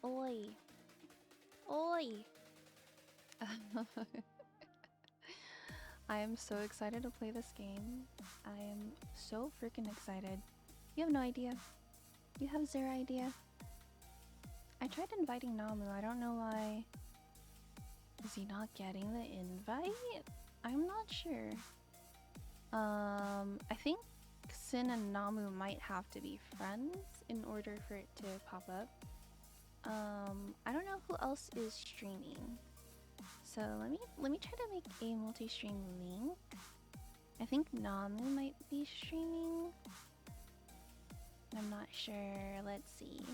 Oi. Oi. I am so excited to play this game. I am so freaking excited. You have no idea. You have zero idea. I tried inviting Namu. I don't know why. Is he not getting the invite? I'm not sure. I think Sin and Namu might have to be friends in order for it to pop up. I don't know who else is streaming. So let me try to make a multi-stream link. I think Namu might be streaming. I'm not sure. Let's see.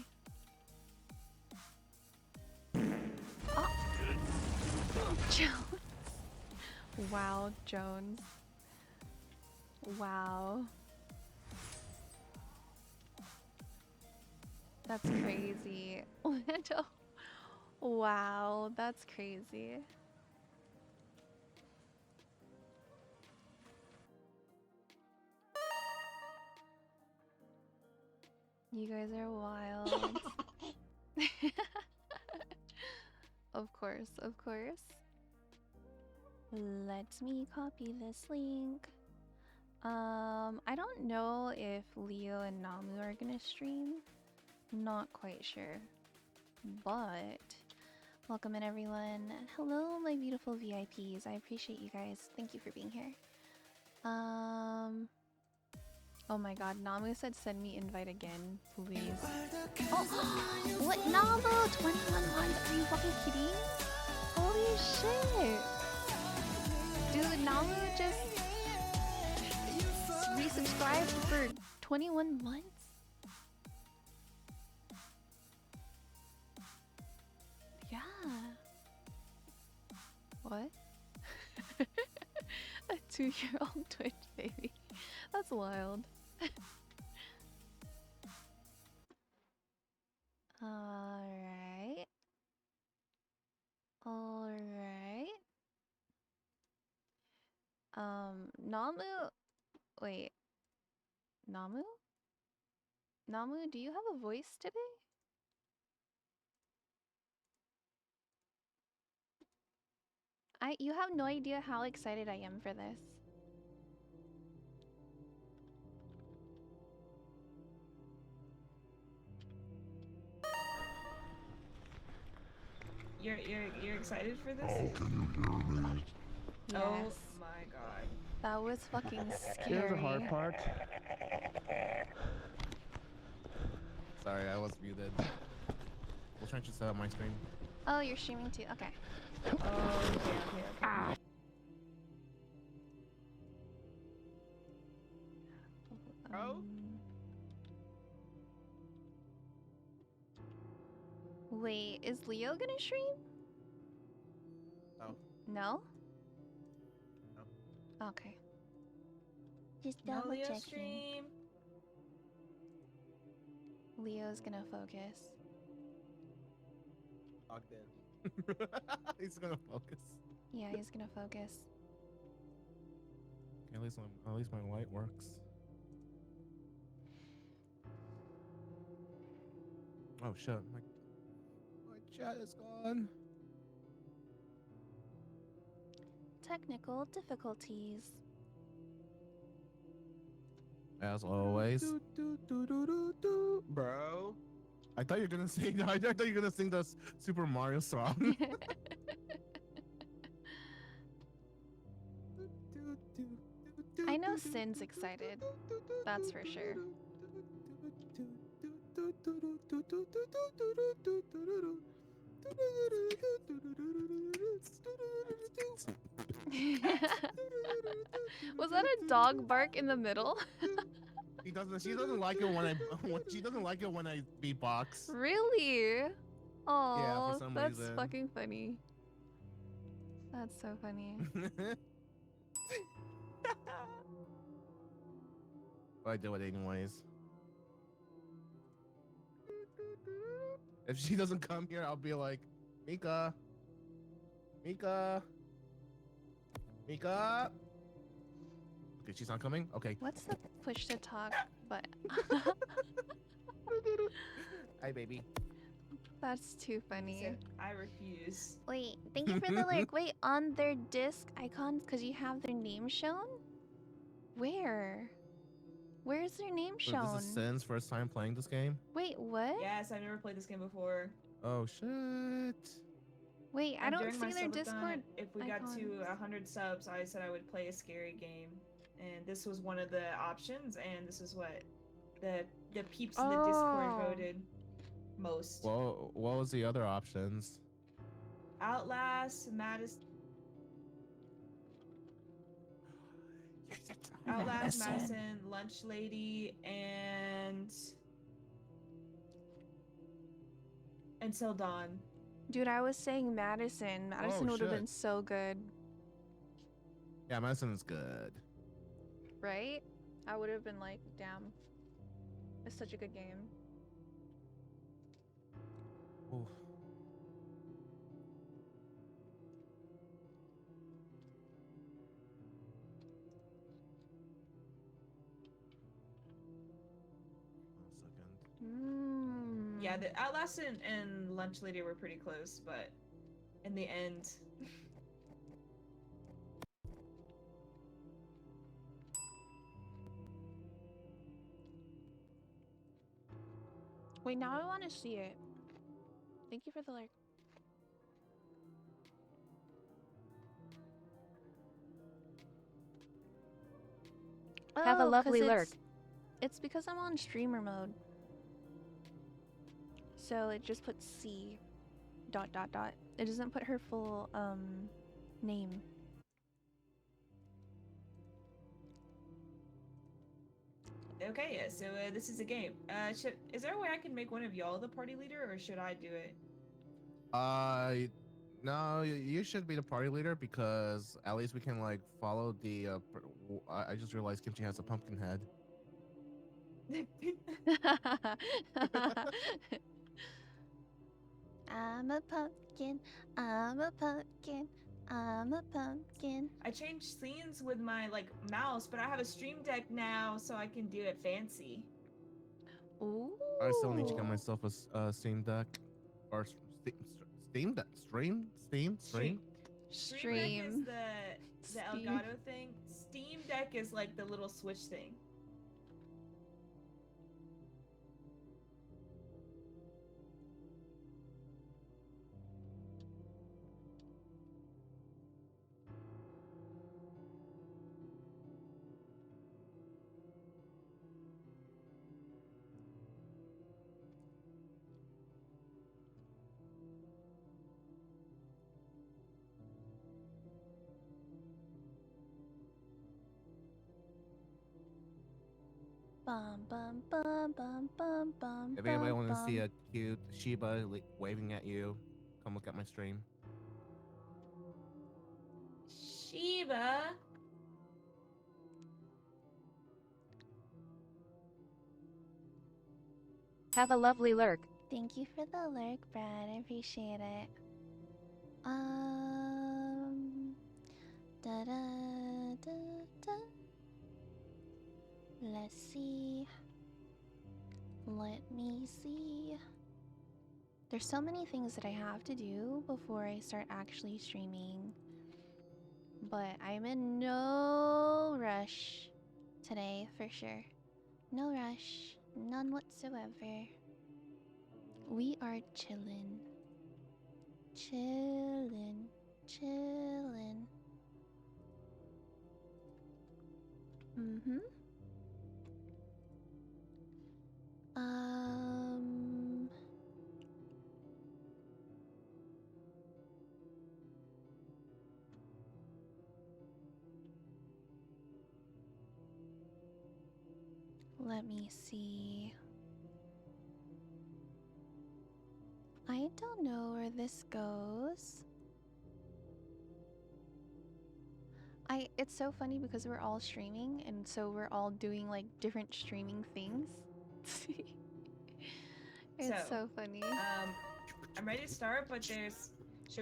Oh. Jones. Wow, Jones. Wow. That's crazy. Wow, that's crazy. You guys are wild. Of course, of course. Let me copy this link. I don't know if Leo and Namu are gonna stream. Not quite sure. But welcome in everyone. Hello my beautiful VIPs. I appreciate you guys. Thank you for being here. Oh my god, Namu said send me invite again, please. Oh, what? Namu? 21 months? Are you fucking kidding? Holy shit! Dude, Namu just resubscribed for 21 months? Yeah. What? A 2-year-old Twitch baby. That's wild. Alright. Alright. Namu? Wait. Namu? Namu, do you have a voice today? You have no idea how excited I am for this. You're excited for this? Oh, can you hear me? Yes. Oh my god. That was fucking scary. Here's the hard part. Sorry, I was muted. We'll try to set up my screen. Oh, you're streaming too? Okay. Oh, okay. Wait, is Leo gonna stream? Oh. No? No. Okay. Just No double Leo checking. stream. Leo's gonna focus. Logged in. He's gonna focus. Yeah, he's gonna focus. Okay, at least my light works. Oh shit! My chat is gone. Technical difficulties. As always. Bro. I thought you were gonna sing. I thought you were gonna sing the Super Mario song. I know Sin's excited. That's for sure. Was that a dog bark in the middle? She doesn't like it when she doesn't like it when I beatbox. Really? Oh, Yeah, for some that's reason. fucking funny. That's so funny. But I do it anyways. If she doesn't come here, I'll be like, Mika. Okay, she's not coming? Okay. What's the push to talk button? Hi, baby. That's too He funny. said, I refuse. Wait, thank you for the lurk. Wait, on their disc icons, because you have their name shown? Where? Where's their name So shown? this is Sin's first time playing this game. Wait, what? Yes, I've never played this game before. Oh shit. Wait, I And don't during my see their subathon, Discord. if we got to icons. 100 subs, I said I would play a scary game. And this was one of the options, and this is what the peeps in the Discord Oh. voted most. Well, what was the other options? Outlast, Outlast, Madison, Lunch Lady, and Until Dawn. Dude, I was saying Madison. Madison would have shit. been so good, Yeah, Madison is good. right? I would have been like, damn. It's such a good game. Oof. Mm. Yeah, the Outlast and Lunch Lady were pretty close, but in the end, Wait, now I want to see it. Thank you for the lurk. Have a Oh, 'cause lovely lurk. It's because I'm on streamer mode. So it just puts C dot dot dot. It doesn't put her full name. okay, yeah. So this is a game. Is there a way I can make one of y'all the party leader, or should I do it? No, you should be the party leader because at least we can like follow the. I just realized Kimchi has a pumpkin head. I'm a pumpkin. I'm a pumpkin. I'm a pumpkin. I changed scenes with my like mouse, but I have a stream deck now, so I can do it fancy. Ooh. I still need to get myself a Steam Deck or Steam Deck stream. Stream Deck is Stream. the Steam. Elgato thing. Steam Deck is like the little Switch thing. Bum bum bum bum bum bum. If anybody bum, wants to see bum. a cute Shiba waving at you, come look at my stream. Shiba. Have a lovely lurk. Thank you for the lurk, Brad. I appreciate it. Da da da da. Let's see. Let me see. There's so many things that I have to do before I start actually streaming. But I'm in no rush today, for sure. No rush. None whatsoever. We are chillin'. Chillin'. Chillin'. Mm-hmm. Let me see. I don't know where this goes. It's so funny because we're all streaming and so we're all doing like different streaming things. It's so funny. I'm ready to start, but should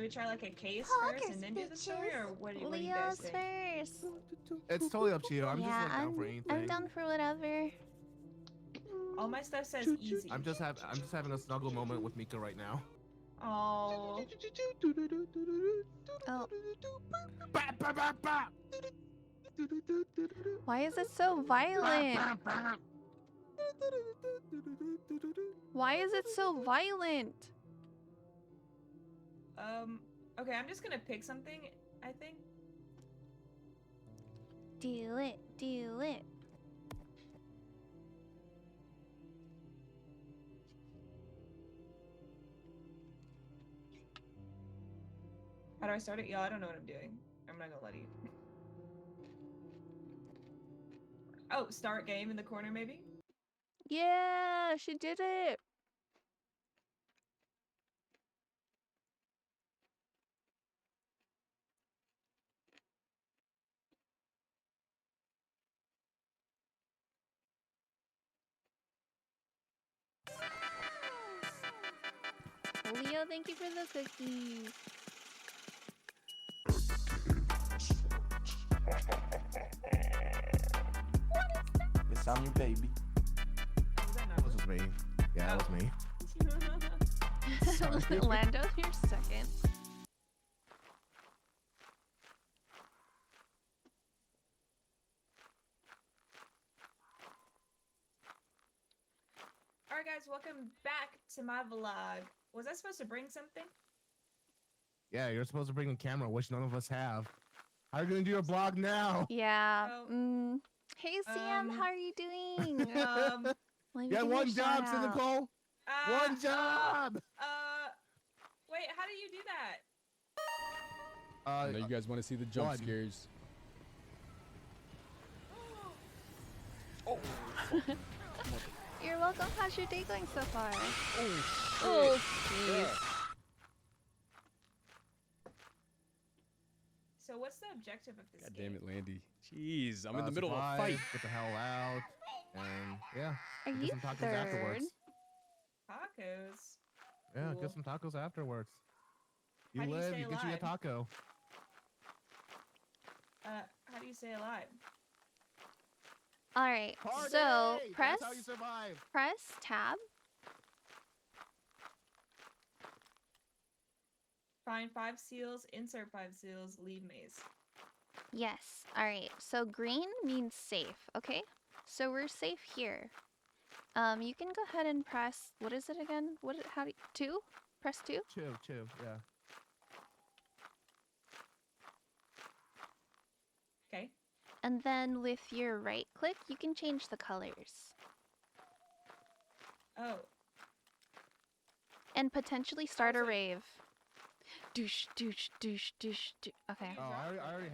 we try like a case first and then do the story, or what do you guys Leo's think? first. It's totally up to you. I'm Yeah, just like down for anything. I'm down for whatever. All my stuff says Choo, choo, easy. I'm just having a snuggle moment with Mika right now. Oh. Oh, Ba, ba, ba, ba. why is it so violent? Why is it so violent? Okay, I'm just gonna pick something, I think. Do it, do it. How do I start it? Y'all, I don't know what I'm doing. I'm not gonna let you. Oh, start game in the corner, maybe? Yeah, she did it. Leo, thank you for the cookies. Yes, I'm your baby. Was that That was just me. Yeah, that was me. Sorry. Lando, you're second. Alright guys, welcome back to my vlog. Was I supposed to bring something? Yeah, you're supposed to bring the camera, which none of us have. How are you gonna do your blog now? Yeah. Oh. Hey, Sam, Um, how are you doing? Let me Yeah, give you a one job, shout out. Cynical. One job. Wait, how do you do that? I know you guys want to see the jump one. scares. You're welcome. How's your day going so far? Oh, jeez. So what's the objective of this God game? damn it, Landy. Jeez, I'm in the middle of a fight. Get the hell out. And yeah, Are get you some tacos third? afterwards. Tacos. Yeah, Cool. get some tacos afterwards. You How do you live, stay you get you a alive? taco. How do you stay alive? All right. Party! So press That's how you survive. tab. Find 5 seals, insert 5 seals, leave maze. Yes. All right. So green means safe. Okay. So we're safe here. You can go ahead and press. What is it again? How do you, 2? Press 2. Chill, yeah. Okay. And then with your right click, you can change the colors Oh, and potentially start a Also- rave. Douche, douche, douche, douche, douche. Okay. Oh, I already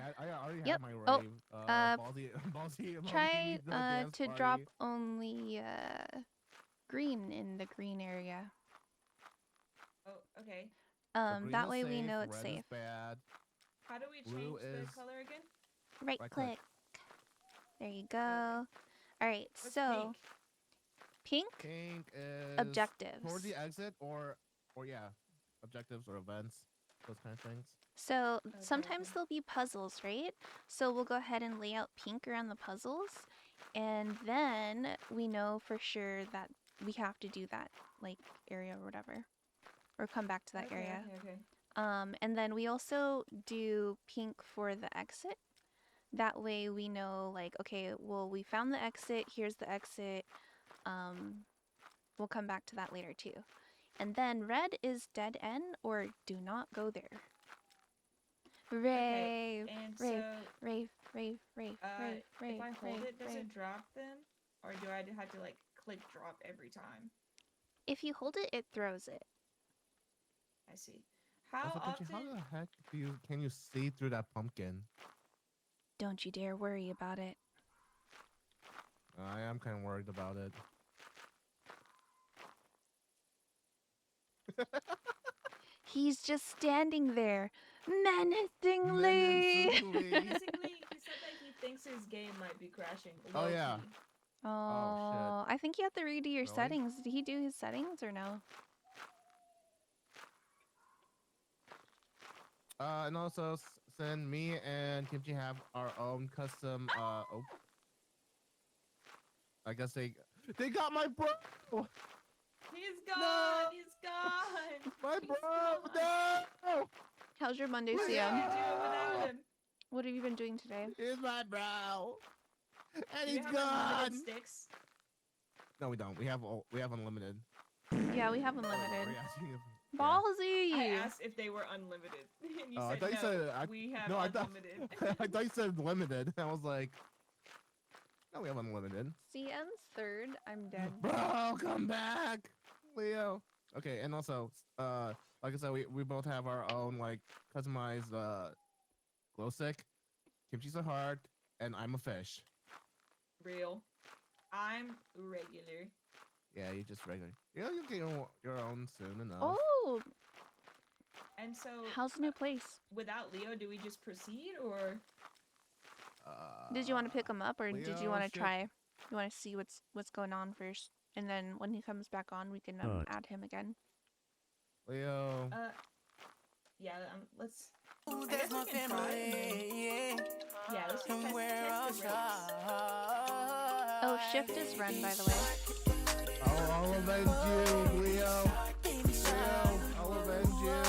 Yep. had my rave. Oh, Ballsy, Try dance to party. drop only green in the green area. oh, okay. So green That is way we safe, know it's red safe. Is bad. How do we Blue change the is- color again? Right right click. click. There you go. All right. What's So pink? Pink is objectives. toward the exit or yeah, objectives or events, those kind of things. So Okay, sometimes okay. there'll be puzzles, right? So we'll go ahead and lay out pink around the puzzles, and then we know for sure that we have to do that like area or whatever, or come back to that Okay, area. Okay. And then we also do pink for the exit. That way we know, like, okay, well, we found the exit. Here's the exit. We'll come back to that later too. And then red is dead end or do not go there. Rave, And rave, so, rave, rave, rave, rave, rave, if I hold rave, it, does rave. it drop them? Or do I have to like click drop every time? If you hold it, it throws it. I see. How Also, often? how the heck can you see through that pumpkin? Don't you dare worry about it. I am kind of worried about it. He's just standing there, menacingly. Menacingly. Basically, he said that he thinks his game might be crashing. Oh, yeah. low-key. Oh, I think you have to redo your Really? settings. Did he do his settings or no? And also, Sin, me and Kimchi have our own custom. I guess They got my bro. He's gone. No. He's gone. My He's bro. gone. No. How's your Monday, What Siam? can you do without him? What have you been doing today? He's my bro. And Do you he's have unlimited gone. sticks? No, we don't. We have unlimited. Yeah, we have Are unlimited. you asking if- yeah. Ballsy! I asked if they were unlimited. And you Oh, I said thought you no. said We have no. I thought unlimited. I thought you said limited. I was like, no, we have unlimited. CM's third. I'm dead. Bro, come back, Leo. Okay, and also, like I said, we both have our own like customized glow stick. Kimchi's a heart, and I'm a fish. Real. I'm regular. Yeah, you just regular. Yeah, you'll get your own soon enough. Oh, And so, how's the new place? without Leo, do we just proceed or? Did you want to pick him up, or did you Leo want should- to try? You want to see what's going on first, and then when he comes back on, we can add him again. Leo? Yeah. Let's. I guess we can try. Yeah, let's just test the brakes. Oh, shift is run, by the way. I'll avenge you, Leo. Leo, I'll avenge you.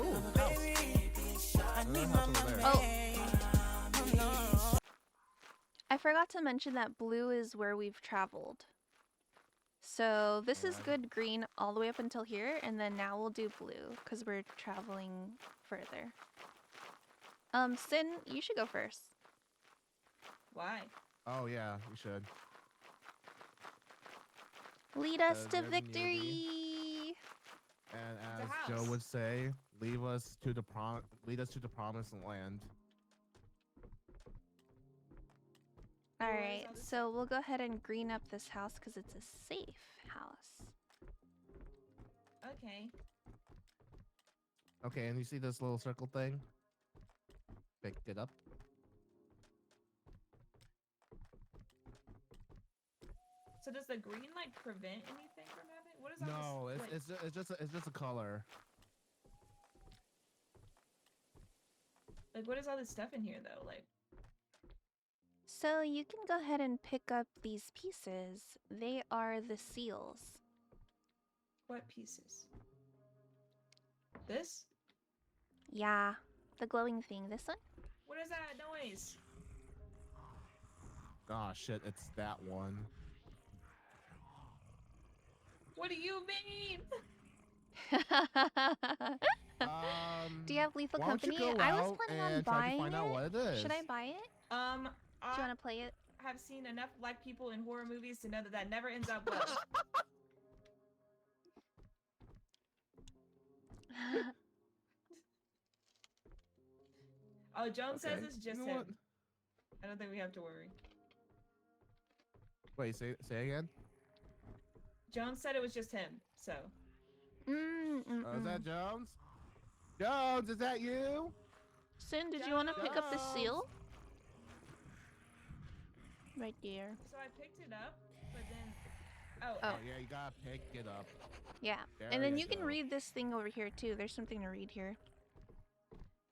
Ooh, house. Another house over there. Oh. I forgot to mention that blue is where we've traveled. So this is Alright. good green all the way up until here, and then now we'll do blue because we're traveling further. Sin, you should go first. Why? Oh yeah, you should. Lead us Because to you're the newbie. victory. And The as house. Joe would say, lead us to the promised land. All Where is right, all this so we'll go ahead and green up this house because it's a safe house. Okay. Okay, and you see this little circle thing? Pick it up. So does the green like prevent anything from happening? What is all No, this? it's just a color. Like what is all this stuff in here though? Like So you can go ahead and pick up these pieces. They are the seals. what pieces? This? Yeah, the glowing thing. This one? What is that noise? Oh shit, it's that one. What do you mean? Do you have Lethal why don't you Company? go I was out planning on and try to buying find out what it is? Should I buy it? Do you want I to play it? have seen enough black people in horror movies to know that that never ends up well. Oh, Joan says Okay, it's you just know him. what? I don't think we have to worry. Wait, say again? Joan said it was just him, so. Is that Jones? Jones, is that you? Sin, did you want to pick up the Jones. seal? Right there. So I picked it up, but then. Oh, Oh. Yeah, you gotta pick it up. Yeah. There And then you you can go. read this thing over here too. There's something to read here.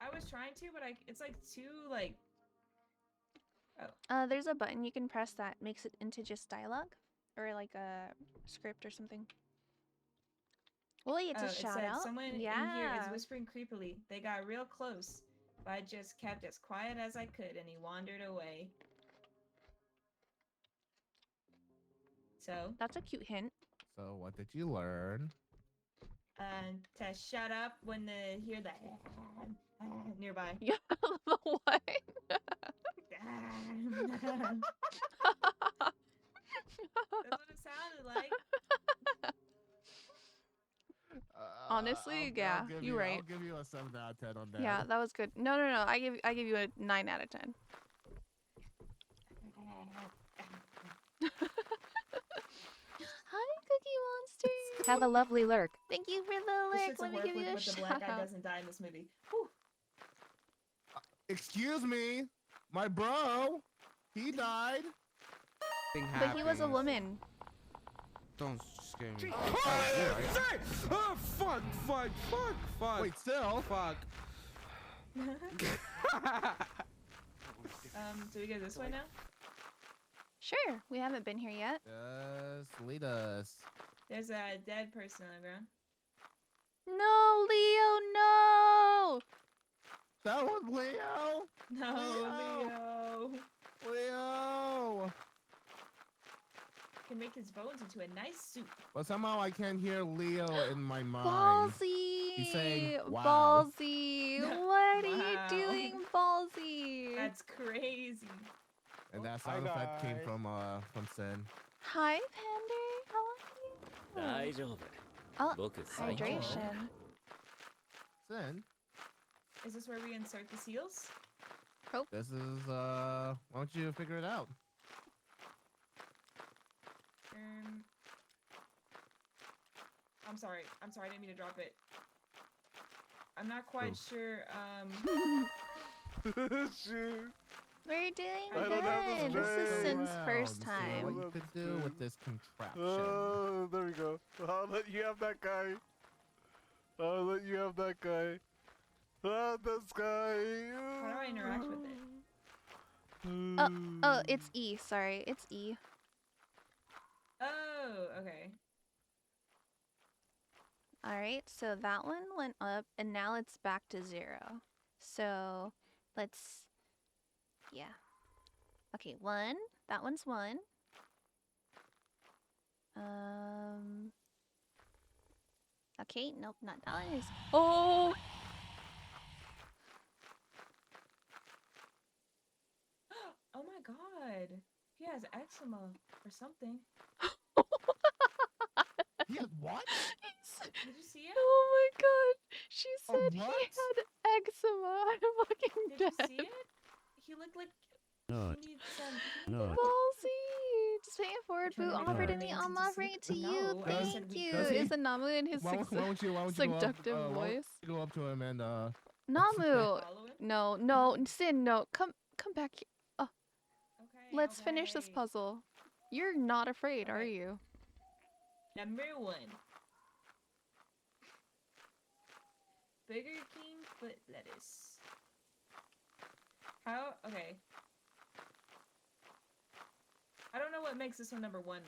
I was trying to, but it's like too like. There's a button you can press that makes it into just dialogue or like a script or something. Well, it's Oh, a it shout said, out. someone in here Yeah. is whispering creepily. They got real close, but I just kept as quiet as I could, and he wandered away. So, That's a cute hint. So what did you learn? to shut up when they hear the nearby. Yeah. What? That's what it sounded like. Honestly, yeah, give you're right. I'll give you a 7 out of 10 on that. Yeah, that was good. No. I give you a 9 out of 10. Hi, Cookie Monster. Have a lovely lurk. Thank you for the This lick. shit's a Let me work give you a with the black shout guy out. doesn't die in this movie. Whew. Excuse me, my bro, he died. But he was a woman. Don't scare me. Oh, fuck. Wait, still. Fuck. Do we go this way now? Sure, we haven't been here yet. Just lead us. There's a dead person on the ground. No, Leo, no! That was Leo. No, Leo. Leo. Can make his bones into a nice soup. But somehow I can't hear Leo in my mind. Ballsy! saying, "Wow." Ballsy! What are you Wow. doing, Ballsy? That's crazy. And that Hi, sound effect came guys. from Sin. Hi, Pander. How are you? 大丈夫 Oh, 僕最強 hydration. Sin, Is this where we insert the seals? this is why don't you figure it out? I'm sorry. I didn't mean to drop it. I'm not quite Ooh. sure. Shoot. We're doing I don't have good. this This is brain. Sin's Around, first see time. What you could do with this contraption? There we go. I'll let you have that guy. I'll let you have that guy. This guy. How do I interact with it? Oh, it's E. Sorry, it's E. Oh, okay. All right, so that one went up, and now it's back to 0. So let's, yeah. Okay, 1. That one's 1. Okay, nope, not that one. Is oh. Oh my god. He has eczema or something. He has what? Did you see it? Oh my god! She Oh, said he what? had eczema. I'm fucking Did you dead. see it? He looked like No, he needs some. no. Ballsy! Just paying forward Trying boot to make offered our in the names into offering to secret- you. No, I Does- said Thank we- you. does he? Is a Namu in his Why don't you go up, seductive why don't voice? you go up to him and Namu! Follow him? No, no, Sin, no. Come back here. Okay. Let's finish this okay. puzzle. You're not afraid, are Okay. you? Number 1. Burger King foot lettuce. How? Okay. I don't know what makes this one number 1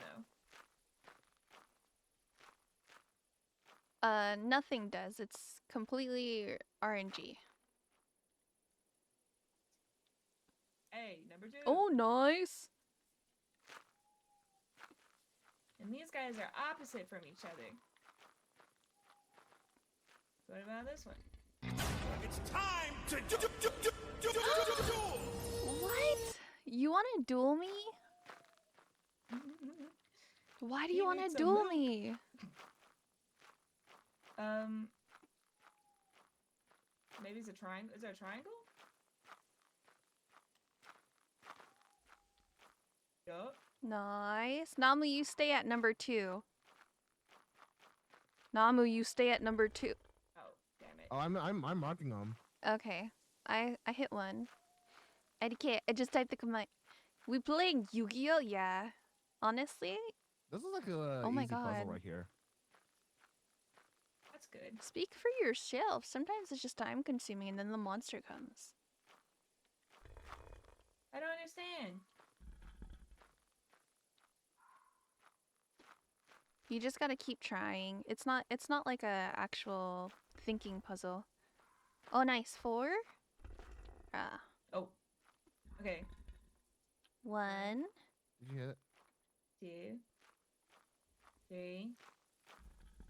though. Nothing does. It's completely RNG. Hey, number 2. Oh, nice. And these guys are opposite from each other. What about this one? It's time to do. What? You want to duel me? Why do He you want needs to some duel milk. me? Maybe it's a triangle. Is there a triangle? Yup. Nice. Namu, you stay at number 2. Namu, you stay at number 2. Oh, damn it. Oh, I'm marking them. Okay. I hit 1. IDK, I just typed the command. We playing Yu-Gi-Oh? Yeah. Honestly, This is like a Oh my easy puzzle God. right here. That's good. speak for yourself. Sometimes it's just time consuming and then the monster comes. I don't understand. You just gotta keep trying. It's not like a actual thinking puzzle. Oh, nice. 4? Ah. Oh. Okay. 1. Did you hit it? 2, 3,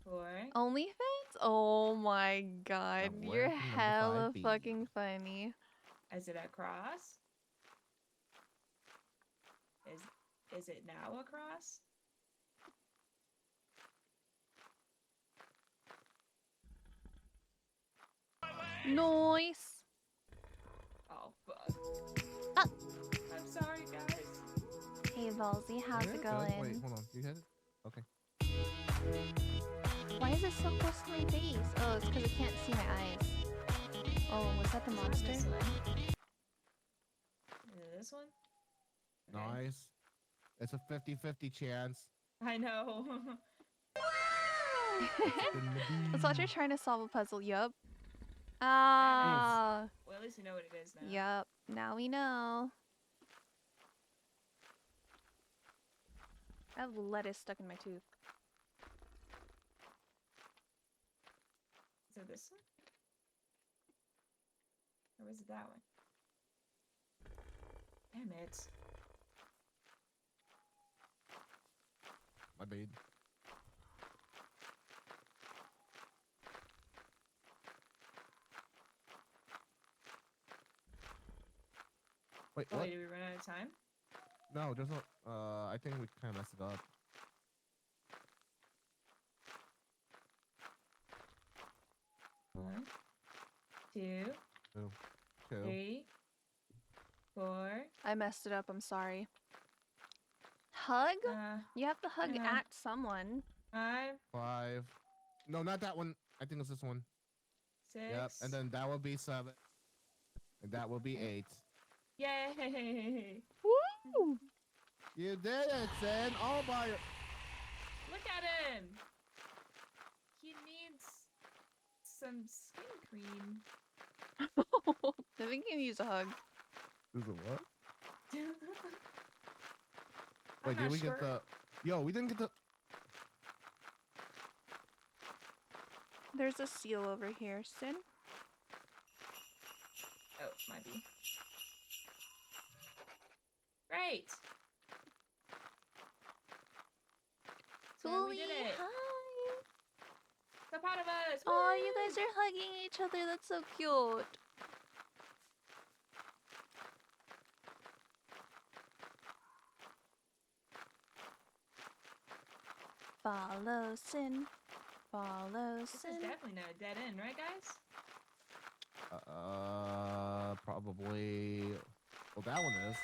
4. OnlyFans? Oh my god. Now You're where can number hella 5 be? fucking funny. Is it a cross? Is it now a cross? Nice. Oh fuck. Ah. I'm sorry, guys. Hey, Ballsy, how's Yeah, it good. going? Wait, hold on. You hit it? Okay. Why is it so close to my face? Oh, it's because I can't see my eyes. Oh, was that the Is it monster? This one? Is it this one? Okay. Nice. It's a 50-50 chance. I know. That's what you're trying to solve a puzzle. Yup. Ah. Well, at least we know what it is now. Yup. Now we know. I have lettuce stuck in my tooth. Is it this one? Or was it that one? Damn it. My bad. Wait, Oh, what? wait, did we run out of time? No, there's no. I think we kind of messed it up. One, two, Two. Two. 3, 4. I messed it up. I'm sorry. Hug? You have to hug yeah. at someone. 5, 5. No, not that one. I think it's this one. 6. Yep. And then that will be 7. And that will be 8. Yay! Woo! You did it, Sin. All by your. Look at him. He needs some skin cream. I think you use a hug. This is what? I'm Wait, did not we sure. get the? Yo, we didn't get the. There's a seal over here, Sin. Oh, might be. Great. So we Sully, did it. hi. So proud of us. Oh, you Woo! guys are hugging each other. That's so cute. Follow Sin. Follow This is Sin. definitely not a dead end, right, guys? Probably. Well, that one is.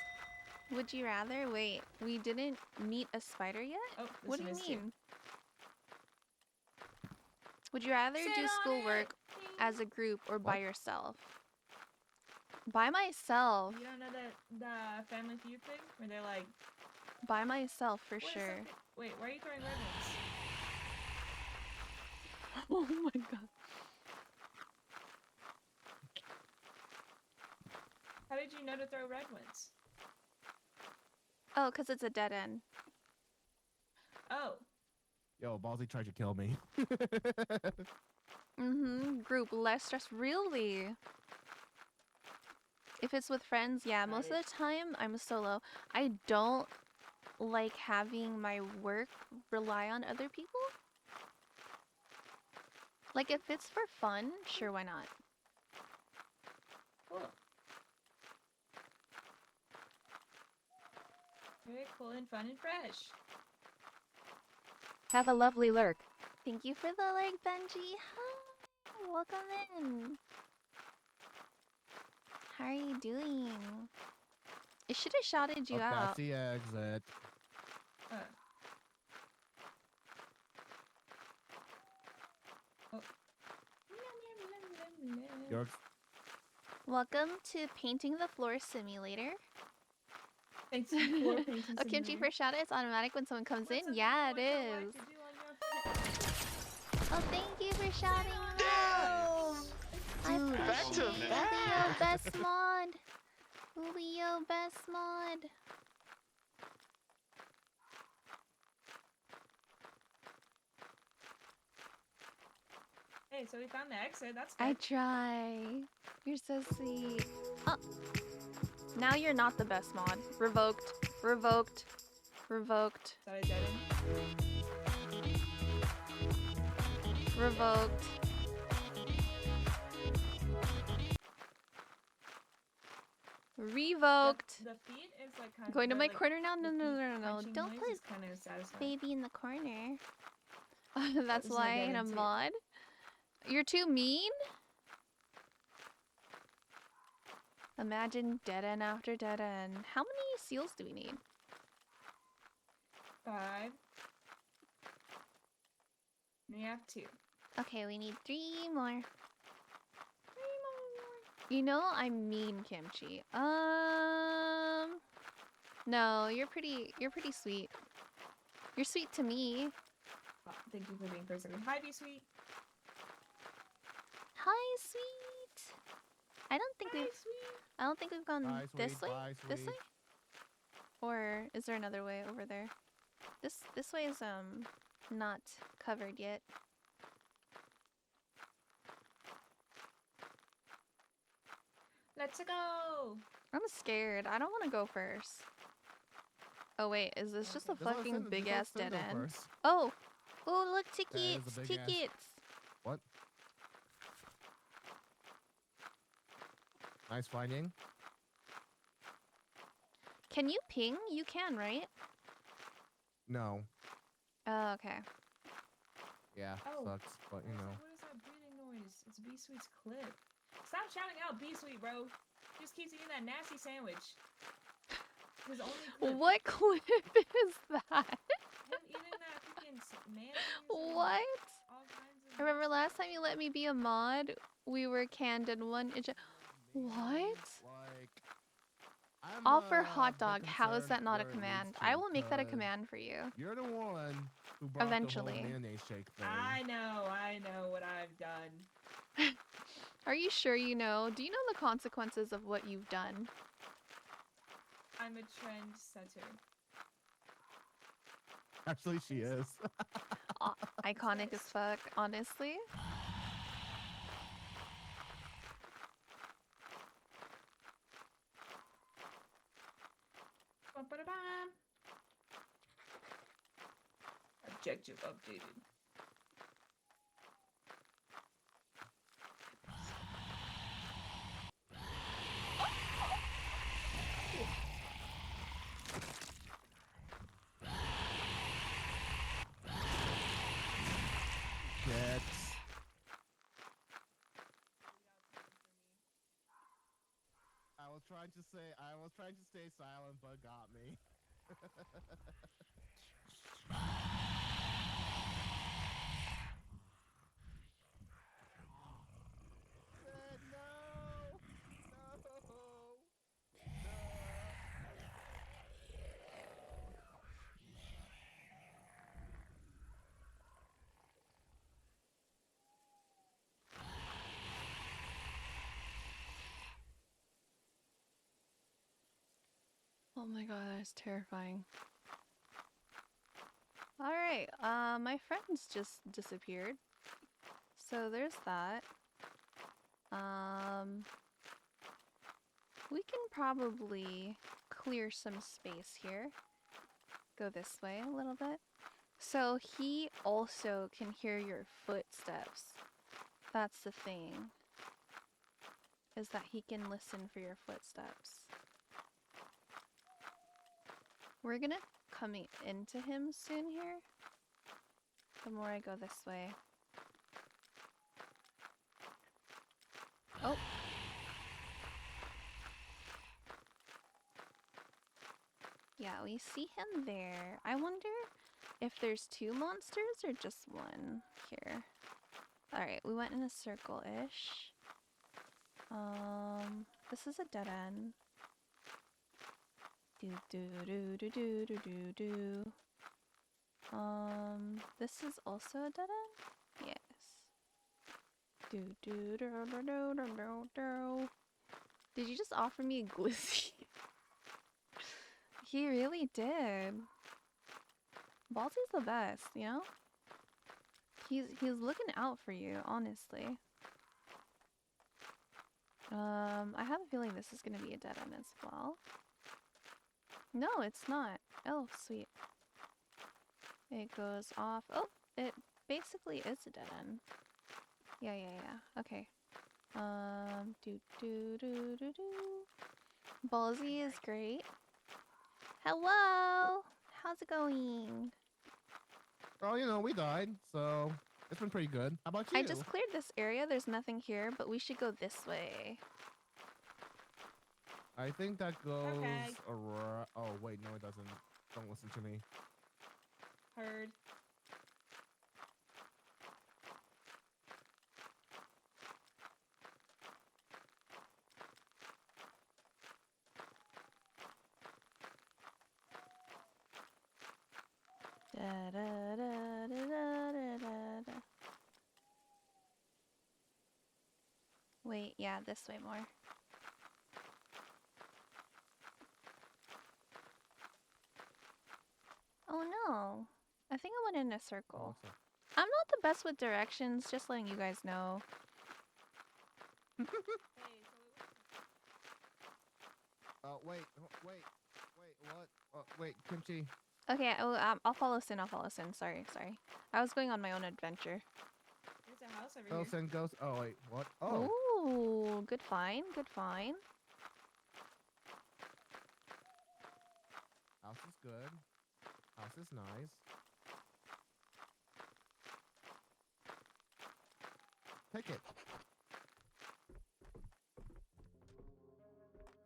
Would you rather? Wait, we didn't meet a spider yet? Oh, What do this you one is too. mean? Would you rather Sit do on schoolwork it. Ding. as a group or by What? yourself? By myself. You don't know that the Family Feud thing where they're like, By myself for "What is sure. something-" Wait, why are you throwing red ones? Oh my god. How did you know to throw red ones? Oh, because it's a dead end. Oh, Yo, Ballsy tried to kill me. Mm-hmm. Group, less stress. Really? If it's with friends, yeah. Got Most it. of the time, I'm solo. I don't like having my work rely on other people. Like, if it's for fun, sure, why not? cool. Very cool and fun and fresh. Have a lovely lurk. Thank you for the like, Benji. Hi, welcome in. How are you doing? I should have shouted you Oh, out. that's the exit. Uh. Oh. Your Welcome to Painting the Floor Simulator. Thanks for floor painting Oh, Kimchi simulator. for shout out. It's automatic when someone comes What's in. something Yeah, you it want your wife is. to do on your- Oh, thank you for shouting out. I Dude, back to appreciate back. Julio Best Mod. Julio Best Mod. Hey, so we found the exit. That's I good. try. You're so sweet. Oh. Now you're not the best mod. Revoked. Revoked. Revoked. Is that a dead end? Revoked. Revoked. The feet is like kind Going to the, my like, corner now? the No, no, feet no, no. crunching Don't noise put is kind of satisfying. baby in the corner. That's is my why I dead ain't a end too. mod. You're too mean? Imagine dead end after dead end. How many seals do we need? 5. And we have 2. Okay, we need 3 more. You know I'm mean, Kimchi. No, you're pretty sweet. You're sweet to me. Oh, thank you for being first. Hi, be sweet. Hi, sweet. I don't think Hi, we've sweet. I don't think we've gone Bye, this sweet. way. Bye, This sweet. way? Or is there another way over there? This way is not covered yet. Let's go. I'm scared. I don't want to go first. Oh wait, is this just a That's what I fucking said, big just let ass Sim dead go end? first. Oh, oh look, That is a tickets, big ass- tickets. What? Nice finding. Can you ping? You can, right? No. Oh, okay. Yeah, Oh. sucks, but you know. What is that breathing noise? It's B Sweet's clip. Stop shouting out B Sweet, bro. He just keeps eating that nasty sandwich. His only clip. What clip is that? Him eating that freaking mayonnaise. and What? all kinds of I remember nasty last time you let me be a mod, we were canned in 1 inch. What? Like, I'm Offer a hot bit dog. How is concerned that not a where it leads command? to, I will make that a 'cause command for you. You're the one who brought Eventually. the whole mayonnaise shake thing. I know what I've done. Are you sure you know? Do you know the consequences of what you've done? I'm a trendsetter. Actually, she is. Iconic as fuck, honestly. Ba-ba-da-bam. Objective updated. Shit. I was trying to stay silent, but got me. No! No! Oh my god, that's terrifying. Alright, my friends just disappeared. So there's that. We can probably clear some space here. Go this way a little bit. So he also can hear your footsteps. That's the thing. Is that he can listen for your footsteps. We're gonna come into him soon here. The more I go this way. Oh. Yeah, we see him there. I wonder if there's 2 monsters or just 1 here. Alright, we went in a circle-ish. This is a dead end. Do do do do do do do do. This is also a dead end? Yes. Do do do do do do do do. Did you just offer me a glizzy? He really did. Balti's the best, you know? He's looking out for you, honestly. I have a feeling this is gonna be a dead end as well. No, it's not. Oh, sweet. It goes off. Oh, it basically is a dead end. Yeah. Okay. Do do do do do. Ballsy is great. Hello! How's it going? Oh, you know, we died, so it's been pretty good. How about you? I just cleared this area. There's nothing here, but we should go this way. I think that goes Okay. around. Oh, wait, no, it doesn't. Don't listen to me. Heard. Da, da, da, da, da, da, da. Wait, yeah, this way more. Oh no. I think I went in a circle. what's up? I'm not the best with directions, just letting you guys know. Hey, so Wait, what? Wait, Kimchi. Okay, I'll follow Sin. I'll follow Sin. Sorry, sorry. I was going on my own adventure. there's a house over Ghost here. and ghost. Oh wait, what? Oh, Ooh, good find. Good find. house is good. House is nice. Take it.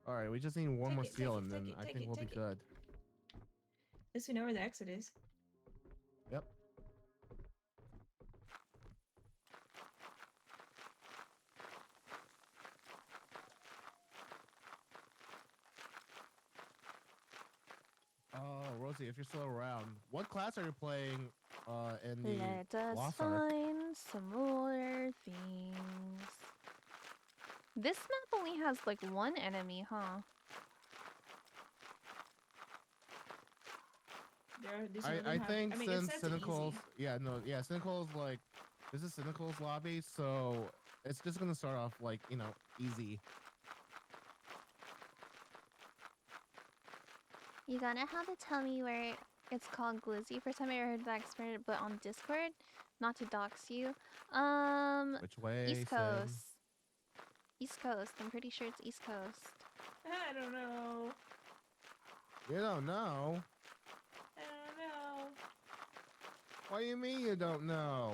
All right, we just need one Take more it, take seal, it, and take then it, I take think it, we'll be take it. good. At least we know where the exit is. Yep. Oh, Rosie, if you're still around, what class are you playing in the Let us Lost Ark? find some more things. This map only has like one enemy, huh? Do some of I them have, think I mean, it since says Cynical's, easy. Cynical's like, this is Cynical's lobby, so it's just gonna start off like, easy. You're gonna have to tell me where it's called Glizzy. First time I ever heard that experiment, but on Discord, not to dox you. Which way, East Sin? Coast. East Coast. I'm pretty sure it's East Coast. I don't know. You don't know? I don't know. What do you mean you don't know?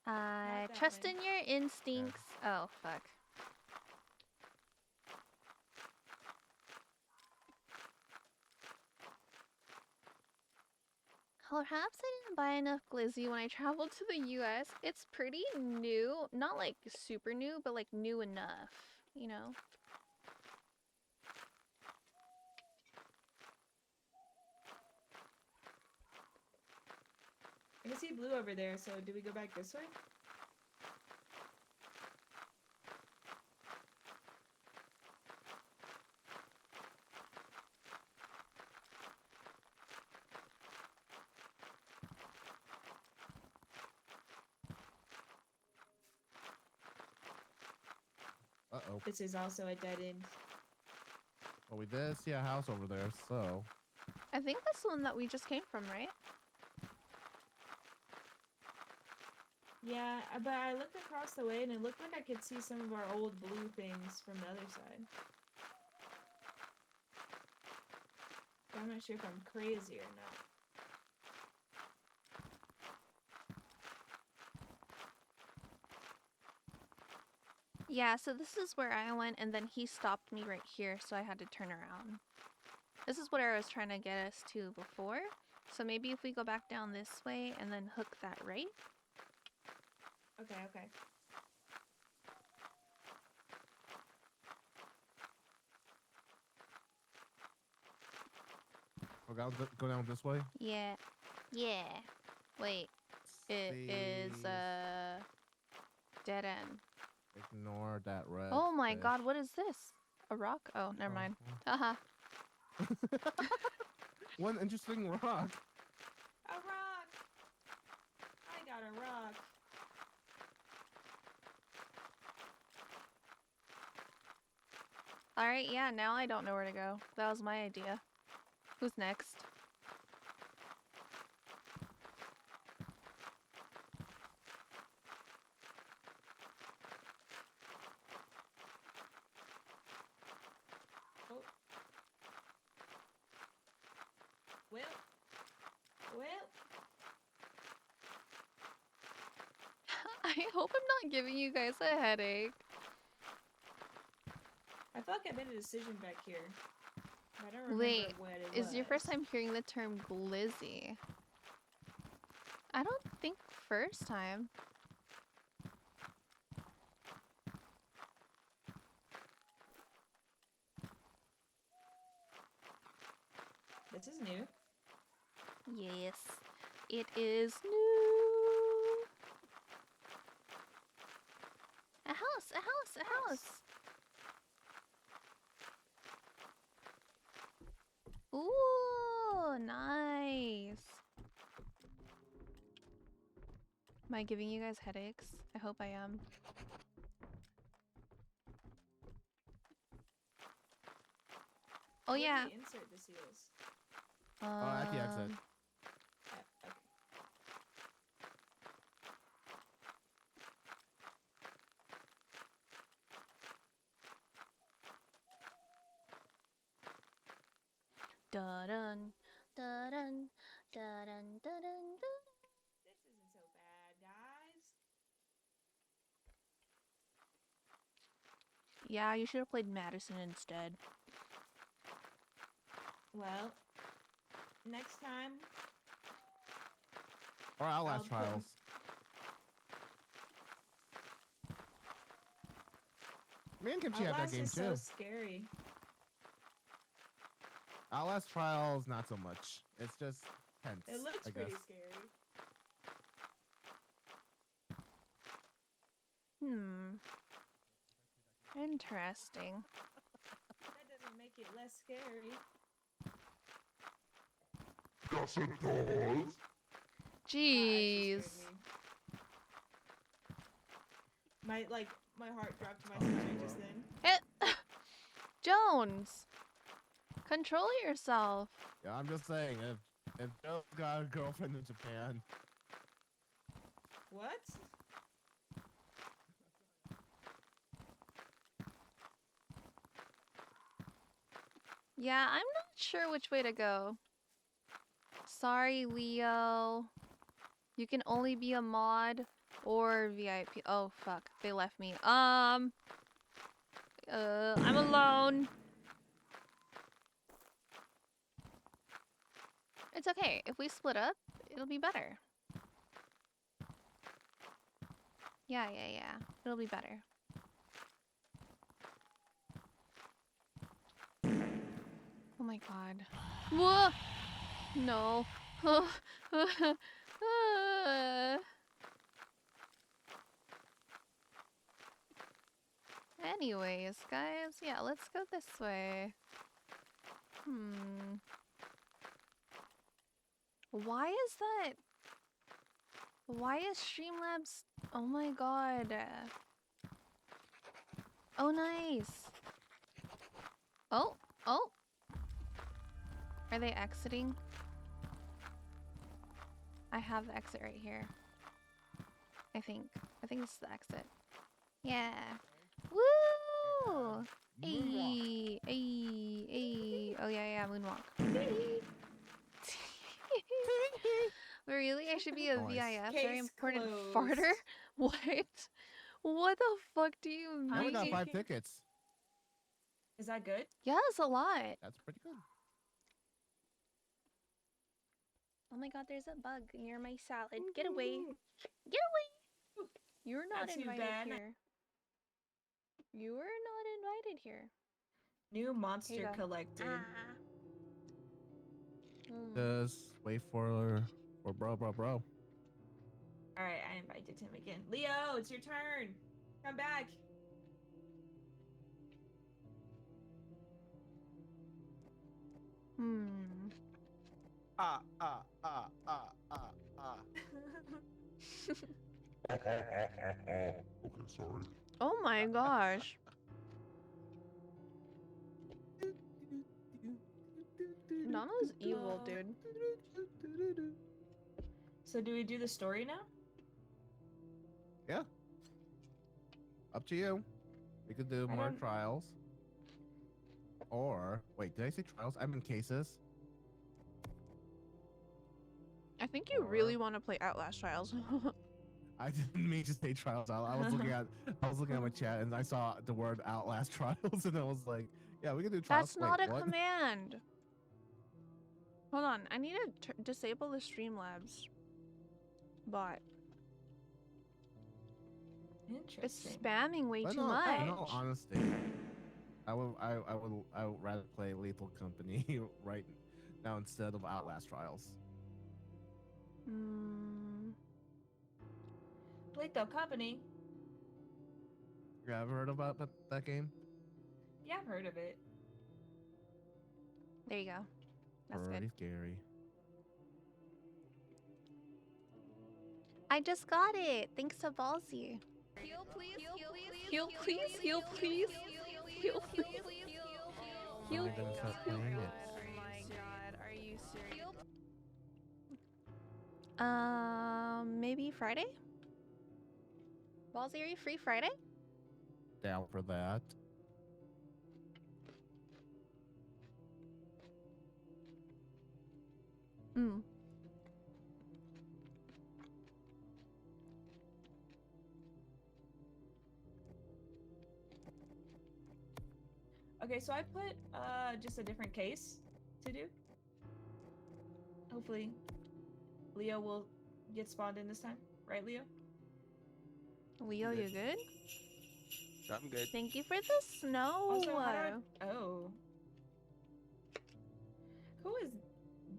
that Trust way. in your instincts. Oh, fuck. Perhaps I didn't buy enough Glizzy when I traveled to the US. It's pretty new. Not like super new, but like new enough, you know? I can see blue over there, so do we go back this way? Uh-oh. This is also a dead end. Well, we did see a house over there, so... I think that's the one that we just came from, right? Yeah, but I looked across the way and it looked like I could see some of our old blue things from the other side. But I'm not sure if I'm crazy or not. Yeah, so this is where I went, and then he stopped me right here, so I had to turn around. This is what I was trying to get us to before. So maybe if we go back down this way and then hook that right. Okay, okay. Go down this way? Yeah. Yeah. Wait. It is Please dead end. Ignore that red Oh my fish. god, what is this? A rock? Oh, never mind. Haha. One interesting rock. A rock! I got a rock. Alright, yeah, now I don't know where to go. That was my idea. Who's next? Oh. Well. Well. I hope I'm not giving you guys a headache. I feel like I made a decision back here. I don't remember Wait, what it was. is your first time hearing the term glizzy? I don't think first time. This is new. Yes, it is new. A house, a house, a house. Ooh. Oh, nice. Am I giving you guys headaches? I hope I am. Oh Where do yeah. we insert the seals? at the exit. Um, Okay. Da-dun, da-dun, da-dun, da-dun, dun. This isn't so bad, guys. Yeah, you should have played Madison instead. Well, next time Or Outlast I'll put- Trials. Me and Kimchi have that Outlast game is too. so scary. Outlast Trials, not so much. It's just tense. It looks I guess. pretty scary. Interesting. That doesn't make it less scary. Yes, it does. Jeez. My heart dropped to my stomach just then. Jones, control yourself. Yeah, I'm just saying, if Joe got a girlfriend in Japan, What? Yeah, I'm not sure which way to go. Sorry, Leo. You can only be a mod or VIP. Oh, fuck. They left me. I'm alone. It's okay. If we split up, it'll be better. Yeah. It'll be better. Oh my god. Whoa! No. Anyways, guys, yeah, let's go this way. Why is that? Why is Streamlabs? Oh my god. Oh, nice. Oh. Are they exiting? I have the exit right here. I think it's the exit. Yeah. Woo! moonwalk. Ay. Oh yeah, moonwalk. Really? I should be a Nice. VIF? Very Case important closed. farter? What? What the fuck do you I only got mean? 5 tickets. Is that good? Yeah, that's a lot. That's pretty good. Oh my god, there's a bug near my salad. Get away. Get away! You're not Not too invited bad. here. You are not invited here. New monster go. collected. Just wait for bro. Alright, I invited him again. Leo, it's your turn. Come back. Okay, sorry. Oh my gosh. Nana's evil, dude. So do we do the story now? Yeah. Up to you. We could do I more don't- trials. Or wait, did I say trials? I'm in cases. I think you really Or- want to play Outlast Trials. I didn't mean to say trials. I was looking at my chat and I saw the word Outlast Trials and I was like, yeah, we can do trials. That's not Wait, a what? command. Hold on, I need to disable the Streamlabs bot. It's Interesting. spamming way But too no, much. in all honesty, I would rather play Lethal Company right now instead of Outlast Trials. Lethal Company. You ever heard about that game? Yeah, I've heard of it. There you go. That's Pretty good. scary. I just got it. Thanks to Ballsy. Heal please, heal please, heal please, heal please, heal please. When are you gonna start playing it? Oh my god, are you serious? Maybe Friday? Ballsy, are you free Friday? Down for that. Mm. Okay, so I put just a different case to do. Hopefully, Leo will get spawned in this time, right, Leo? Leo, you good? I'm good. Thank you for the snow. Also, how do I... Oh. Who is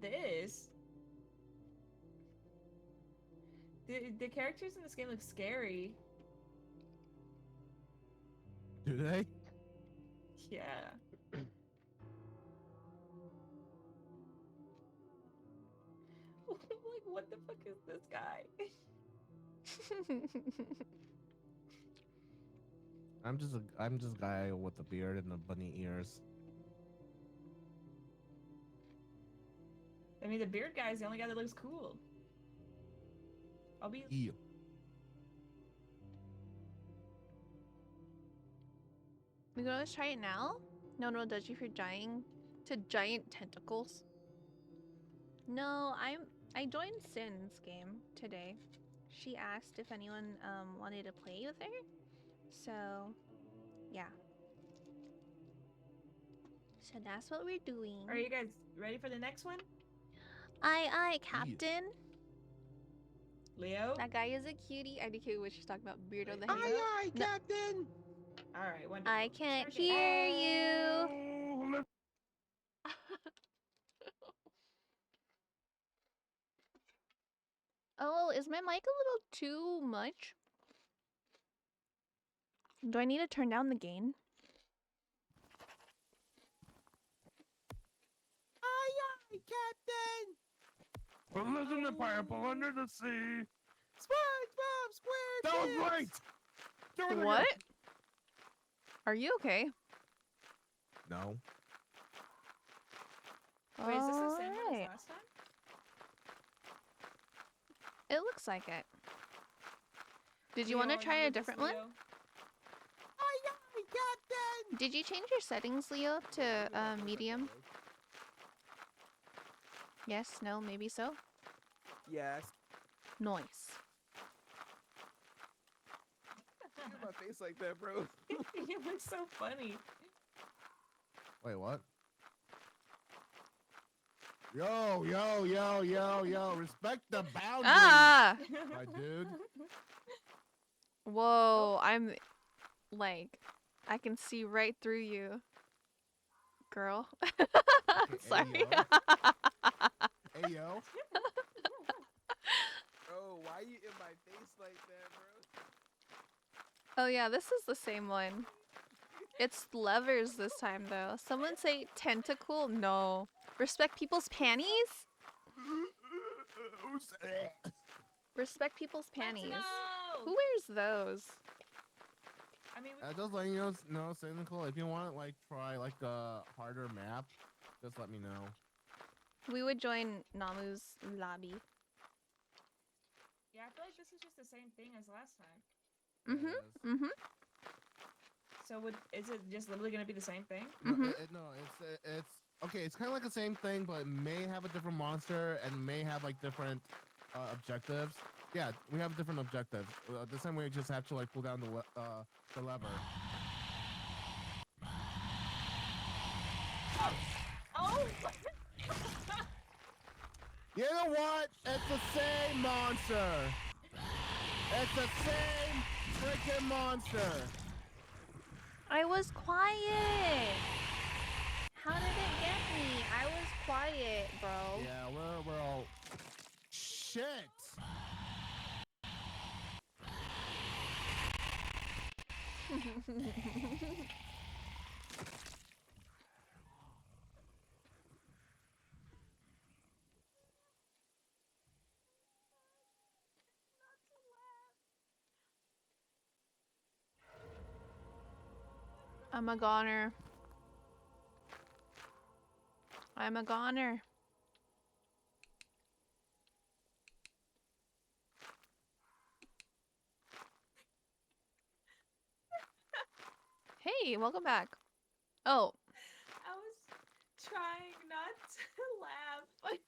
this? The characters in this game look scary. Do they? Yeah. Like, what the fuck is this guy? I'm just a guy with a beard and the bunny ears. I mean, the beard guy is the only guy that looks cool. I'll be... Ew. We can always try it now? No, does you for giant tentacles. No, I joined Sin's game today. She asked if anyone wanted to play with her. So, yeah. So that's what we're doing. Are you guys ready for the next one? Aye, Captain. Leo? That guy is a cutie. I don't care what she's talking about. Beard on the head. Aye, No. Captain. Alright, wonderful. I can't Start it. hear you. Oh, is my mic a little too much? Do I need to turn down the gain? Aye, Captain. Listen to pineapple under the sea. SpongeBob SquarePants. That was right. There was a- What? Are you okay? No. Wait, is this the same one as Alright. last time? It looks like it. Did you Leo, want to are try a with us, different one? Leo? Aye, Captain. Did you change your settings, Leo, to medium? Yes, no, maybe so. Yes. Noise. Look at my face like that, bro. You look so funny. Wait, what? Yo. Respect the boundaries, Ah! my dude. Whoa, I'm like, I can see right through you, girl. Sorry. Hey, yo. Bro, why you in my face like that, bro? Oh yeah, this is the same one. It's levers this time though. Someone say tentacle? No. Respect people's panties? Respect people's panties. Let's Who go! wears those? I mean, Just letting you know, Cynical, if you want like try like a harder map, just let me know. We would join Namu's lobby. yeah, I feel like this is just the same thing as last time. Mhm. Yes. Mhm. So is it just literally gonna be the same thing? No, Mhm. it's okay. It's kind of like the same thing, but it may have a different monster and may have like different objectives. Yeah, we have different objectives. This time we just have to like pull down the lever. Oh! You know what? It's the same monster. It's the same freaking monster. I was quiet. How did it get me? I was quiet, bro. Yeah, we're all shit. I'm a goner. I'm a goner. Hey, welcome back. Oh. I was trying not to laugh. Wait,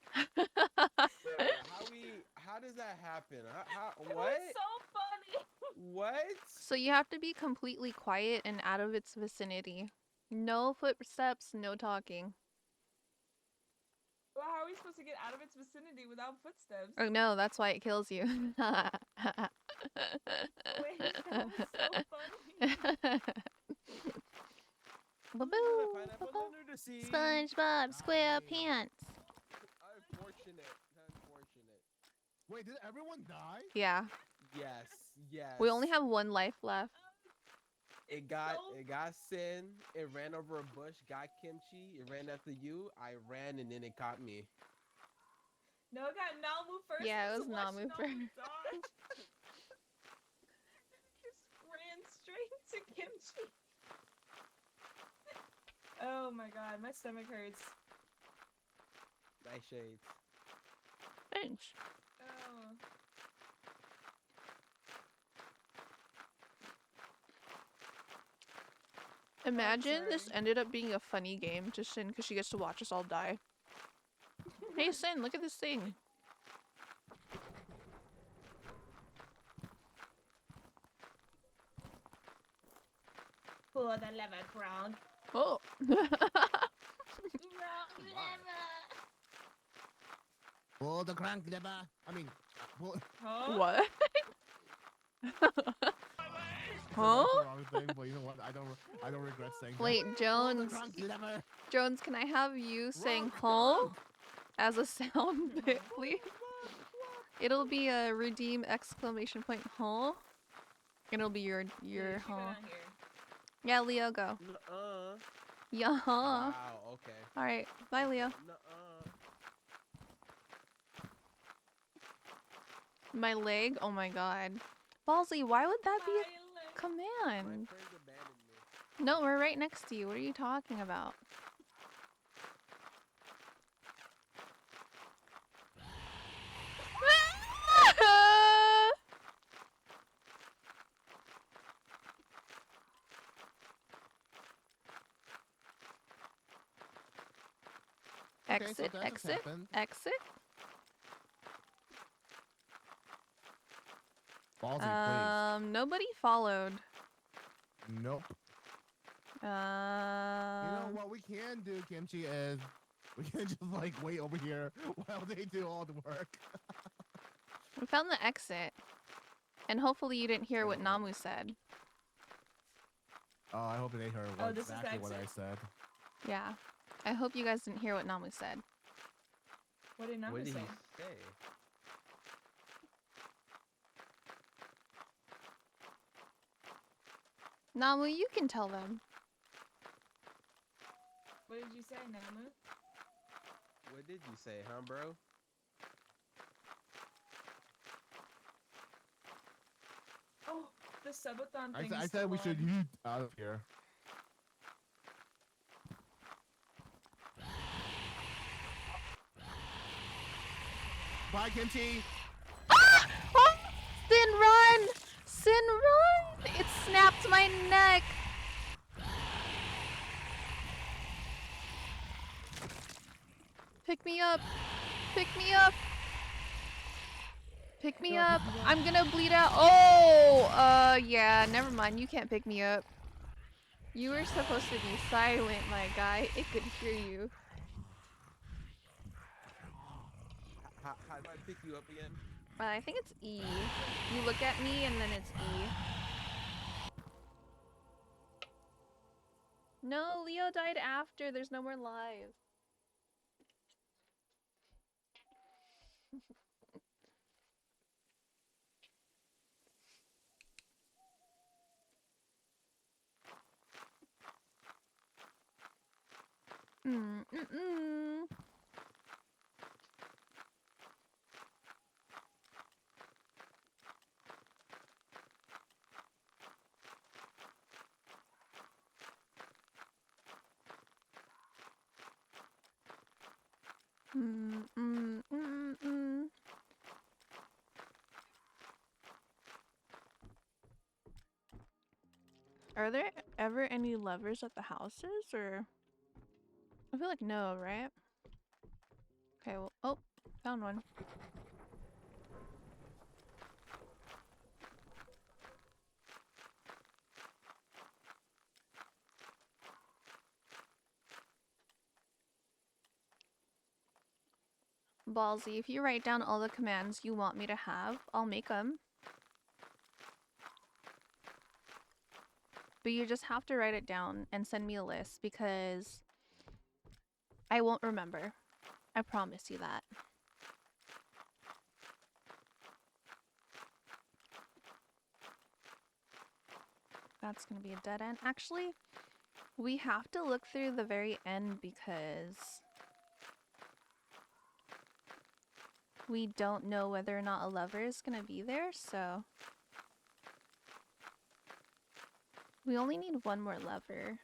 how does that happen? How It what? was so funny. What? So you have to be completely quiet and out of its vicinity. No footsteps, no talking. Well, how are we supposed to get out of its vicinity without footsteps? Oh no, that's why it kills you. Wait, that was so funny. There's a Ba-boo, pineapple ba-boo. under the sea. SpongeBob SquarePants. Unfortunate. Unfortunate. Wait, did everyone die? Yeah, Yes. Yes. we only have one life left. It got Sin. It ran over a bush. Got Kimchi. It ran after you. I ran and then it caught me. No, it got Namu first. Yeah, it was so watch Namu first. dodge. Just ran straight to Kimchi. Oh my god, my stomach hurts. Nice shades. Thanks. Oh. Imagine this sorry. ended up being a funny game to Sin because she gets to watch us all die. Hey Sin, look at this thing. Pull the lever, Brown. Oh. Pull the crank lever. I mean, pull. Huh? What? That's Huh? the wrong thing, but you know what? I don't regret saying Wait, that. Jones. Pull the crank lever. Jones, can I have you saying Wrong. home as a sound bit, please? It'll be a redeem exclamation point home. It'll be your Keep it home. on here. Yeah, Leo, go. Nuh-uh. Yeah. Wow. Okay. All right. Bye, Leo. Nuh-uh. My leg. Oh my god. Ballsy, why would that be a Silent. My command? friends abandoned me. No, we're right next to you. What are you talking about? Okay, so Exit, that just exit, happened. exit. Ballsy, Nobody followed. please. Nope. You know what we can do, Kimchi, is we can just like wait over here while they do all the work. We found the exit. And hopefully you didn't hear what Namu said. Oh, I hope they heard Oh, this is the exactly what I exit? said. Yeah. I hope you guys didn't hear what Namu said. What did Namu What did say? he say? Namu, you can tell them. What did you say, Namu? What did you say, huh, bro? Oh, the subathon thing. I is said we still should on. yeet out of here. Bye, Kimchi. Ah! Oh! Sin, run! Sin, run! It snapped my neck! Pick me up! Pick me up! Pick me up! I'm gonna bleed out. Oh! Yeah, never mind. You can't pick me up. You were supposed to be silent, my guy. It could hear you. How do I pick you up again? I think it's E. You look at me and then it's E. No, Leo died after. There's no more lives. Mm-mm-mm. Mm, mm, mm, mm. Are there ever any lovers at the houses, or? I feel like no, right? Okay, well, oh, found one. Ballsy, if you write down all the commands you want me to have, I'll make them. But you just have to write it down and send me a list because I won't remember. I promise you that. That's gonna be a dead end. Actually, we have to look through the very end because we don't know whether or not a lover is gonna be there, so we only need one more lover.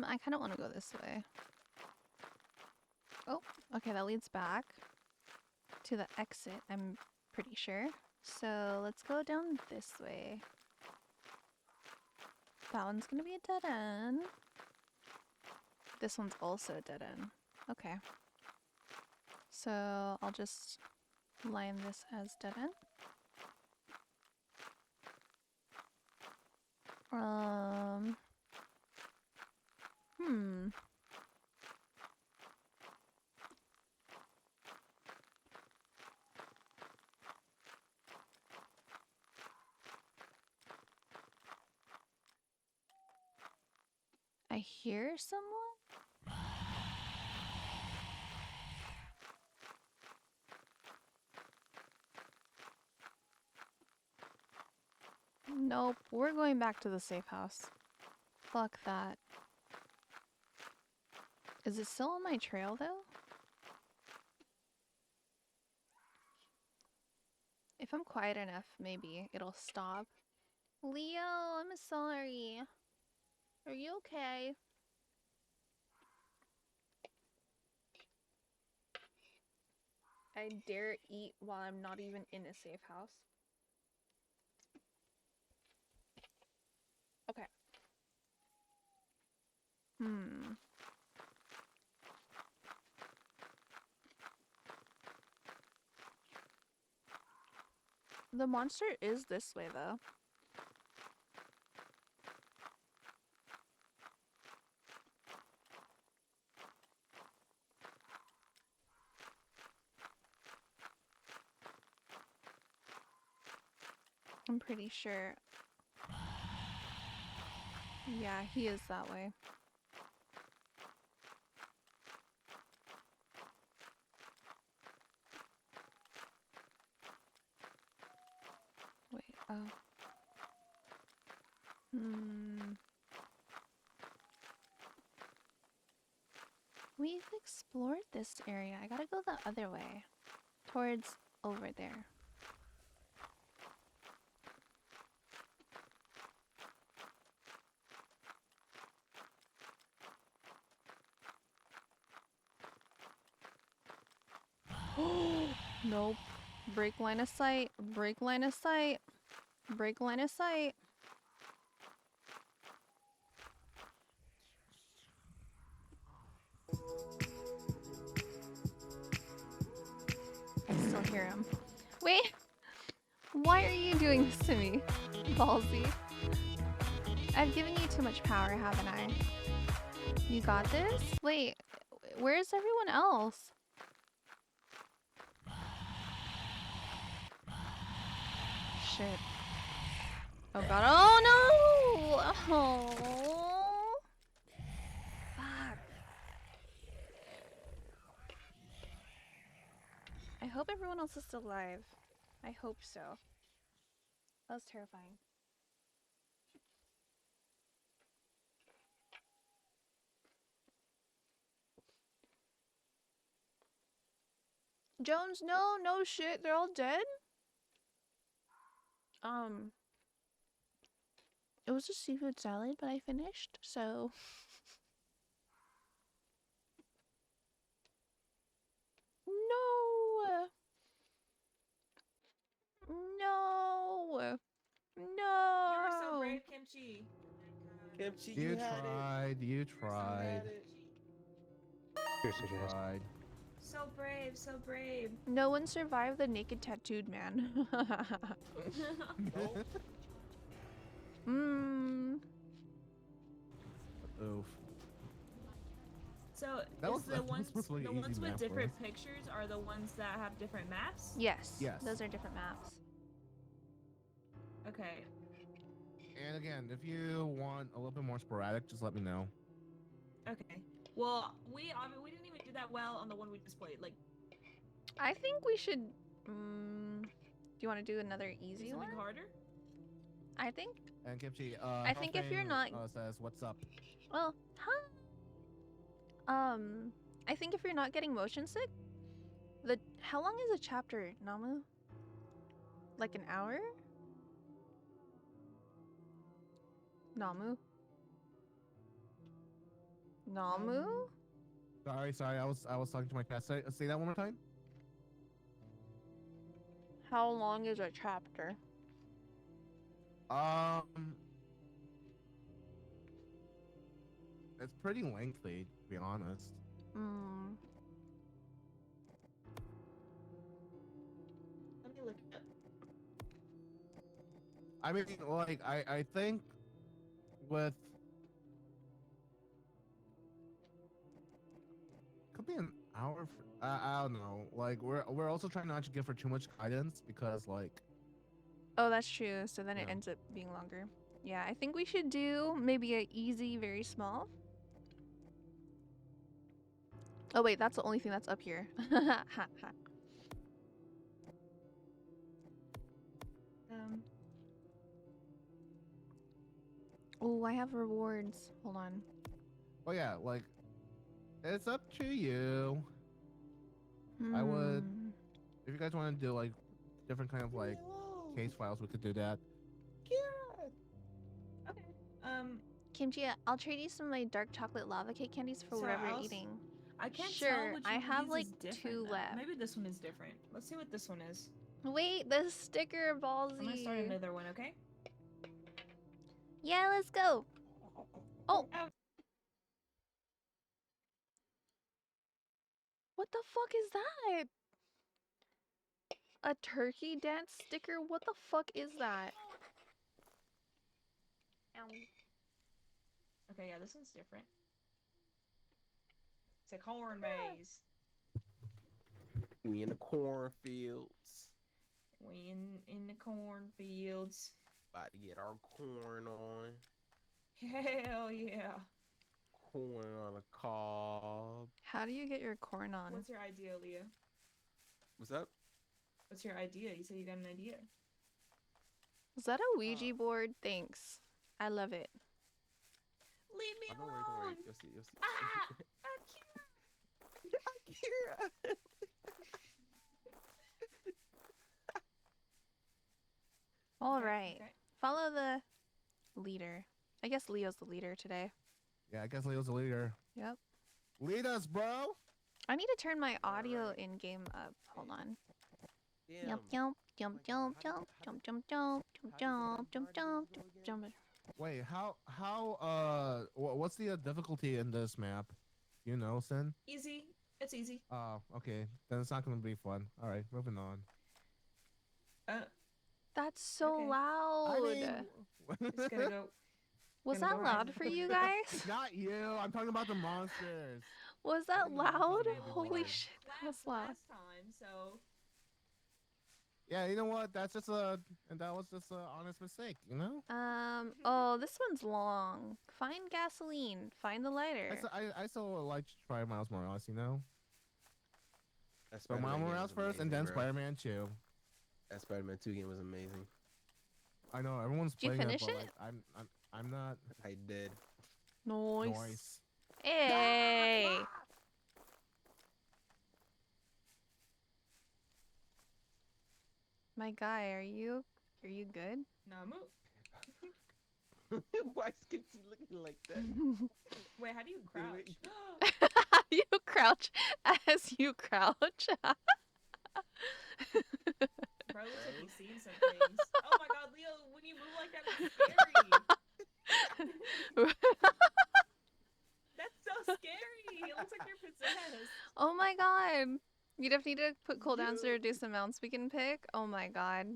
I kind of want to go this way. Oh, okay, that leads back to the exit, I'm pretty sure. So let's go down this way. That one's gonna be a dead end. This one's also a dead end. Okay. So I'll just line this as dead end. Hmm. I hear someone? Nope, we're going back to the safe house. Fuck that. Is it still on my trail though? If I'm quiet enough, maybe it'll stop. Leo, I'm sorry. Are you okay? I dare eat while I'm not even in a safe house. Okay. The monster is this way though. I'm pretty sure. Yeah, he is that way. Wait, oh. We've explored this area. I gotta go the other way. Towards over there. Nope. Break line of sight. Break line of sight. Break line of sight. I still hear him. Wait! Why are you doing this to me, Ballsy? I've given you too much power, haven't I? You got this? Wait, where's everyone else? Shit. Oh god. Oh no! Oh. Fuck. I hope everyone else is still alive. I hope so. That was terrifying. Jones, no, no shit, they're all dead? It was a seafood salad, but I finished, so. No! No! You were so No! brave, Kimchi. Kimchi, You you had it. tried. You You tried. had it. Seriously, guys. Tried. So brave, so brave. No one survived the naked tattooed man. Nope. Mmm. Oof. So That is was- the that was ones supposed to be the an ones easy with map for different us. pictures are the ones that have different maps? Yes. Yes. Those are different maps. Okay. And again, if you want a little bit more sporadic, just let me know. Okay. Well, we didn't even do that well on the one we just played. Like, I think we should. Do you want to do another do easy something one? harder. I think. And Kimchi, I think if you're not- says what's up. Well, huh? I think if you're not getting motion sick, how long is a chapter, Namu? Like an hour? Namu? Namu? Sorry, I was talking to my cat. Say that one more time. How long is a chapter? It's pretty lengthy, to be honest. Hmm. Let me look it up. I mean, like, I think with could be an hour. I don't know. Like, we're also trying not to give her too much guidance because, like, Oh, that's true. So then it Yeah. ends up being longer. Yeah, I think we should do maybe a easy, very small. Oh wait, that's the only thing that's up here. Ha, ha. Oh, I have rewards. Hold on. oh yeah, like, it's up to you. I would- Hmm. If you guys want to do like different kind of like case files, we could do that. Okay. Kimchi, I'll trade you some of my dark chocolate lava cake candies for So whatever you're I'll eating. I can't Sure, tell which I one of have, these like, is different, 2 though. left. Maybe this one is different. Let's see what this one is. Wait, the sticker ballsy. I'm gonna start another one, okay? Yeah, let's go. Oh. What the fuck is that? A turkey dance sticker? What the fuck is that? Okay, yeah, this one's different. It's a corn maze. We in the cornfields. We in the cornfields. About to get our corn on. Hell yeah. Corn on a cob. How do you get your corn on? What's your idea, Leo? What's up? What's your idea? You said you got an idea. Is that a Ouija board? Thanks. I love it. Leave me Oh, don't worry, don't worry. alone! You'll see, you'll see. Ah! Akira! All Okay, right. okay. Follow the leader. I guess Leo's the leader today. Yeah, I guess Leo's the leader. Yep. Lead us, bro. I need to turn my audio Alright. in game up. Hold on. Damn. Jump, jump, jump, jump, jump, jump, jump, jump, jump, jump, jump, jump, jump. Wait, what's the difficulty in this map? You know, Sin? Easy. It's easy. Oh, okay. Then it's not gonna be fun. All right, moving on. That's so Okay. loud. Just gotta go. Was gonna that go ahead loud and for put you it- guys? Not you. I'm talking about the monsters. Was that Putting it on loud? something Okay, loud. Holy shit, that was loud. last time, so Yeah, you know what? That was just a honest mistake. You know. Oh, this one's long. Find gasoline. Find the lighter. I still like to try Miles Morales. You know. That So Spider-Man Miles game Morales was first, and then amazing, bro. Spider-Man 2. That Spider-Man 2 game was amazing. I know everyone's Did you playing finish it, but it? like, I'm not. I did. Nice. Noise. Hey. My guy, are you good? Namu. Why is Kimchi looking like that? Wait, how do you crouch? You crouch as you crouch. Bro looks like Bro. he's seen some things. Oh my god, Leo, when you move like that, it's scary. That's so scary. It looks like you're possessed. Oh my god. You definitely need to put cooldowns to Yo. reduce amounts we can pick. Oh my god.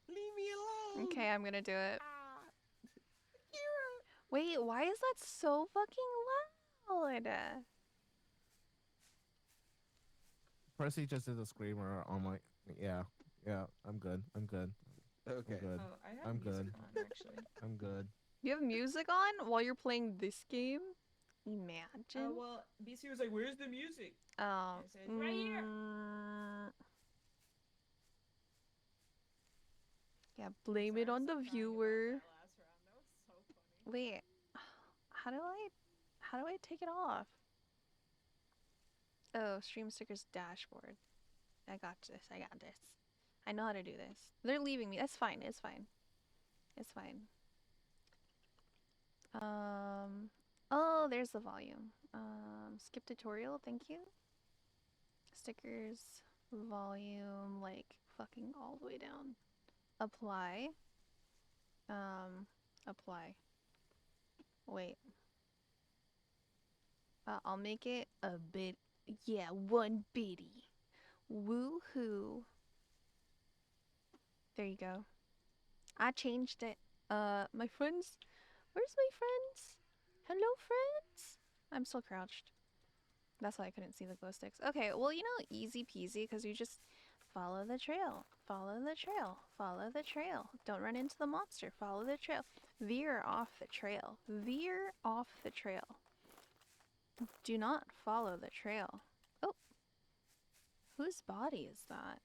Leave me alone. Okay, I'm gonna do it. Ah. Kira. Wait, why is that so fucking loud? Percy just did a screamer on my. Yeah, yeah. I'm good. I'm good. Okay. I'm good. Oh, I have I'm music good. on, actually. I'm good. You have music on while you're playing this game? Oh, Imagine. well, BC was like, where's the music? Oh. I said, right here. Yeah, blame it Sorry, on I'm the still crying about viewer. that last round. That was so funny. Wait. How do I take it off? Oh, stream stickers dashboard. I got this. I got this. I know how to do this. They're leaving me. That's fine. It's fine. It's fine. Oh, there's the volume. Skip tutorial. Thank you. Stickers, volume, like fucking all the way down. Apply. Apply. Wait. I'll make it a bit. Yeah, one bitty. Woohoo. There you go. I changed it. My friends. Where's my friends? Hello, friends? I'm still crouched. That's why I couldn't see the glow sticks. Okay, well, you know, easy peasy, because you just follow the trail. Follow the trail. Follow the trail. Don't run into the monster. Follow the trail. Veer off the trail. Veer off the trail. Do not follow the trail. Oh. Whose body is that?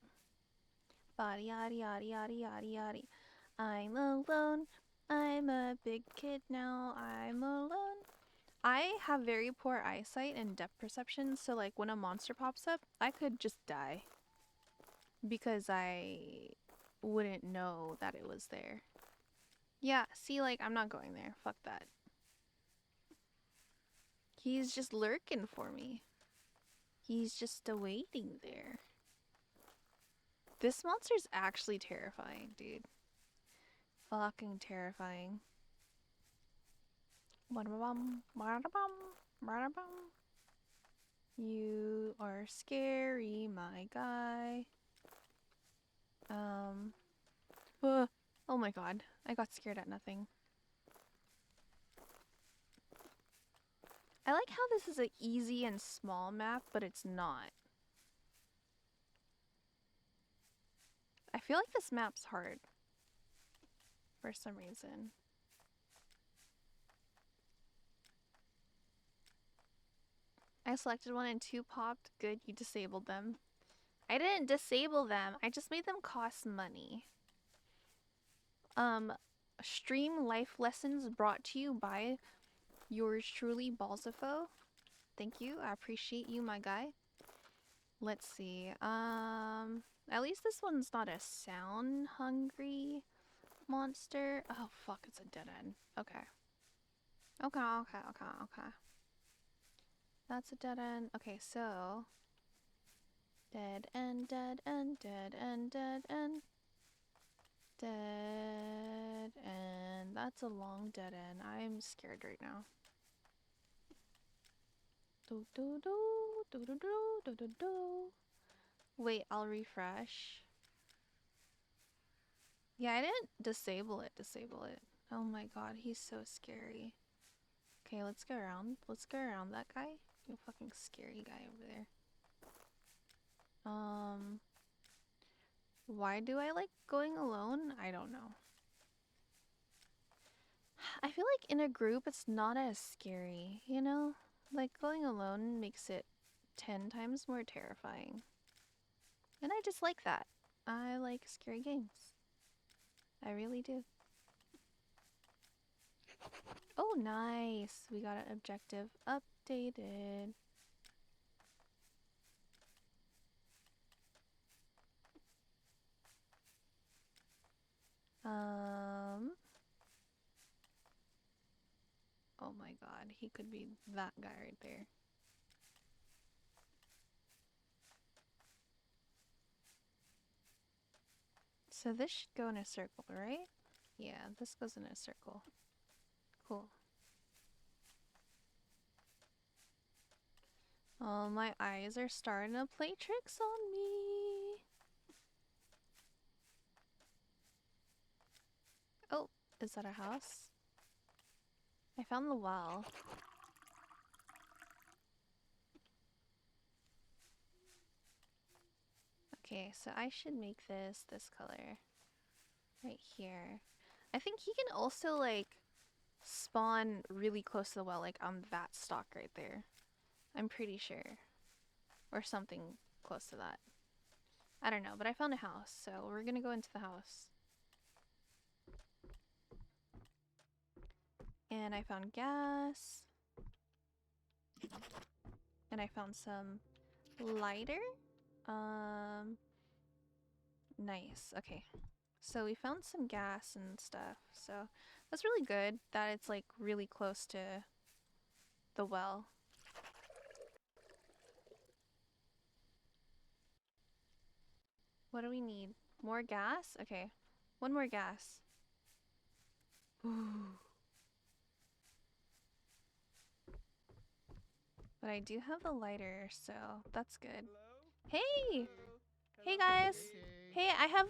Body, yaddy, yaddy, yaddy, yaddy, yaddy. I'm alone. I'm a big kid now. I'm alone. I have very poor eyesight and depth perception, so like when a monster pops up, I could just die. Because I wouldn't know that it was there. Yeah, see, like, I'm not going there. Fuck that. He's just lurking for me. He's just awaiting there. This monster's actually terrifying, dude. Fucking terrifying. Ba-da-bum, ba-da-bum, ba-da-bum. You are scary, my guy. Oh my god. I got scared at nothing. I like how this is an easy and small map, but it's not. I feel like this map's hard. For some reason. I selected one and two popped. Good, you disabled them. I didn't disable them. I just made them cost money. Stream life lessons brought to you by yours truly, Balsafo. Thank you. I appreciate you, my guy. Let's see. At least this one's not a sound hungry monster. Oh fuck, it's a dead end. Okay. Okay. That's a dead end. Okay, so dead end, dead end, dead end, dead end. Dead end. That's a long dead end. I'm scared right now. Do do do do do do do do do. Wait, I'll refresh. Yeah, I didn't disable it. Disable it. Oh my god, he's so scary. Okay, let's go around. Let's go around that guy. You fucking scary guy over there. Why do I like going alone? I don't know. I feel like in a group it's not as scary, you know? Like going alone makes it 10 times more terrifying. And I just like that. I like scary games. I really do. Oh, nice. We got an objective updated. god, he could be that guy right there. So this should go in a circle, right? Yeah, this goes in a circle. Cool. Oh, my eyes are starting to play tricks on me. Oh, is that a house? I found the well. Okay, so I should make this color right here. I think he can also like spawn really close to the well, like on that stalk right there. I'm pretty sure. Or something close to that. I don't know, but I found a house, so we're gonna go into the house. And I found gas. And I found some lighter. Nice. Okay. So we found some gas and stuff. So that's really good that it's like really close to the well. What do we need? More gas? Okay. One more gas. Ooh. But I do have the lighter, so that's good. Hello? Hey! Hello? Hey Hello? guys! Hey. Hey, I have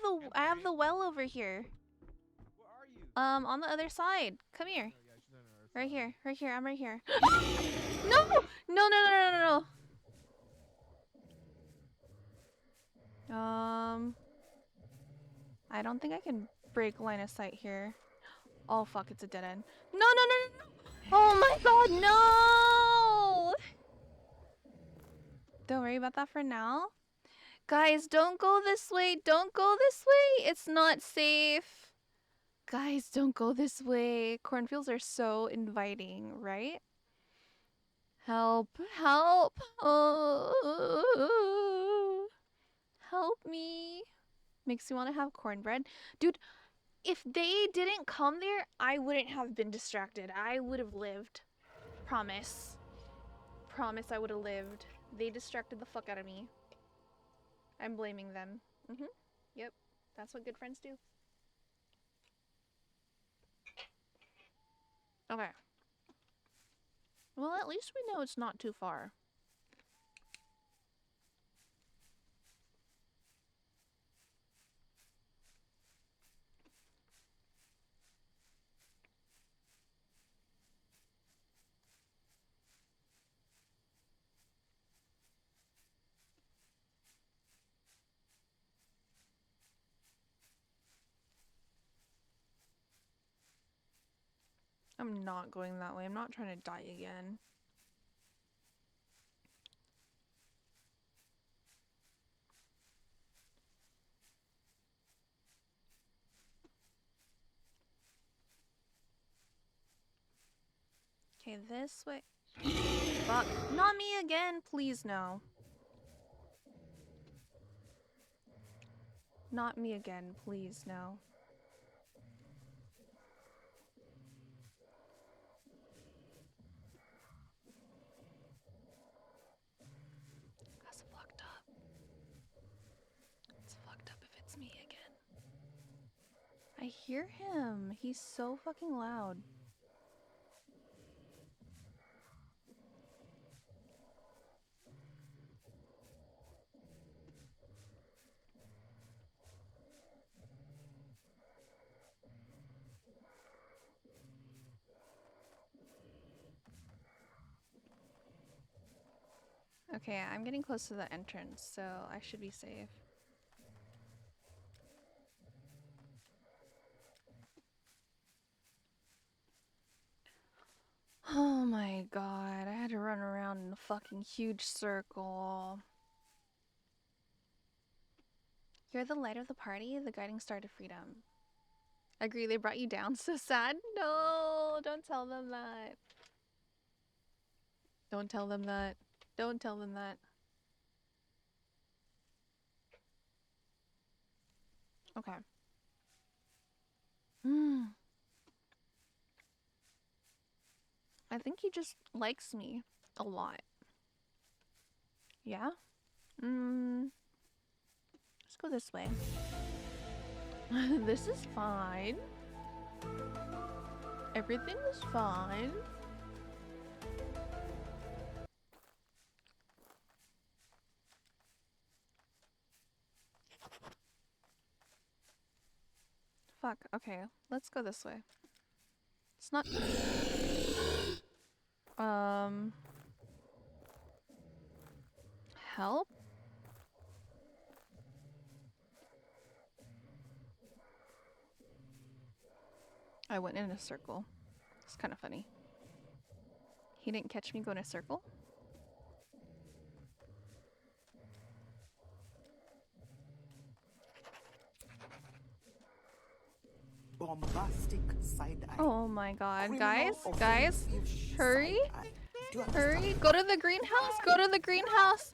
the well over here. Where are you? On the other side. Come here. Oh, yeah, she's on her Right side. here. Right here. I'm right here. No! No, no, no, no, no, no. I don't think I can break line of sight here. Oh fuck, it's a dead end. No, no, no, no, no! Oh my god, no! Don't worry about that for now. Guys, don't go this way. Don't go this way. It's not safe. Guys, don't go this way. Cornfields are so inviting, right? Help. Help. Oh. Help me. Makes me want to have cornbread. Dude, if they didn't come there, I wouldn't have been distracted. I would have lived. Promise. Promise I would have lived. They distracted the fuck out of me. I'm blaming them. Yep. That's what good friends do. Okay. Well, at least we know it's not too far. I'm not going that way. I'm not trying to die again. Okay, this way. Fuck. Not me again, please no. Not me again, please no. That's fucked up. It's fucked up if it's me again. I hear him. He's so fucking loud. Okay, I'm getting close to the entrance, so I should be safe. Oh my god, I had to run around in a fucking huge circle. You're the light of the party, the guiding star to freedom. Agree, they brought you down. So sad. No, don't tell them that. Don't tell them that. Don't tell them that. Okay. I I think he just likes me a lot. Yeah? Let's go this way. This is fine. Everything is fine. Fuck, okay. Let's go this way. It's not... Help? I went in a circle. It's kind of funny. He didn't catch me going in a circle? Bombastic side eye. Oh my god, Criminal guys, offensive hurry, side eye. Do you understand? hurry, go to the greenhouse, go to the greenhouse.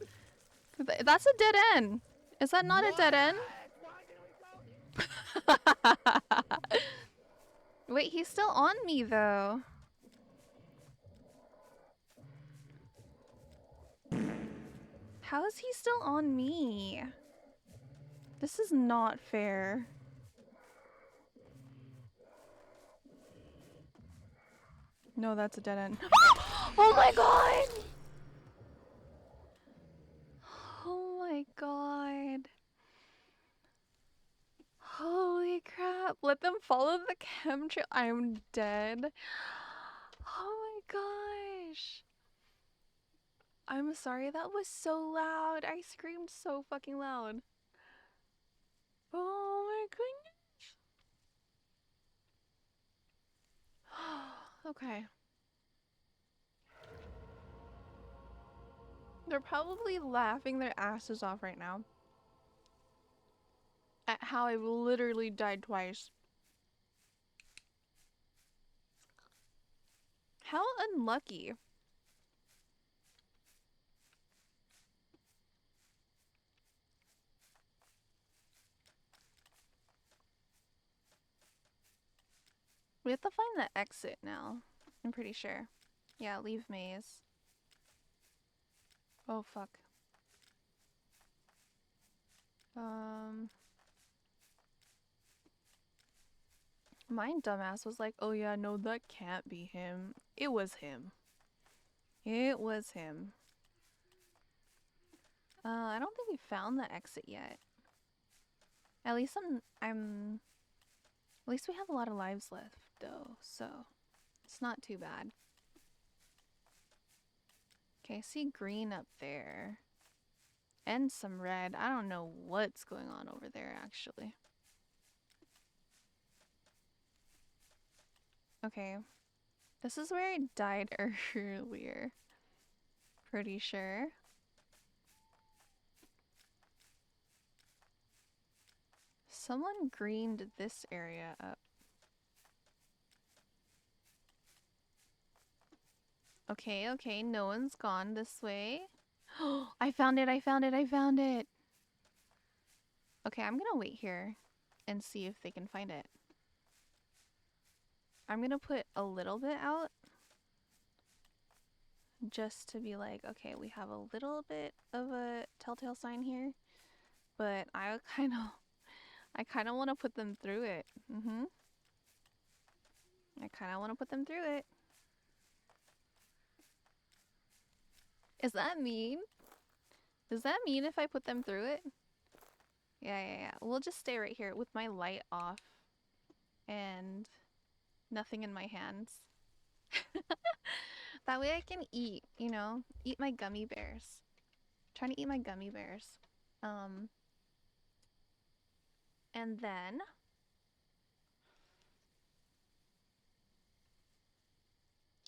That's a dead end. Is that not a dead end? Wait, he's still on me though. How is he still on me? This is not fair. No, that's a dead end. Oh my god! Oh my god. Holy crap. Let them follow the chemtrail. I'm dead. Oh my gosh. I'm sorry, that was so loud. I screamed so fucking loud. Oh my goodness. Okay. They're probably laughing their asses off right now at how I've literally died twice. How unlucky. We have to find the exit now. I'm pretty sure. Yeah, leave maze. Oh, fuck. My dumbass was like, oh yeah, no, that can't be him. It was him. It was him. I don't think we found the exit yet. At least at least we have a lot of lives left, though, so it's not too bad. Okay, I see green up there. And some red. I don't know what's going on over there, actually. Okay. This is where I died earlier. Pretty sure. Someone greened this area up. Okay, okay, no one's gone this way. I found it, I found it, I found it! Okay, I'm gonna wait here and see if they can find it. I'm gonna put a little bit out. Just to be like, okay, we have a little bit of a telltale sign here. But I kind of want to put them through it. I kind of want to put them through it. Is that mean? Does that mean if I put them through it? Yeah. We'll just stay right here with my light off. And nothing in my hands. That way I can eat, you know? Eat my gummy bears. Trying to eat my gummy bears. And then...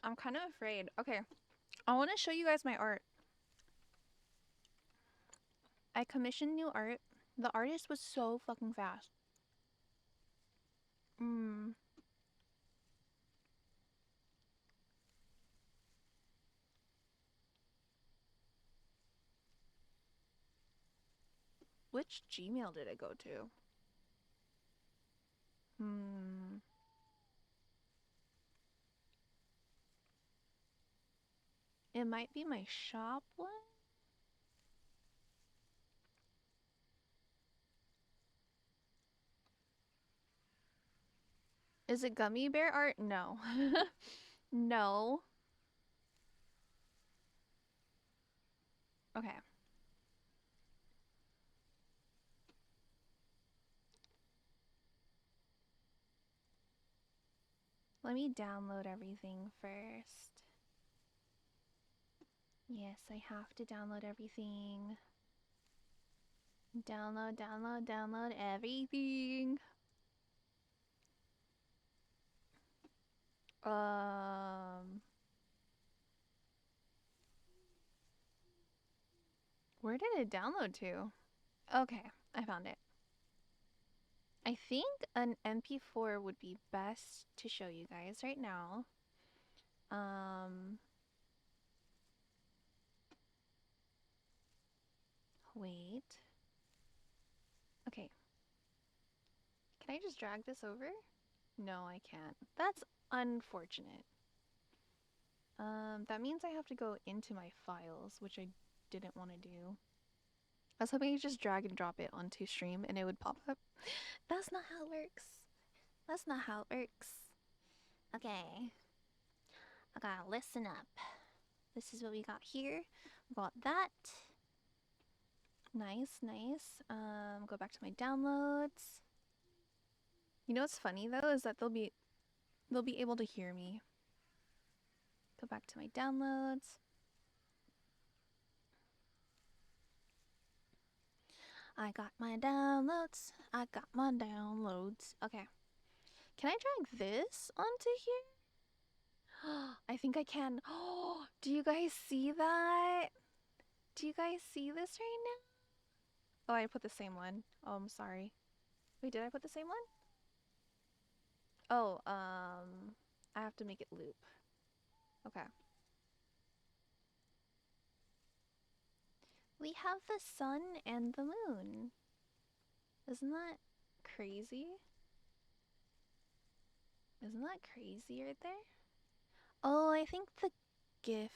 I'm kind of afraid. Okay. I want to show you guys my art. I commissioned new art. The artist was so fucking fast. Which Gmail did it go to? It might be my shop one. Is it gummy bear art? No. No. Okay. Let me download everything first. Yes, I have to download everything. Download, download, download everything. Where did it download to? Okay, I found it. I think an MP4 would be best to show you guys right now. Wait. Okay. Can I just drag this over? No, I can't. That's unfortunate. That means I have to go into my files, which I didn't want to do. I was hoping you just drag and drop it onto stream and it would pop up. That's not how it works. That's not how it works. Okay. I gotta listen up. This is what we got here. We got that. Nice, nice. Go back to my downloads. You know what's funny though is that they'll be able to hear me. Go back to my downloads. I got my downloads. I got my downloads. Okay. Can I drag this onto here? I think I can. Oh, do you guys see that? Do you guys see this right now? Oh, I put the same one. Oh, I'm sorry. Wait, did I put the same one? Oh, I have to make it loop. Okay. We have the sun and the moon. Isn't that crazy? Isn't that crazy right there? Oh, I think the GIF.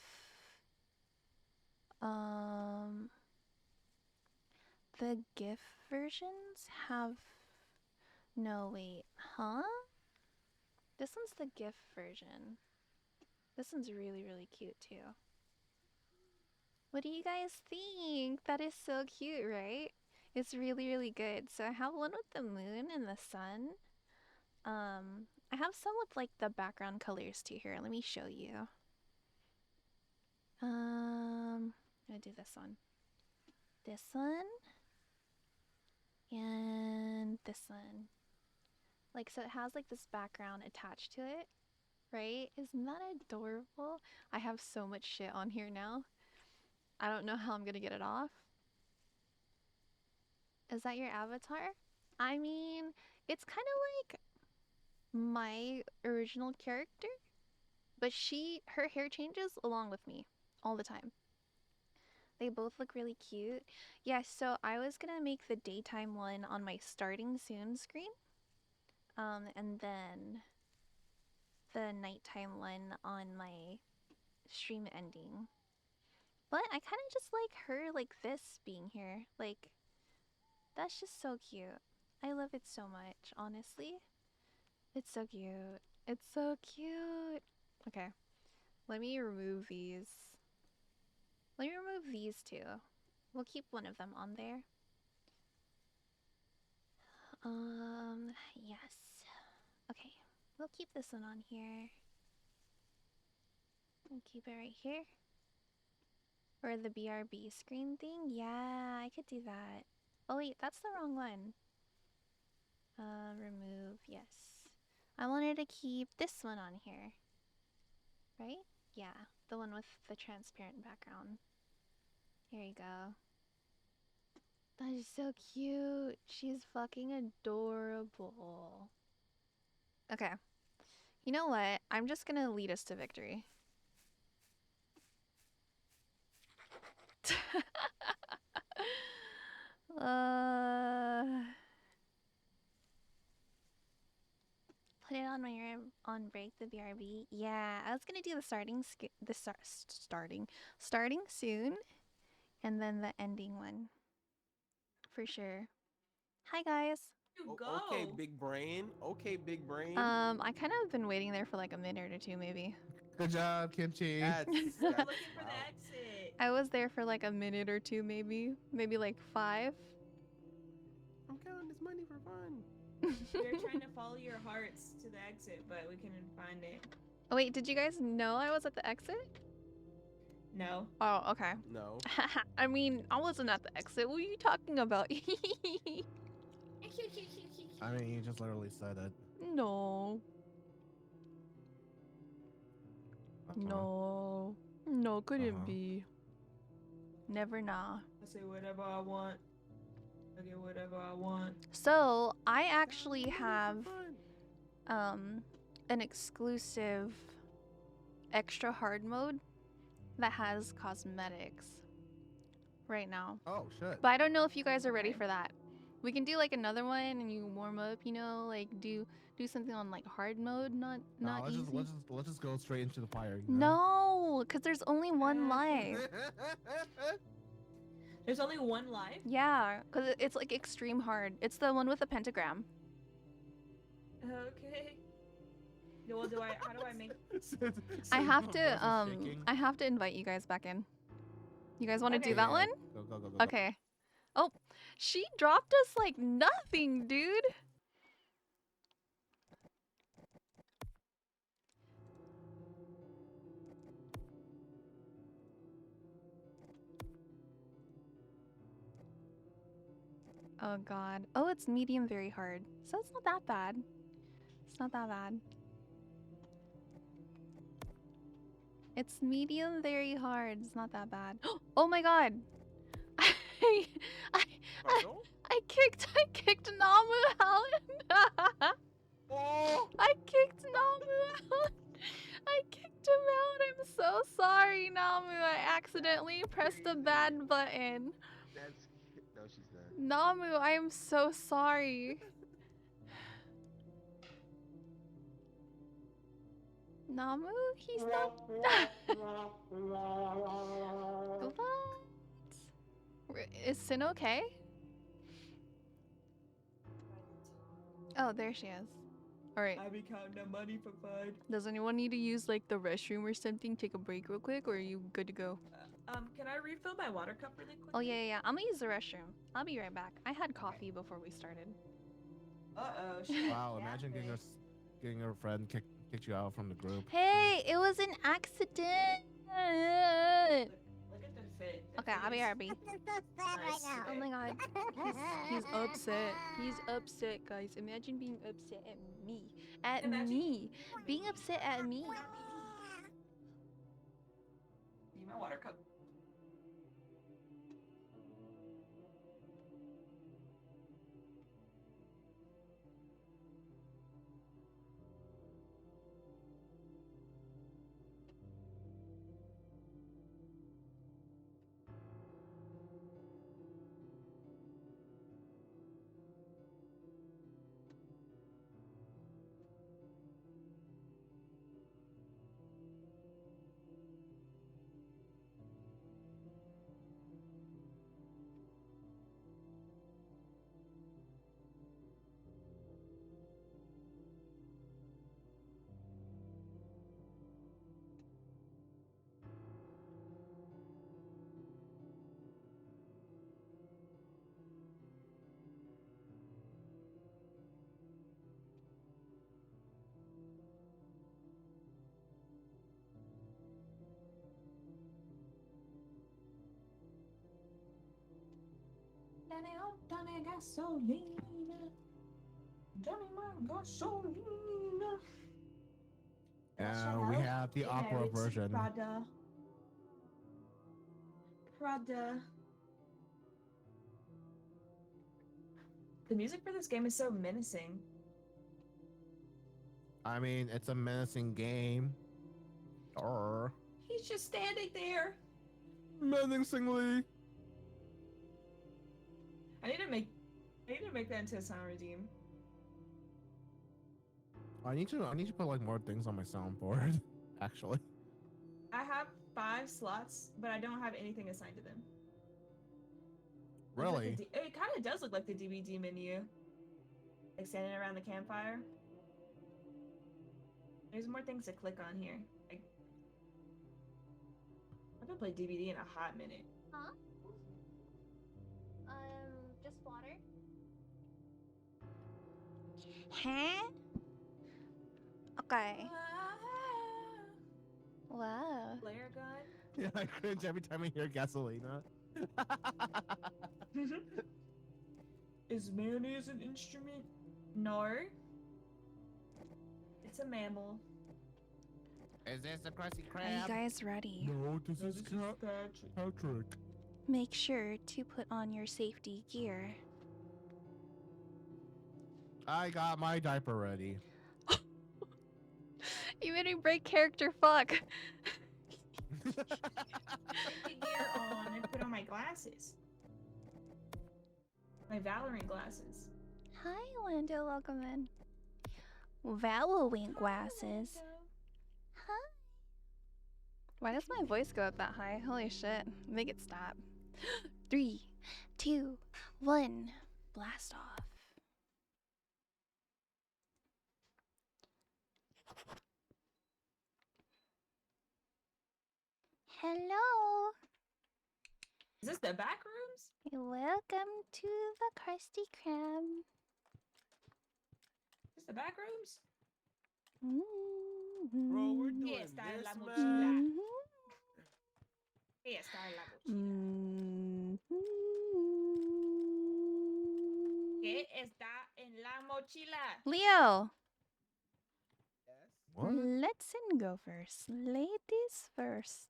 The GIF versions have. No, wait. Huh? This one's the GIF version. This one's really, really cute too. What do you guys think? That is so cute, right? It's really, really good. So I have one with the moon and the sun. I have some with like the background colors too here. Let me show you. I'm gonna do this one. This one. And this one. Like, so it has like this background attached to it, right? Isn't that adorable? I have so much shit on here now. I don't know how I'm gonna get it off. Is that your avatar? I mean, it's kind of like my original character, but her hair changes along with me all the time. They both look really cute. Yeah, so I was gonna make the daytime one on my starting soon screen. And then the nighttime one on my stream ending. But I kind of just like her like this being here. Like, that's just so cute. I love it so much, honestly. It's so cute. It's so cute. Okay. Let me remove these. Let me remove these two. We'll keep one of them on there. Yes. Okay. We'll keep this one on here. We'll keep it right here. Or the BRB screen thing? Yeah, I could do that. Oh wait, that's the wrong one. Remove, yes. I wanted to keep this one on here. Right? Yeah, the one with the transparent background. Here you go. That is so cute. She's fucking adorable. Okay. You know what? I'm just gonna lead us to victory. put it on when you're on break. The BRB. Yeah, I was gonna do the starting soon, and then the ending one, for sure. Hi guys. You go. Okay, big brain. Okay, big brain. I kind of been waiting there for like a minute or two, maybe. Good job, Kimchi. That's, We're that's looking for wow. the exit. I was there for like a minute or two, maybe like 5. I'm counting this money for fun. We're trying to follow your hearts to the exit, but we couldn't find it. Oh wait, did you guys know I was at the exit? No. Oh, okay. No. I mean, I wasn't at the exit. What are you talking about? I mean, you just literally said it. No. No. No, couldn't be. Never nah. I say whatever I want. I get whatever I want. So, I actually have an exclusive extra hard mode that has cosmetics right now. Oh shit. But I don't know if you guys are ready for that. We can do like another one and you warm up, you know, like do something on like hard mode, not let's easy. let's just go straight into the fire. You know? No, because there's only one life. There's only one life? Yeah, because it's like extreme hard. It's the one with the pentagram. Okay. Well, how do I make... I have to invite you guys back in. You guys want to Okay. do that one? Go. Okay. Oh, she dropped us like nothing, dude. Oh god. Oh, it's medium very hard. So it's not that bad. It's not that bad. It's medium very hard. It's not that bad. Oh my god. I kicked Namu out. Oh! I kicked Namu out. I kicked him out. I'm so sorry, Namu. I accidentally pressed the bad button. That's no, she's not. Namu, I am so sorry. Namu, he's not. What? Is Sin okay? Oh, there she is. Alright. I be counting the money for fun. Does anyone need to use like the restroom or something? Take a break real quick, or are you good to go? Can I refill my water cup really quick? Oh yeah. I'm gonna use the restroom. I'll be right back. I had coffee before we started. Uh-oh. Wow, imagine getting a friend kicked you out from the group. Hey, it was an accident. Look at the fit. The Okay, fit I'll be is RB. nice Oh today. my god. He's upset. He's upset, guys. Imagine being upset at me. At Imagine- me. Being upset at me. Need my water cup. Dame gasolina. Dame my gasolina. We have the opera it's version. Prada. The music for this game is so menacing. I mean, it's a menacing game. Or He's just standing there. menacingly. I need to make that into a sound redeem. I need to put like more things on my soundboard. Actually. I have 5 slots, but I don't have anything assigned to them. Looks like Really? it kind of does look like the DVD menu. Like standing around the campfire. There's more things to click on here. I haven't played DVD in a hot minute. Huh? Just water. Huh? Okay. Wow. Flare gun. Yeah, I cringe every time I hear Gasolina. Is mayonnaise an instrument? No. It's a mammal. Is this a Krusty Are you Krab? guys ready? No, this is Patrick. Patrick. Make sure to put on your safety gear. I got my diaper ready. You made me break character, fuck. Safety gear on and put on my glasses. My Valorant glasses. Hi, Lando, welcome in. Valorant glasses. Huh? Why does my voice go up that high? Holy shit. Make it stop. 3, 2, 1. Blast off. Hello. Is this the back rooms? Welcome to the Krusty Krab. Is this the back rooms? Bro, we're doing Yeah, está en la this, mochila. man. Ella está en la mochila. ¿Qué está en la mochila? Leo, Yes. What? let's go first. Ladies first.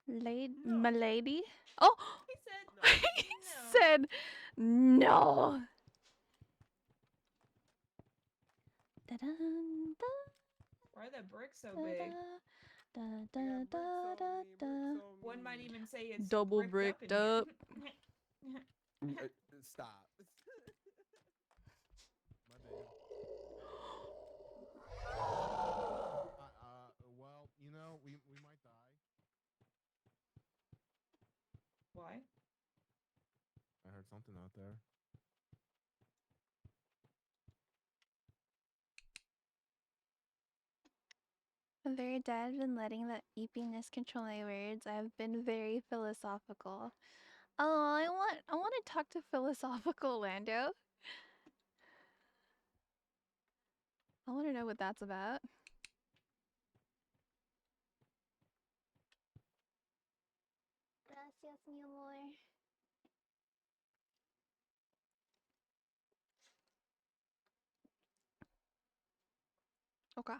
No. Milady? Oh! He said No. He no. said no. Da-dun, da, Why are the bricks so da, big? da, Yeah, da, bricks da, on da, me, da. bricks on One me. might even say it's Double bricked bricked up. up. Stop. My bad. Well, you know, we might die. Why? I heard something out there. I'm very dead and letting that eepiness control my words. I've been very philosophical. Oh, I want to talk to philosophical Lando. I want to know what that's about. Gracias, mi amor. Okay.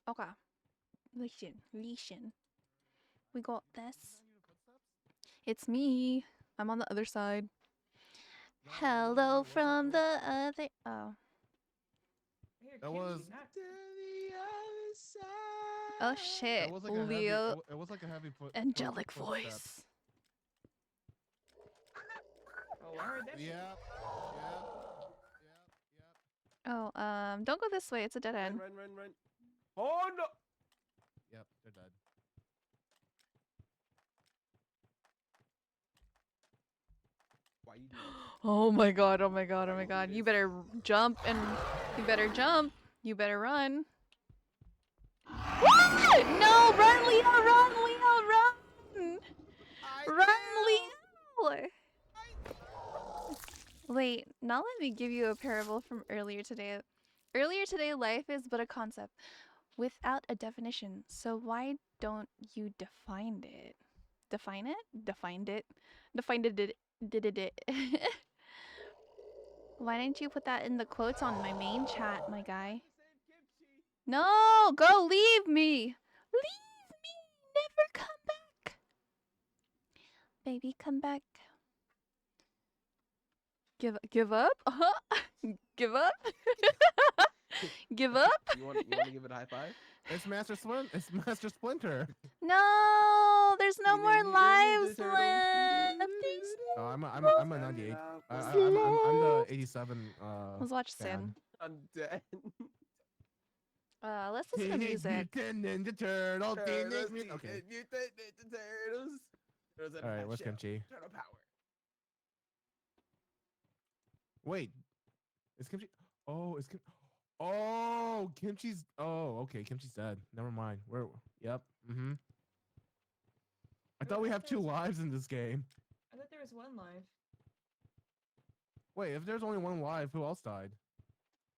Okay. Listen. We got this. It's me. I'm on the other side. Hello from the other. Oh. I hear That kimchi, was- not- Oh shit. It was like a heavy, Leo. it was like a heavy Angelic footstep. voice. Oh, I heard that shit. Yep. Oh, don't go this way. It's a dead end. Run. Oh no! Yep, they're dead. Why you doing this? Oh my god, oh my god, oh my god. You better jump and you better jump. You better run. What? No, run, Leo, run, Leo, run! Run, Leo! Wait, now let me give you a parable from earlier today. Earlier today, life is but a concept without a definition. So why don't you define it? Define it? Defined it? Defined it. Did it. Why didn't you put that in the quotes on my main chat, my guy? No, go leave me. Leave me. Never come back. Baby, come back. Give up? Uh-huh. Give up? Give up? You want to give it a high five? It's Master Splinter. No, there's no You more need the lives turtles. left. Oh, I'm a 98. I'm the 87. Let's watch fan. Sin. I'm dead. Let's listen to Teenage music. Mutant Ninja Turtle. Teenage Mutant. Okay. Mutant Ninja Turtles. Turtles in All a right. What's nutshell. Kimchi? Turtle power. Wait. Is Kimchi? Oh, is Kim? Oh, Kimchi's. Oh, okay. Kimchi's dead. Never mind. We're. Yep. Mm-hmm. I thought we have 2 lives in this game. I thought there was one live. Wait, if there's only 1 life, who else died?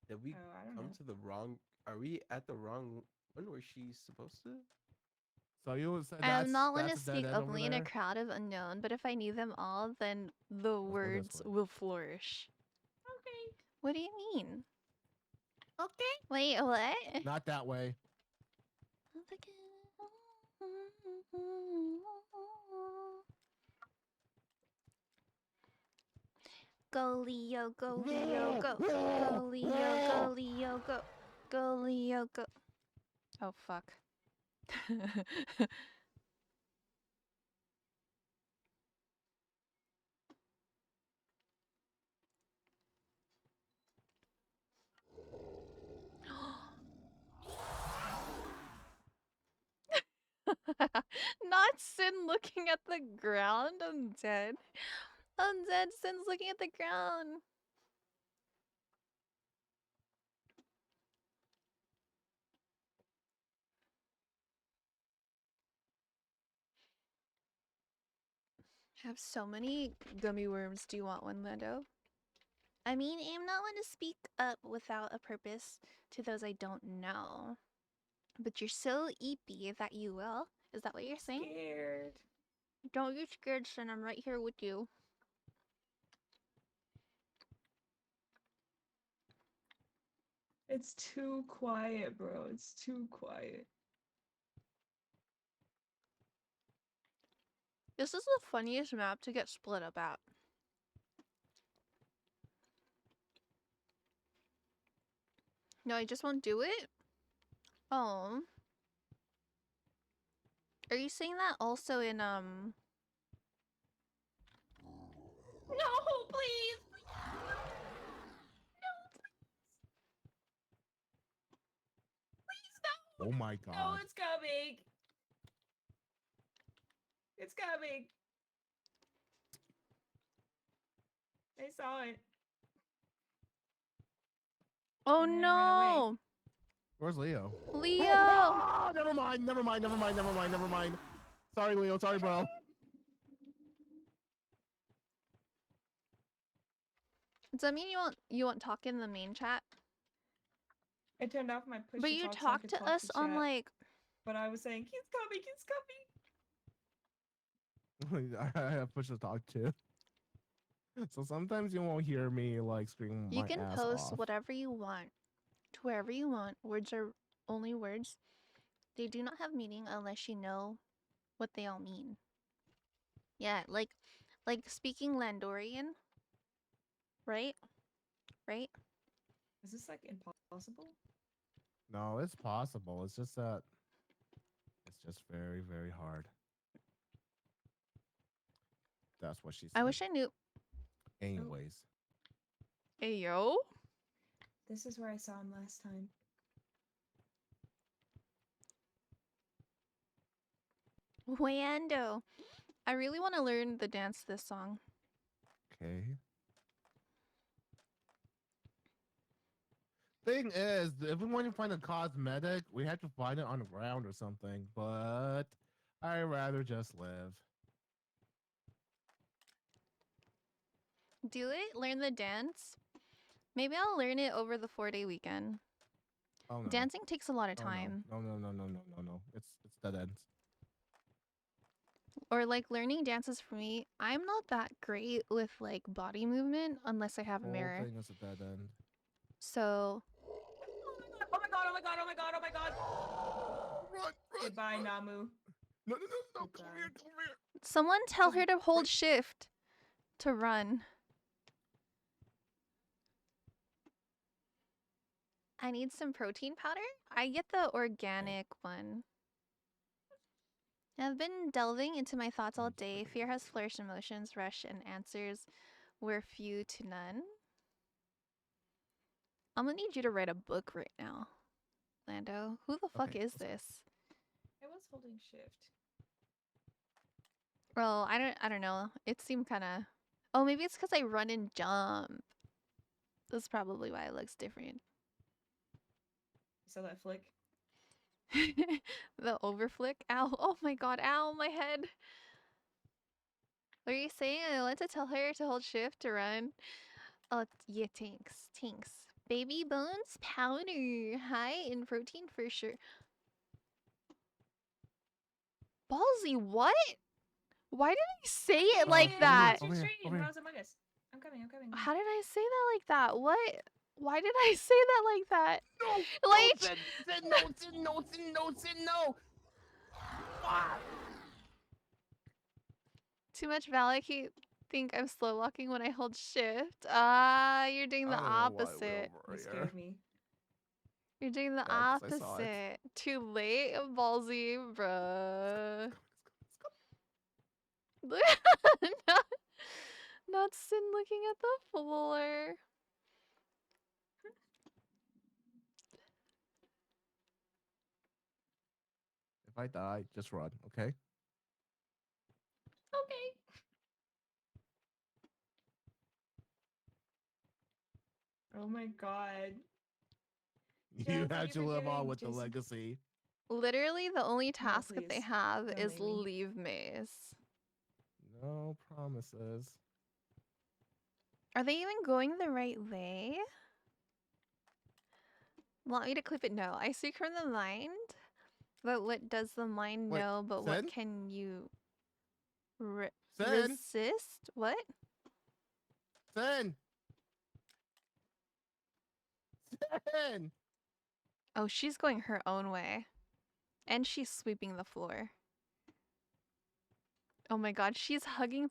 Did we Oh, I don't come know. to the wrong? Are we at the wrong one where she's supposed to? So you said I'm not one to that's a dead speak end over openly in a there? crowd of unknown, but if I knew them all, then the go this words way. will flourish. Okay. What do you mean? Okay. Wait, what? Not that way. Go Leo, go Leo, go. Go Leo, go Leo, go. Go Leo, go. Oh, fuck. Not Sin looking at the ground. I'm dead. I'm dead. Sin's looking at the ground. I have so many gummy worms. Do you want one, Lando? I mean, I'm not one to speak up without a purpose to those I don't know. But you're so eepy that you will. Is that what you're saying? Scared. Don't get scared, Sin. I'm right here with you. It's too quiet, bro. It's too quiet. This is the funniest map to get split up at. No, I just won't do it? Oh. Are you saying that also in, No, please. Oh my No, god. it's coming. It's coming. I saw it. Oh And then it ran away. no! Where's Leo? Leo! Ah, never mind. Never mind. Never mind. Never mind. Never mind. Sorry, Leo. Sorry, bro. Does that mean you won't talk in the main chat? I turned off my push But to you talk so I talk could to talk us on chat, like But I was saying, he's coming, he's coming. I have push to talk to. So sometimes you won't hear me like screaming you my can ass post off. whatever you want to wherever you want. Words are only words. They do not have meaning unless you know what they all mean. Yeah, like speaking Landorian. Right? Right? Is this like impossible? No, it's possible. It's just that it's just very, very hard. That's what she said. I wish I knew. Anyways. Hey yo. This is where I saw him last time. Wando. I really want to learn the dance to this song. Okay. Thing is, if we want to find a cosmetic, we have to find it on the ground or something. But I'd rather just live. Do it? Learn the dance? Maybe I'll learn it over the 4-day weekend. Oh no. Dancing takes a lot of Oh, time. No. It's dead ends. Or like learning dances for me, I'm not that great with like body movement unless I have a Whole mirror. thing is a dead end. So Oh my god, oh my god, oh my god, oh my god! Run! Goodbye, Namu. No, come Goodbye. here, come here. someone tell her to hold shift to run. I need some protein powder. I get the organic one. I've been delving into my thoughts all day. Fear has flourished emotions, rush, and answers were few to none. I'm gonna need you to write a book right now, Lando. Who the fuck Okay, is let's go. this? I was holding shift. Well, I don't know. It seemed kind of. Oh, maybe it's because I run and jump. That's probably why it looks different. You saw that flick? The overflick. Ow! Oh my god! Ow! My head. What are you saying? I want to tell her to hold shift to run. Oh, yeah, tanks. Tanks. Baby bones powder. High in protein for sure. Ballsy, what? Why did I say it like Yeah, that? over here, over here. How's Among Us? I'm coming. I'm coming. How did I say that like that? What? Why did I say that like that? No! Like, Said no, said no, said no, said no! Fuck! too much Valak. You think I'm slow walking when I hold shift? Ah, you're doing the I don't know why we're opposite. over You here. scared me. You're doing the 'cause I saw it. opposite. Too late, ballsy, bruh. not, not Sin looking at the floor. If I die, just run, okay? Okay. Oh my god. You Jeff, are had you to live on forgiving with the Jason? legacy. Literally, the only task that they please. have Don't is leave me. leave maze. No promises. Are they even going the right way? Want me to clip it? No. I speak from the mind. But what does the mind Wait, know? But Sin? what can you Sin? resist? What? Sin! Sin! Oh, she's going her own way. And she's sweeping the floor. Oh my god, she's hugging.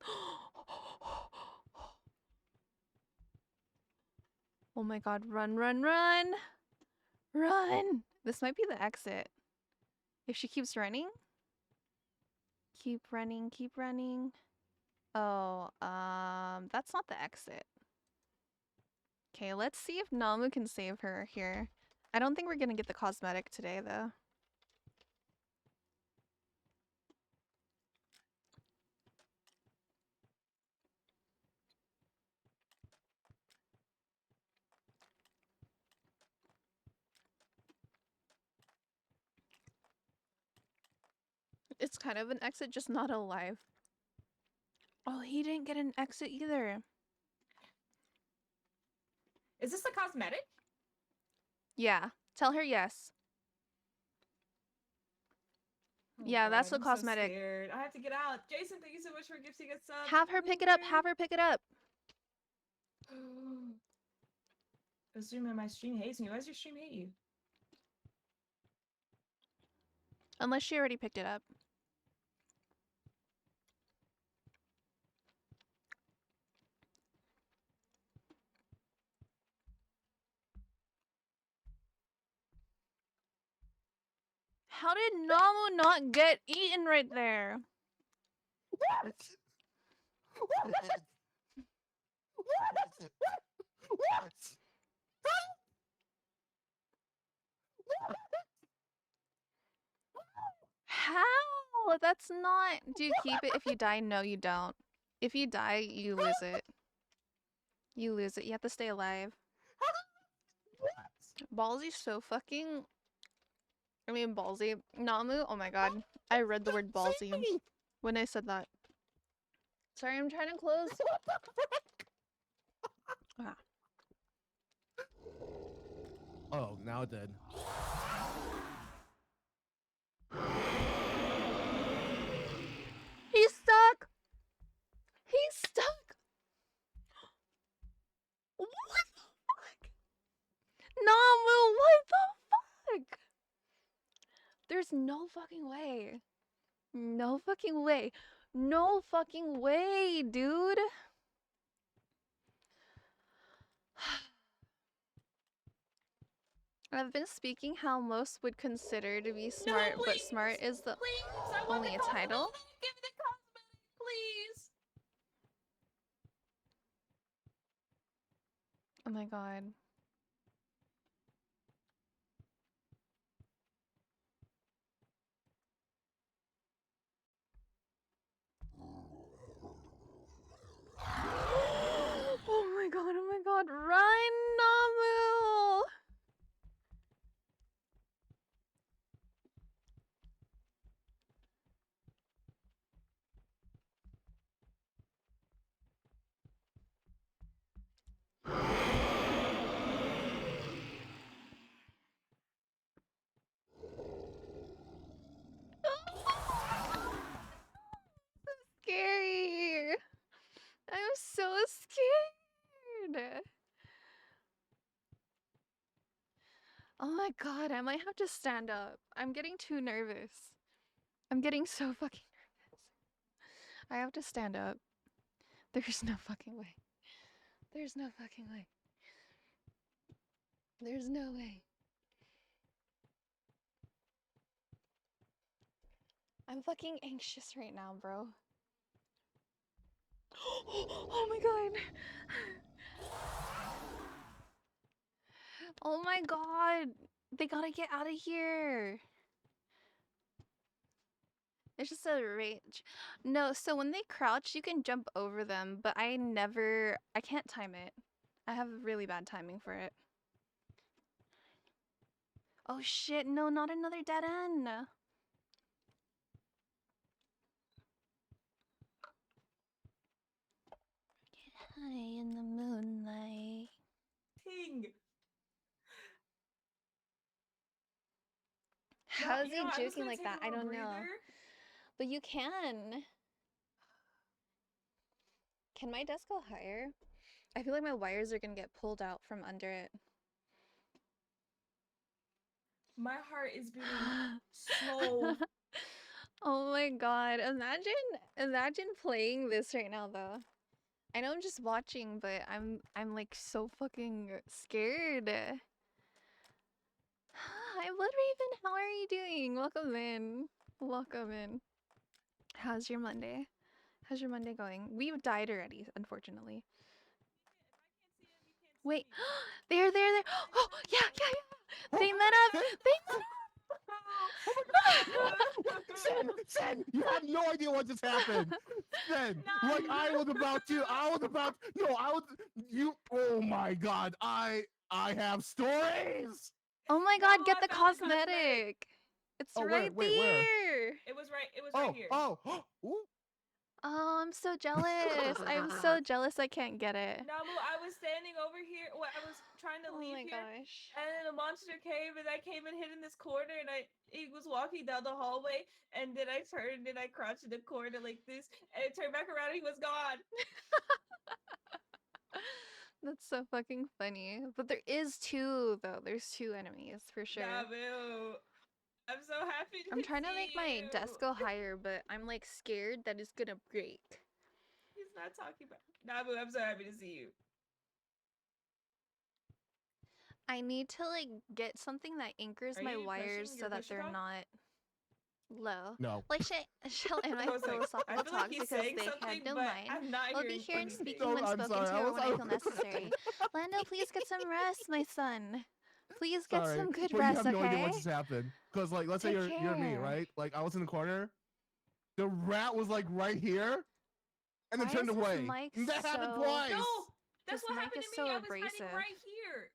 Oh my god, run, run, run! Run! This might be the exit. If she keeps running. Keep running, keep running. Oh, that's not the exit. Okay, let's see if Namu can save her here. I don't think we're gonna get the cosmetic today, though. It's kind of an exit, just not alive. Oh, he didn't get an exit either. Is this the cosmetic? Yeah, tell her yes. Oh Yeah, that's the I'm so cosmetic. scared. I have to get out. Jason, thank you so much for gifting us up. Have her pick it up, have her pick it up. Assuming my stream hates me. Why does your stream hate you? Unless she already picked it up. How did Namu not get eaten right there? What? What? What? How? That's not... Do you keep it if you die? No, you don't. If you die, you lose it. You lose it. You have to stay alive. Ballsy's so fucking... I mean, ballsy. Namu? Oh my god. I read the word ballsy when I said that. Sorry, I'm trying to close. Ah. Oh, now it did. He's stuck! He's stuck! What the fuck? Namu, what the fuck? There's no fucking way. No fucking way. No fucking way, dude. I've been speaking how most would consider to be smart, but smart is the only a title. Give me the cosmetic, please. Oh my god. my god, I might have to stand up. I'm getting too nervous. I'm getting so fucking nervous. I have to stand up. There's no fucking way. There's no fucking way. There's no way. I'm fucking anxious right now, bro. Oh my god. Oh my god. They gotta get out of here. It's just a rage. No, so when they crouch, you can jump over them, but I can't time it. I have really bad timing for it. Oh shit, no, not another dead end. Get high in the moonlight. Ting. How is he I was joking gonna like take that? a I little don't know. breather. But you can. Can my desk go higher? I feel like my wires are gonna get pulled out from under it. My heart is beating so. Oh my god. Imagine playing this right now though. I know I'm just watching, but I'm like so fucking scared. Hi Blood Raven, how are you doing? Welcome in. Welcome in. How's your Monday? How's your Monday going? We've died already, unfortunately. Wait, there. Oh, yeah. They met up. Sen, you have no idea what just happened. Sen, No, like oh my god, I have stories. Oh my god, No, get I the found the cosmetic. cosmetic. It's Oh, right wait, there. where? It was right Oh, here. ooh. Oh, I'm so jealous. I'm so jealous I can't get it. Namu, I was standing over here. Well, I was trying to Oh leave my here. gosh. And then a monster came and I came and hid in this corner and he was walking down the hallway and then I turned and I crouched in the corner like this and it turned back around and he was gone. That's so fucking funny. But there is two though. There's two enemies for sure. Namu, I'm so happy to I'm trying to see make my you. desk go higher, but I'm like scared that it's gonna break. He's not talking about Namu, I'm so happy to see you. I need to like get something that anchors Are my you wires pushing so your that push they're talk? not low. No. Like shall end my I was like, I philosophical feel like talks he's because saying they something, have no but mind. I'm not I'll be hearing here and anything. speaking when I'm spoken sorry, to I or was- when I I was- feel necessary. Lando, please get some rest, my son. Please get Sorry, some good but rest, you have no idea okay? what just happened. Because like, let's say Take you're me, care. right? Like I was in the corner. The rat was like right here, and then Why turned is his away. mic That happened so- twice. No, His that's what mic happened is to so me. I was abrasive. hiding right here.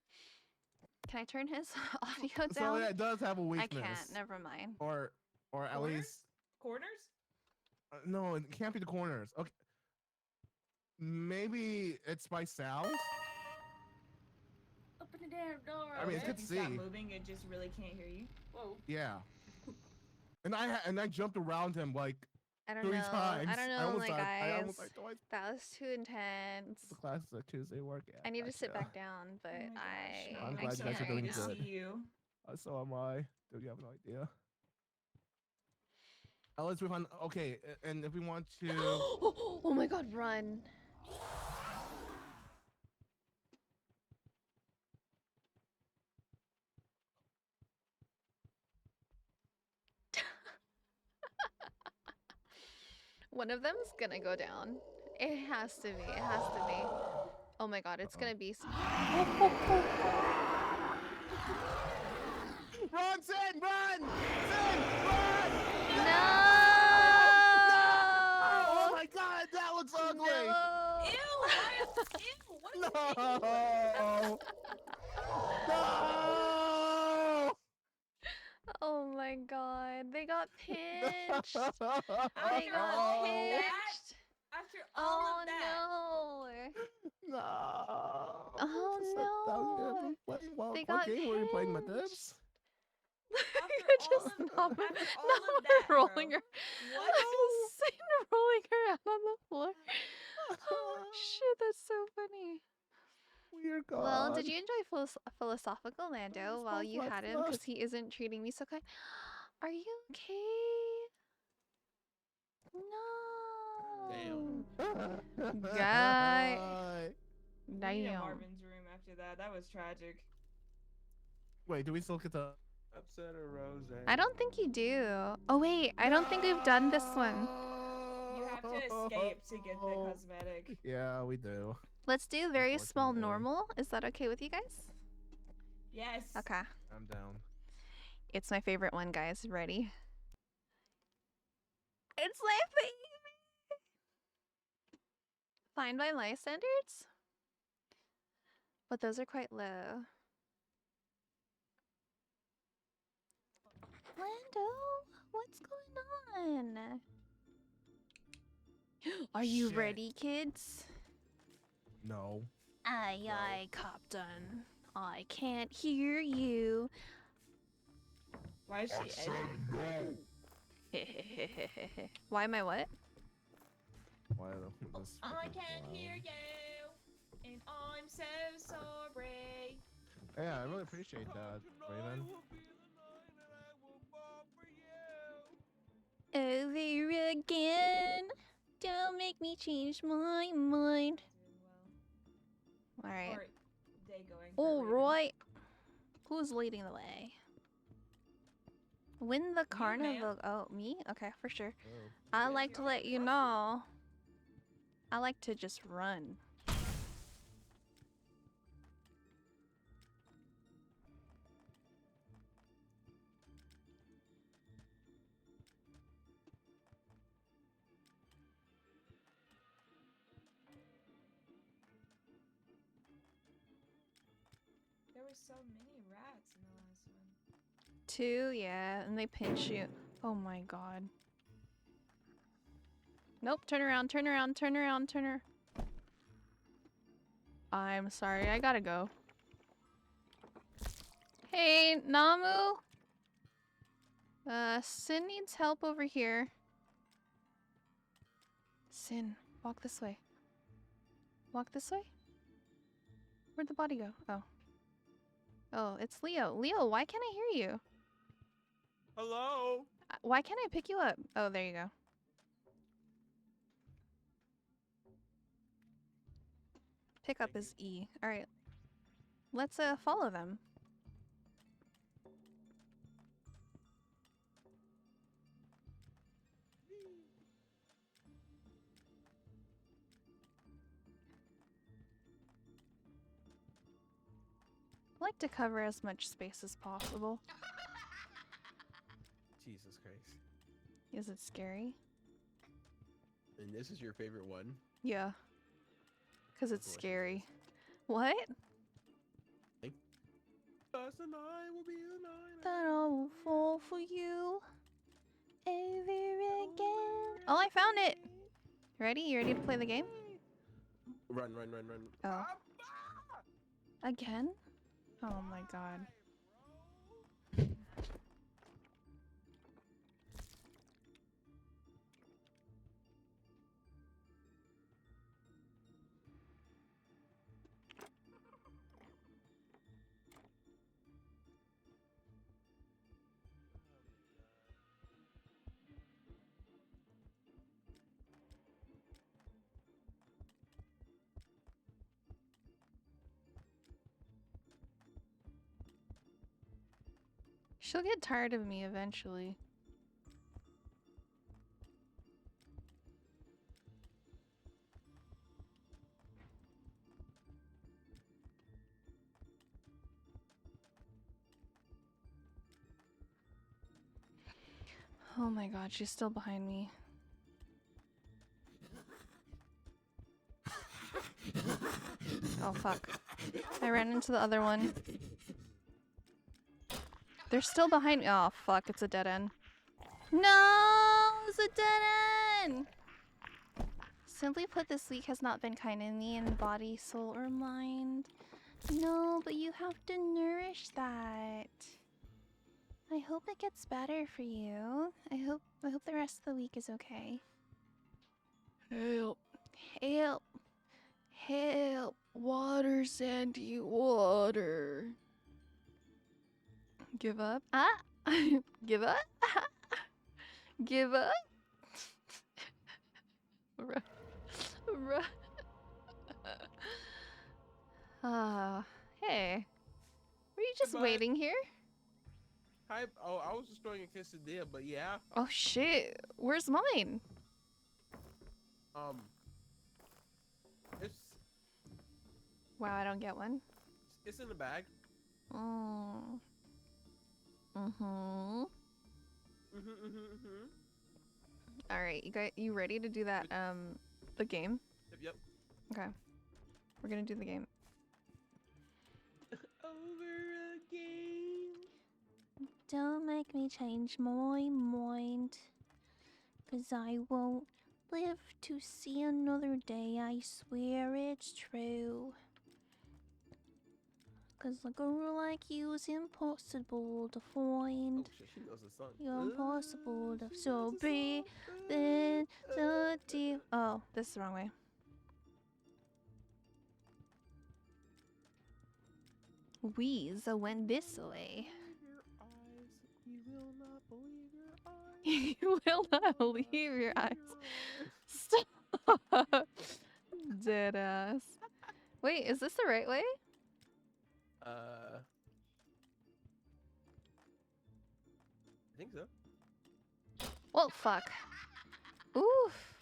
Can I turn his audio So down? that does have a I weakness. can't. Never mind. Or at Corners? least Corners? no, it can't be the corners. Okay, maybe it's by sound. Open the damn door. I mean, it's Okay, good if to you stop see. moving, it just really can't hear you. Whoa. Yeah. And I jumped around him like I don't 3 know. times. I don't I know, almost my died. I guys. almost died twice. That was too intense. The classes are Tuesday work. Yeah, I need to sit gotcha. back down, but Oh my gosh, I'm no, glad I you can't guys are right doing happy to now. good. see you. So am I. Dude, you have no idea. Let's move on. Okay, and if we want to, Oh my god, run. One of them's gonna go down. It has to be. It has to be. Oh my god, it's gonna be. run, Sin, run, Sin, run! No! Oh my God, that looks ugly. No! Ew! Why? Ew! What is No! No! Oh my god, they got pinched. After They got all pinched. that? After all Oh of that? no! No! Oh no! What They got game were you playing with pinched. this? You're just all of- not, after all not of that, rolling bro. her. What? Just sitting rolling around on the floor. Oh shit, that's so funny. We are gone. Well, did you enjoy philosophical Lando while you Fuck, had him? fuck. Because he isn't treating me so kind. Are you okay? No. Guy. We need a Damn. Marvin's room after that. That was tragic. Wait, do we still get the? Upset a rose. I don't think you do. Oh wait, I don't think we've done this one. You have to escape to get the cosmetic. Yeah, we do. Let's do very small Unfortunately. normal. Is that okay with you guys? Yes. Okay. I'm down. It's my favorite one, guys. Ready? It's my favorite! Fine by my standards? But those are quite low. Lando, what's going on? Are you Shit. ready, kids? No. Aye, Captain. I can't hear you. Why is she edging? Why am I what? Why this I freaking can't clown? hear you, and I'm so sorry. Yeah, I really appreciate that, Raven. Over again. Don't make me change my mind. Doing well. Alright. Or day going. for Raven. Alright. Who's leading the way? Win the carnival. Oh, me? Okay, for sure. Oh. I Yes, like you to are let you awesome. know. I like to just run. There were so many rats in the last one. 2, yeah, and they pinch you. Oh my god. Nope, turn around, turn around, turn around, turn around. I'm sorry, I gotta go. Hey, Namu! Sin needs help over here. Sin, walk this way. Walk this way? Where'd the body go? Oh. Oh, it's Leo. Leo, why can't I hear you? Hello. Why can't I pick you up? Oh, there you go. Pick up is E. Alright. Let's follow them. I like to cover as much space as possible. Jesus Christ. Is it scary? And this is your favorite one? Yeah. Because it's Of course it scary. What? Us and I will be the night. That I will fall for you ever again. Oh, I found it! Ready? You ready to play the game? Run, run, run, run. Oh. Again? Oh my god. She'll get tired of me eventually. Oh my god, she's still behind me. Oh fuck. I ran into the other one. They're still behind me. Oh fuck, it's a dead end. No, it's a dead end! Simply put, this week has not been kind to me in body, soul, or mind. No, but you have to nourish that. I hope it gets better for you. I hope the rest of the week is okay. Help. Help. Help. Water, Sandy, water. Give up? Ah! Give up? Give up? Ruh. Ruh. Hey. Were you just Goodbye. waiting here? Hi. Oh, I was just throwing a quesadilla, but yeah. Oh shit. Where's mine? It's Wow, I don't get one. in the bag. Mm. Mm-hmm. Alright, you ready to do that, the game? Yep. Okay. We're gonna do the game. Over again. Don't make me change my mind, 'cause I won't live to see another day, I swear it's true. 'Cause a girl like you is impossible to Oh find. shit, she knows the song. You're impossible to She so knows the be song. then so deep. Oh, this is the wrong way. Wheeze went this way. Your eyes, you will not believe your eyes. You will not believe your eyes. Stop. Dead ass. Wait, is this the right way? I think so. Well, fuck. Oof.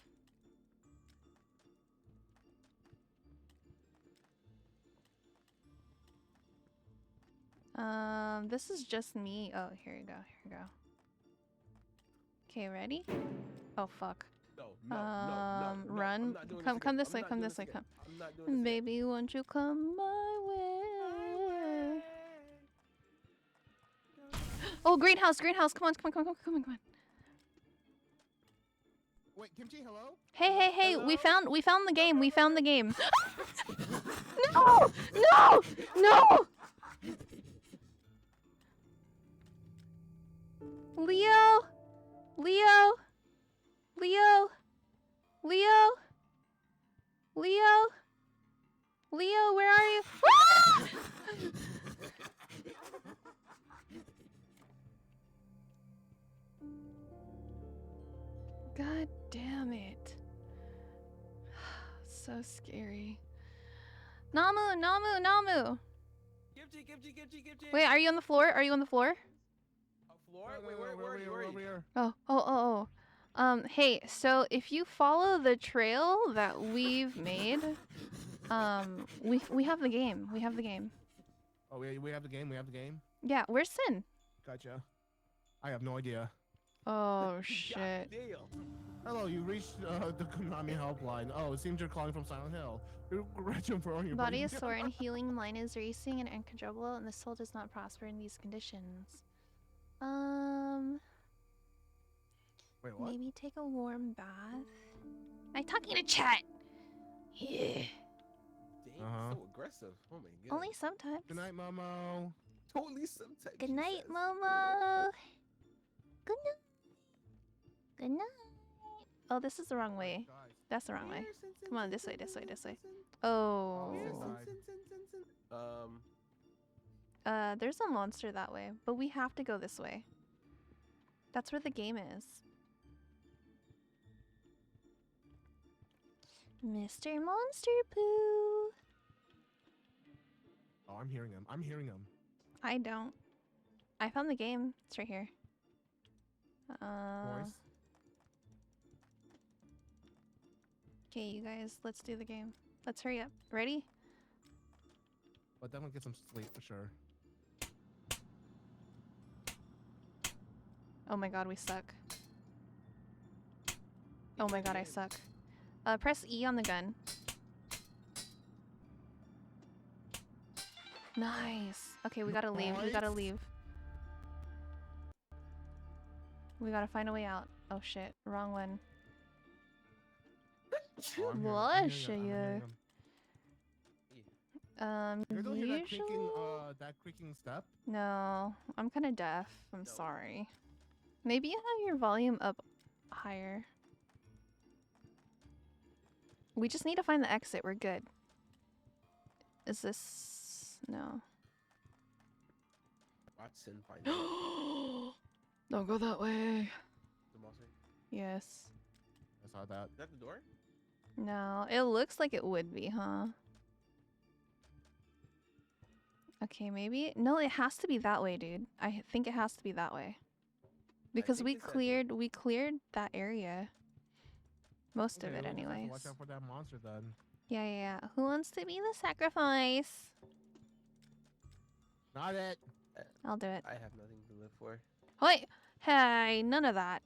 This is just me. Oh, here you go. Here you go. Okay, ready? Oh, fuck. No. I'm Run. not doing Come this again. way. I'm Come not this doing way. again. Come. I'm not doing this again. Baby, won't you come my way? Oh, greenhouse. Greenhouse. Come on. Come on. Come on. Come on. Come on. Wait, Kimchi, hello? Hey, we Hello? found the game. We found the game. No! No! No! Leo! Leo! Leo! Leo! Leo! Leo, where are you? Ah! God damn it. So scary. Namu! Kimchi. Wait, are you on the floor? Are you on the floor? Floor? Wait, where are you? Over here. Oh. Hey, so if you follow the trail that we've made, we have the game. We have the game. Oh, we have the game. We have the game. Yeah, where's Sin? Gotcha. I have no idea. Oh shit. Damn. Hello, you reached the Konami helpline. Oh, it seems you're calling from Silent Hill. Gretchen for you. Body is sore and healing line is racing and uncontrollable, and the soul does not prosper in these conditions. Wait, what? Maybe take a warm bath. I'm talking to chat. Yeah. Damn, Uh-huh. so aggressive. Oh my god. Only sometimes. Good night, Momo. Totally sometimes. Good she night, says. Momo. Good night. Good night. Oh, this is the wrong way. Guys. That's the wrong way. Come on, this way. Oh, Oh. There's a monster that way, but we have to go this way. That's where the game is. Mr. Monster Poo. Oh, I'm hearing him. I don't. I found the game. It's right here. Voice. Okay, you guys, let's do the game. Let's hurry up. Ready? But definitely get some sleep for sure. Oh my god, we suck. Oh my god, I suck. Press E on the gun. Nice. Okay, we gotta leave. We gotta leave. We gotta find a way out. Oh shit, wrong one. Oh, I'm Bless hearing you. him. You don't hear that creaking, Usually? that creaking step? No, I'm kind of deaf. I'm No. sorry. Maybe you have your volume up higher. We just need to find the exit. We're good. is this? No. Watson find out. Don't go that way. The monster. Yes. I saw that. Is that the door? No, it looks like it would be, huh? Okay, maybe. No, it has to be that way, dude. I think it has to be that way. Because think we it's that door. cleared that area. Most of Okay, it we'll just have to anyways. watch out for that monster then. Yeah, yeah, yeah. Who wants to be the sacrifice? Not it. I'll do it. I have nothing to live for. Wait! Hey, none of that.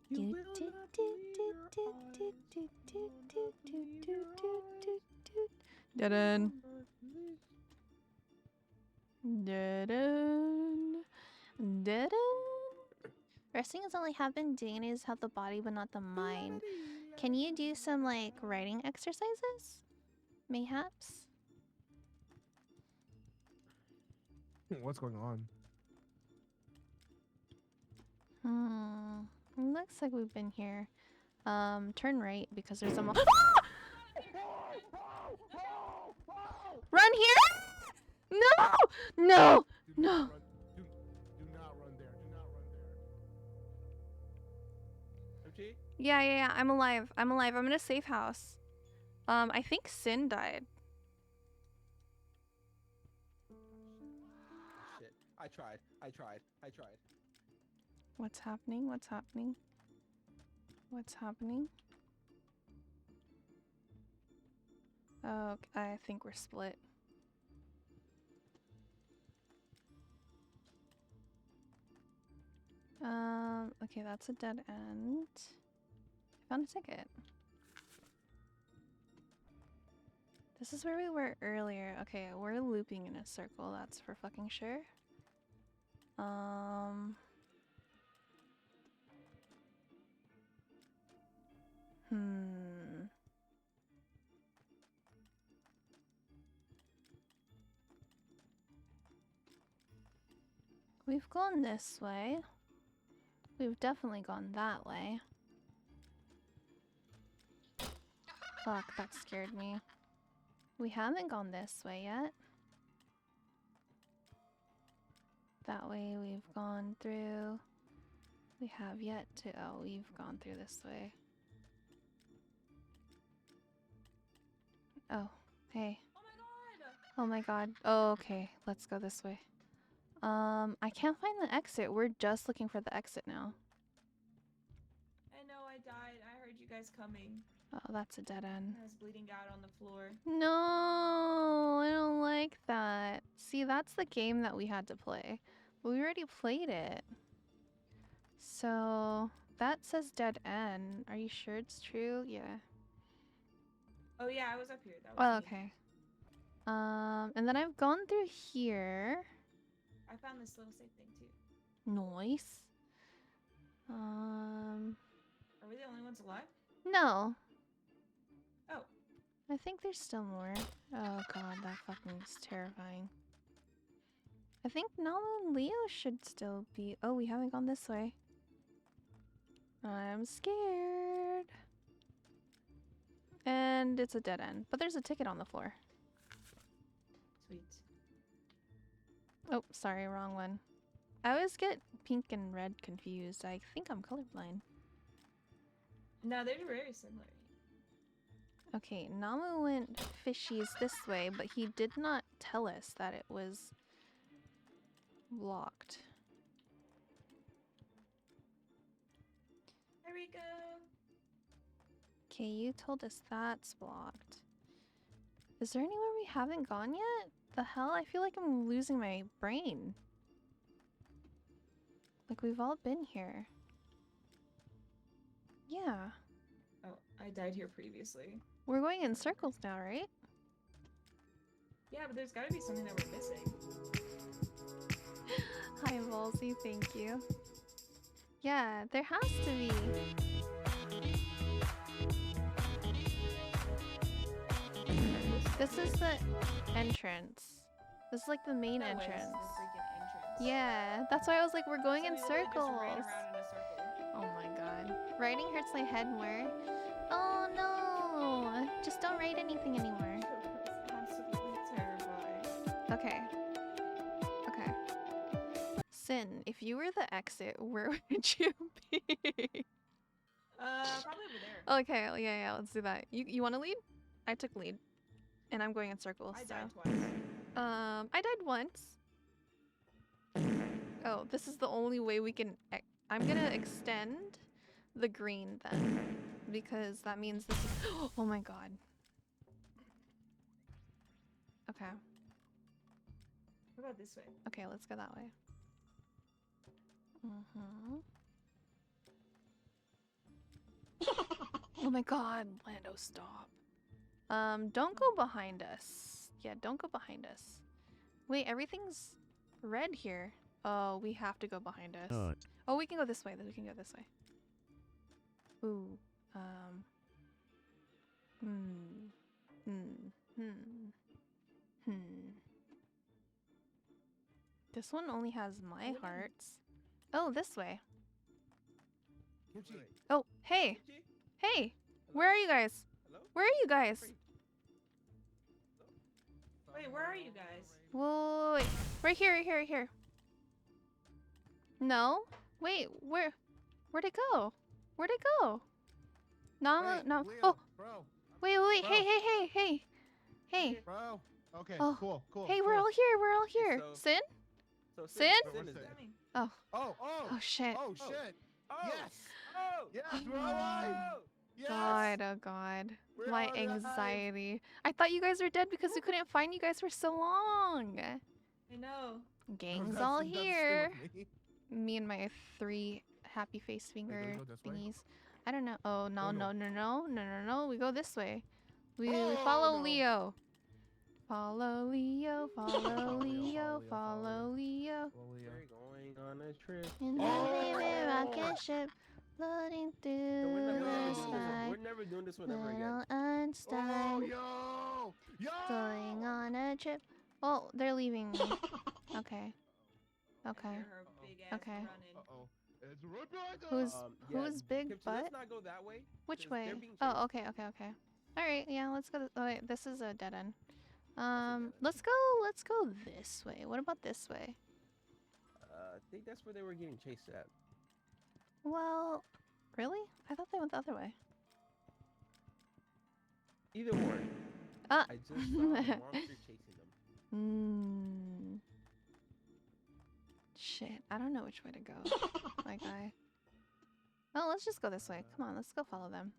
You will not Dead end. Dead end. Dead end. Resting is only half been doing is help the body but not the mind. Can you do some like writing exercises? Mayhaps? What's going on? Looks like we've been here. Turn right because there's a Run here! No! No! Do No! not run- do not run there. Do not run there. MG? Yeah, yeah, yeah. I'm alive. I'm alive. I'm in a safe house. I think Sin died. Shit. I tried. What's happening? What's happening? What's happening? Oh, I think we're split. Okay, that's a dead end. I found a ticket. This is where we were earlier. Okay, we're looping in a circle, that's for fucking sure. We've gone this way. We've definitely gone that way. Fuck, that scared me. We haven't gone this way yet. That way we've gone through. We have yet to. Oh, we've gone through this way. Oh, hey. Oh my god! Oh my god. Oh, okay. Let's go this way. I can't find the exit. We're just looking for the exit now. I know I died. I heard you guys coming. Oh, that's a dead end. I was bleeding out on the floor. No, I don't like that. See, that's the game that we had to play. But we already played it. So, that says dead end. Are you sure it's true? Yeah. Oh yeah, I was up here. That was Oh, me. okay. And then I've gone through here. I found this little safe thing too. Nice. Are we the only ones alive? No. Oh. I think there's still more. Oh god, that fucking is terrifying. I think Namu and Leo should still be. Oh, we haven't gone this way. I'm scared. And it's a dead end. But there's a ticket on the floor. Sweet. Oh, sorry, wrong one. I always get pink and red confused. I think I'm colorblind. No, they're very similar. Okay, Namu went fishies this way, but he did not tell us that it was blocked. There we go. Okay, you told us that's blocked. Is there anywhere we haven't gone yet? The hell? I feel like I'm losing my brain. Like we've all been here. Yeah. Oh, I died here previously. We're going in circles now, right? Yeah, but there's gotta be something that we're missing. Hi, Volsy, thank you. Yeah, there has to be. This is the entrance. This is like the main No way, this is entrance. the freaking entrance. Yeah, that's why I was like, we're going So in we literally just circles. ran around in a circle. Oh my god. Writing hurts my head more. Oh no! Just don't write anything anymore. It's absolutely terrifying. Okay. Okay. Sin, if you were the exit, where would you be? Probably over there. Okay, yeah, let's do that. You want to lead? I took lead, and I'm going in circles. I so. died twice. I died once. Oh, this is the only way we can. I'm gonna extend the green then, because that means this is. Oh my god. Okay. What about this way? Okay, let's go that way. Oh my god, Lando, stop. Don't go behind us. Yeah, don't go behind us. Wait, everything's red here. Oh, we have to go behind us. Oh, we can go this way. We can go this way. Ooh. This one only has my hearts. Oh, this way. Kimchi. Oh, hey. Kimchi? Hey. Hello? Where are you guys? Hello? Where are you guys? Free. Wait, where are you guys? Whoa, wait. Right here, right here, right here. No? Wait, where'd it go? Where'd it go? No, Hey, no. Leo, Oh, bro, wait. Bro. Hey. bro. Okay, Oh, cool. Hey, we're all here. We're all here. so- Sin? So Sin? Sin is Sin. dead. Coming. Oh, Oh, oh shit. oh shit. Oh! Yes. Oh! Yes, we're alive. Oh! Yes. God, oh god. We're My alive. anxiety. I thought you guys were dead because we couldn't find you guys for so long. I know. Gang's That's- all that's the same here. with me. Me and my 3 happy face finger go this way? thingies. I don't know. Oh, no, Oh, no, no. no. We go this way. We Oh, follow no. Leo. Follow Leo, follow Leo, follow follow Leo. We're going on a trip. In Oh. the rocket ship, floating So through the sky. we're never doing this one ever again. Little Oh, Einstein yo. going on a trip. Oh, they're leaving me. Okay. I Okay. hear her big ass Okay. running. Uh-oh. It's right behind us. Who's Yeah, who's big Kimchi, butt? let's not go that way. Which 'cause way? they're being Oh, chased. okay. All right, yeah, let's go. Oh, wait, this is a dead end. end. Let's go this way. What about this way? I think that's where they were getting chased at. Well, really? I thought they went the other way. Either one. Ah. I just saw the monster chasing them. Shit, I don't know which way to go, my guy. Oh, let's just go this way. Come on, let's go follow them.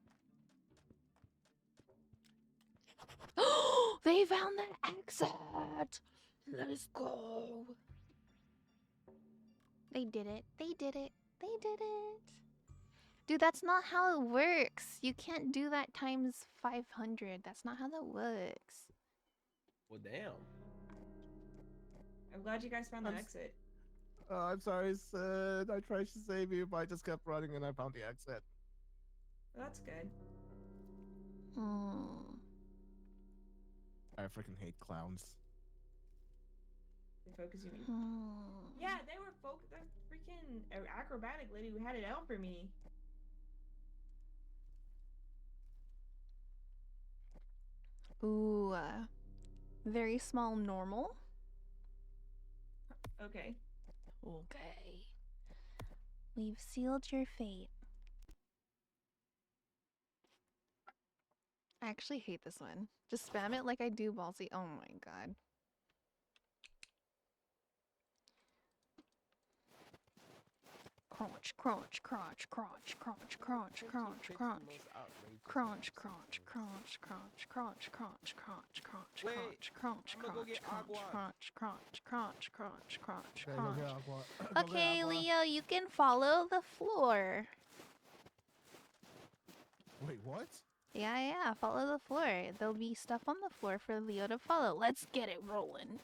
Oh, they found the exit. Let's go. They did it. They did it. They did it. Dude, that's not how it works. You can't do that times 500. That's not how that works. Well, damn. I'm glad you guys found the I'm s- exit. I'm sorry, Sid. I tried to save you, but I just kept running and I found the exit. Well, that's good. I freaking hate clowns. They focus you. Yeah, they were the freaking acrobatic lady who had it out for me. Ooh, very small normal. Okay. Okay. We've sealed your fate. I actually hate this one. Just spam it like I do Ballsy. Oh my god. Crunch, crunch, crunch, crunch, crunch, crunch, crunch, crunch. Crunch, crunch, crunch, crunch, crunch, crunch, crunch, crunch, Wait, crunch, crunch, I'ma go crunch, get agua. crunch, crunch, crunch, crunch, crunch, Okay, go crunch. get Aqua. Go get Okay, Aqua. Leo, you can follow the floor. Wait, what? Yeah, follow the floor. There'll be stuff on the floor for Leo to follow. Let's get it rolling.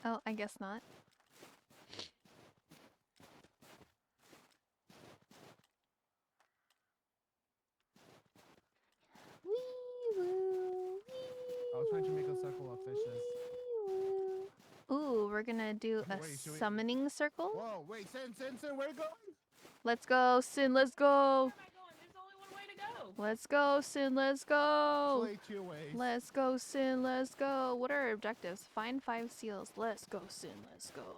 Oh, I guess not. Wee woo, wee I was trying to make a woo, circle of fishes. wee we're gonna do a Wait, should we- summoning circle. Whoa, wait, Sin, where you going? Let's go, Sin. Let's go. Where am I going? There's only one way to go. Let's go, Sin. Let's go. Play 2 ways. Let's go, Sin. Let's go. What are our objectives? Find 5 seals. Let's go, Sin. Let's go.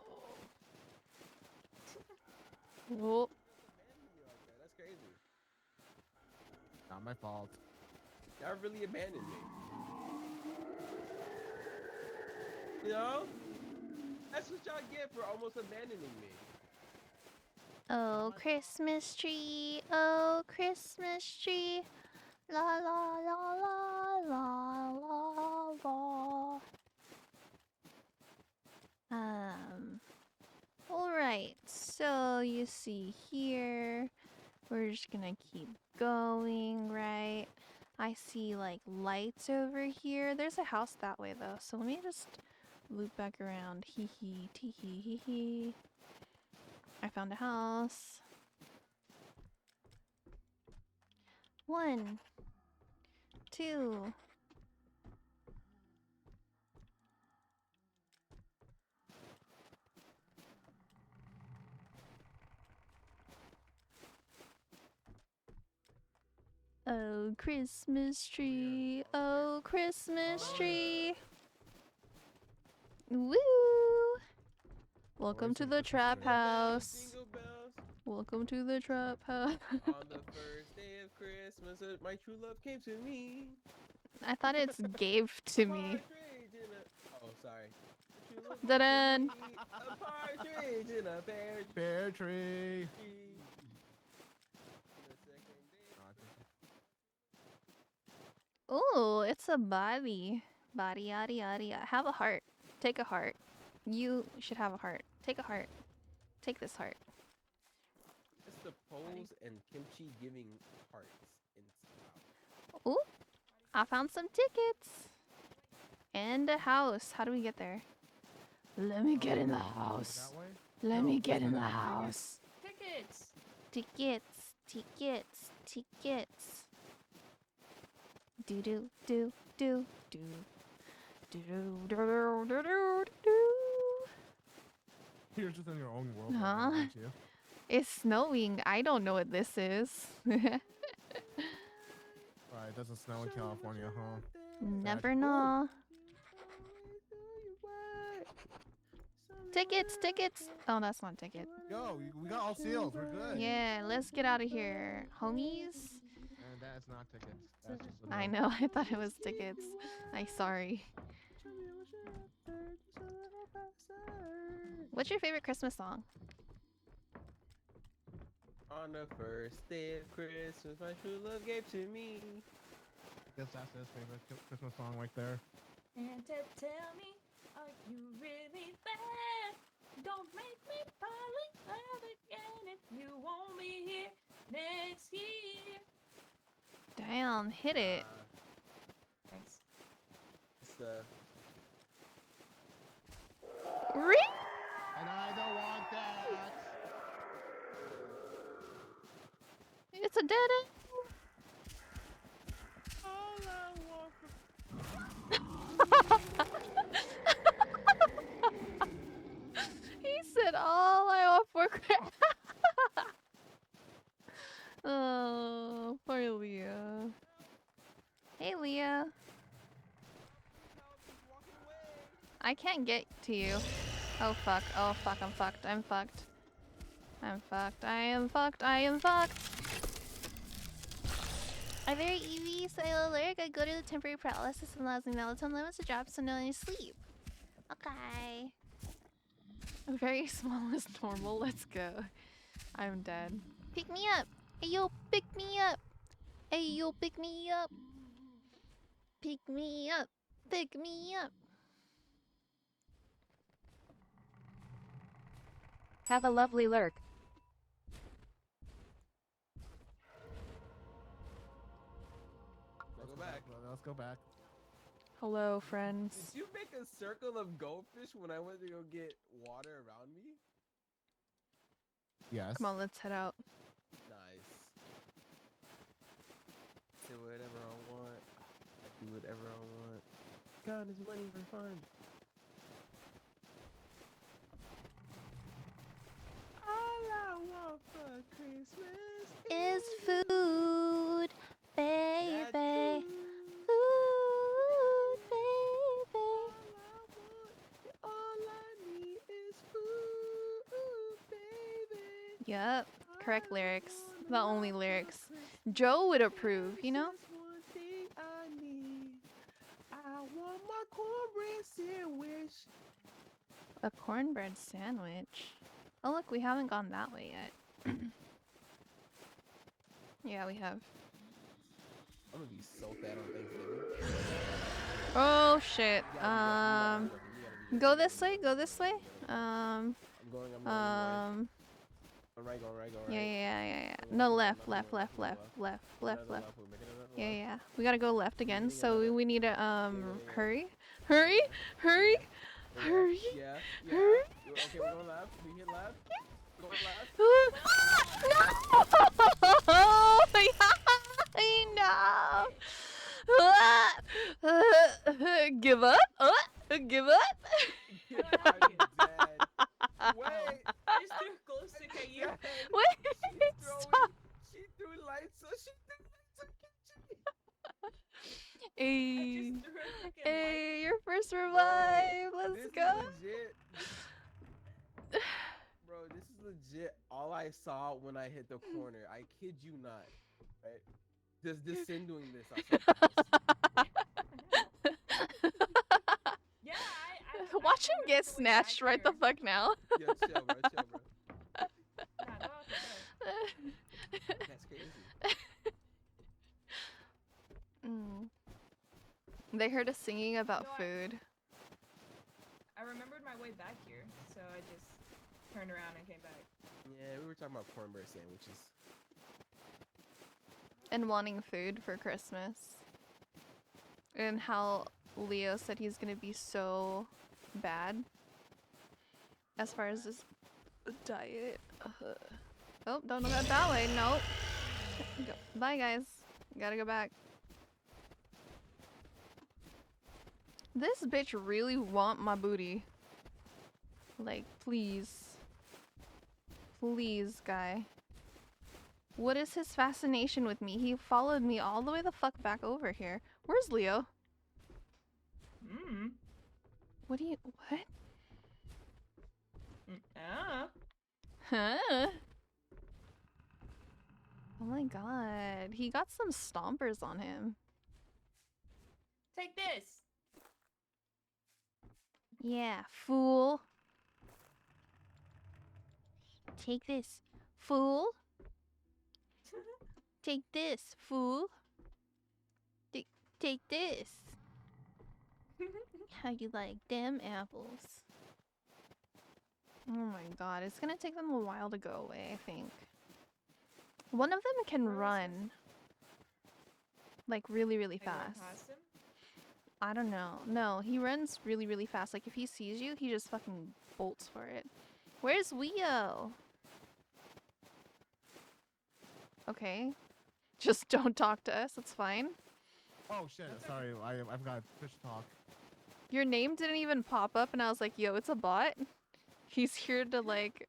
Oh, That's crazy. Not my fault. Y'all really abandoned me. You know? That's what y'all get for almost abandoning me. oh, Christmas tree. Oh, Christmas tree. La la la la la la la. Alright, so you see here, we're just gonna keep going, right? I see like lights over here. There's a house that way though, so let me just loop back around. Hee hee, tee hee hee hee. I found a house. 1, 2. Oh, Christmas tree. Oh, Christmas tree. Woo! Welcome to sing the Christmas trap tree. house. Jingle bells. Welcome to the trap house. On the first day of Christmas, my true love came to me. I thought it's gave to me. Partridge in a- Oh, sorry. True love came to Da-dun. me, a partridge in a pear Pear tree. tree. The second day of Oh, it's a body. Body, yaddy, yaddy. Have a heart. Take a heart. You should have a heart. Take a heart. Take this heart. It's the pose and kimchi giving hearts in style. Ooh, I found some tickets. And a house. How do we get there? Let me get in the house. That way? Let me get in the house. Tickets. Tickets, tickets, tickets. Do do do do do do do do do do do. You're just in your own world. Huh? Aren't you? It's snowing. I don't know what this is. Right, it doesn't snow in California, huh? Never know. Tickets, tickets. Oh, that's not a ticket. Yo, we got all seals. We're good. Yeah, let's get out of here, homies. And that's not tickets. That's just a I note. know. I thought it was tickets. I'm sorry. What's your favorite Christmas song? On the first day of Christmas, my true love gave to me. Guess that's his favorite Christmas song right there. Santa, tell me, are you really there? Don't make me fall in love again if you won't be here next year. Damn, hit it. Thanks. It's the Ring? And I don't want that. It's a dead end. all I want He said all I want for Christmas. Oh, poor Leah. Hey, Leah. I can't get to you. Oh, fuck. Oh, fuck. I'm fucked. I'm fucked. I'm fucked. I am fucked. I am fucked. I'm very EV, so I alert. I go to the temporary paralysis and allows me melatonin levels to drop so no one is asleep. Okay. Very small is normal. Let's go. I'm dead. Pick me up. Hey, yo, pick me up. Hey, yo, pick me up. Pick me up. Pick me up. Have a lovely lurk. Go back. Let's go back. Hello, friends. Did you make a circle of goldfish when I went to go get water around me? Yes. Come on, let's head out. Nice. Do whatever I want. I do whatever I want. God is money for fun. I want for Christmas Is food, baby. That's food. Food, baby. All I need is food, baby. Yup, correct lyrics. The only lyrics. Joe would approve, you know? Just one thing I need. I want my cornbread sandwich. A cornbread sandwich. Oh look, we haven't gone that way yet. Yeah, we have. I'm gonna be so fat on Thanksgiving. Oh shit. You gotta be Go this way, go this way. I'm going right. Yeah. No, left. We're making it up. Yeah, yeah. We gotta go left again, so we need to hurry. Hurry! Hurry! Hurry! Yeah. Hurry! Okay, we're going left. We hit left. Going left. No! Give up? Give up? I'm dead. Wait. I just threw a glow stick at you. Wait, stop. She threw lights, so she threw lights. I Hey, just threw a fucking light. hey, your first revive. Let's This is go. legit. Bro, this is legit all I saw when I hit the corner. I kid you not. Right? Just Sin doing this. I saw Yeah, I Watch him remember get the way snatched I right the turned. fuck now. Yeah, chill, bro. Nah, go out there, go. That's crazy. They heard us singing about No, I- food. I remembered my way back here, so I just turned around and came back. Yeah, we were talking about cornbread sandwiches. And wanting food for Christmas. And how Leo said he's gonna be so bad as far as his diet. Oh, don't go that way. Nope. Bye, guys. Gotta go back. This bitch really want my booty. Like, please. Please, guy. What is his fascination with me? He followed me all the way the fuck back over here. Where's Leo? What do you... What? Huh? Oh my god. He got some stompers on him. Take this. Yeah, fool. Take this, fool. Take this, fool. Take this. How you like them apples? Oh my god, it's gonna take them a while to go away, I think. One of them can Where is run. Like really, really Can I run fast. past him? I don't know. No, he runs really, really fast. Like if he sees you, he just fucking bolts for it. Where's Leo? Okay. Just don't talk to us. It's fine. Oh shit! Sorry, I forgot fish talk. Your name didn't even pop up, and I was like, "Yo, it's a bot. He's here to like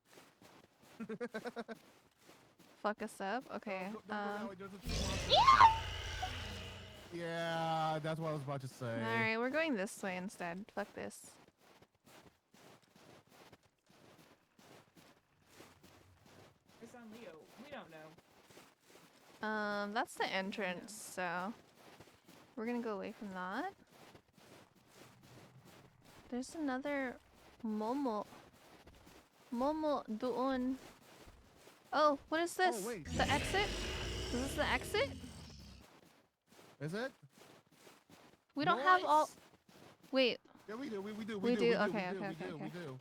fuck us up." Okay. Don't go that way, there's a tree monster. Yeah. Yeah, that's what I was about to say. All right, we're going this way instead. Fuck this. It's on Leo. We don't know. That's the entrance, so we're gonna go away from that. There's another Momo. Momo doon. Oh, what is this? Oh, wait. The exit? Is this the exit? Is it? We don't have all. Wait. Yeah, we do. We do. We do? Okay, we do, okay, we do, okay. we do.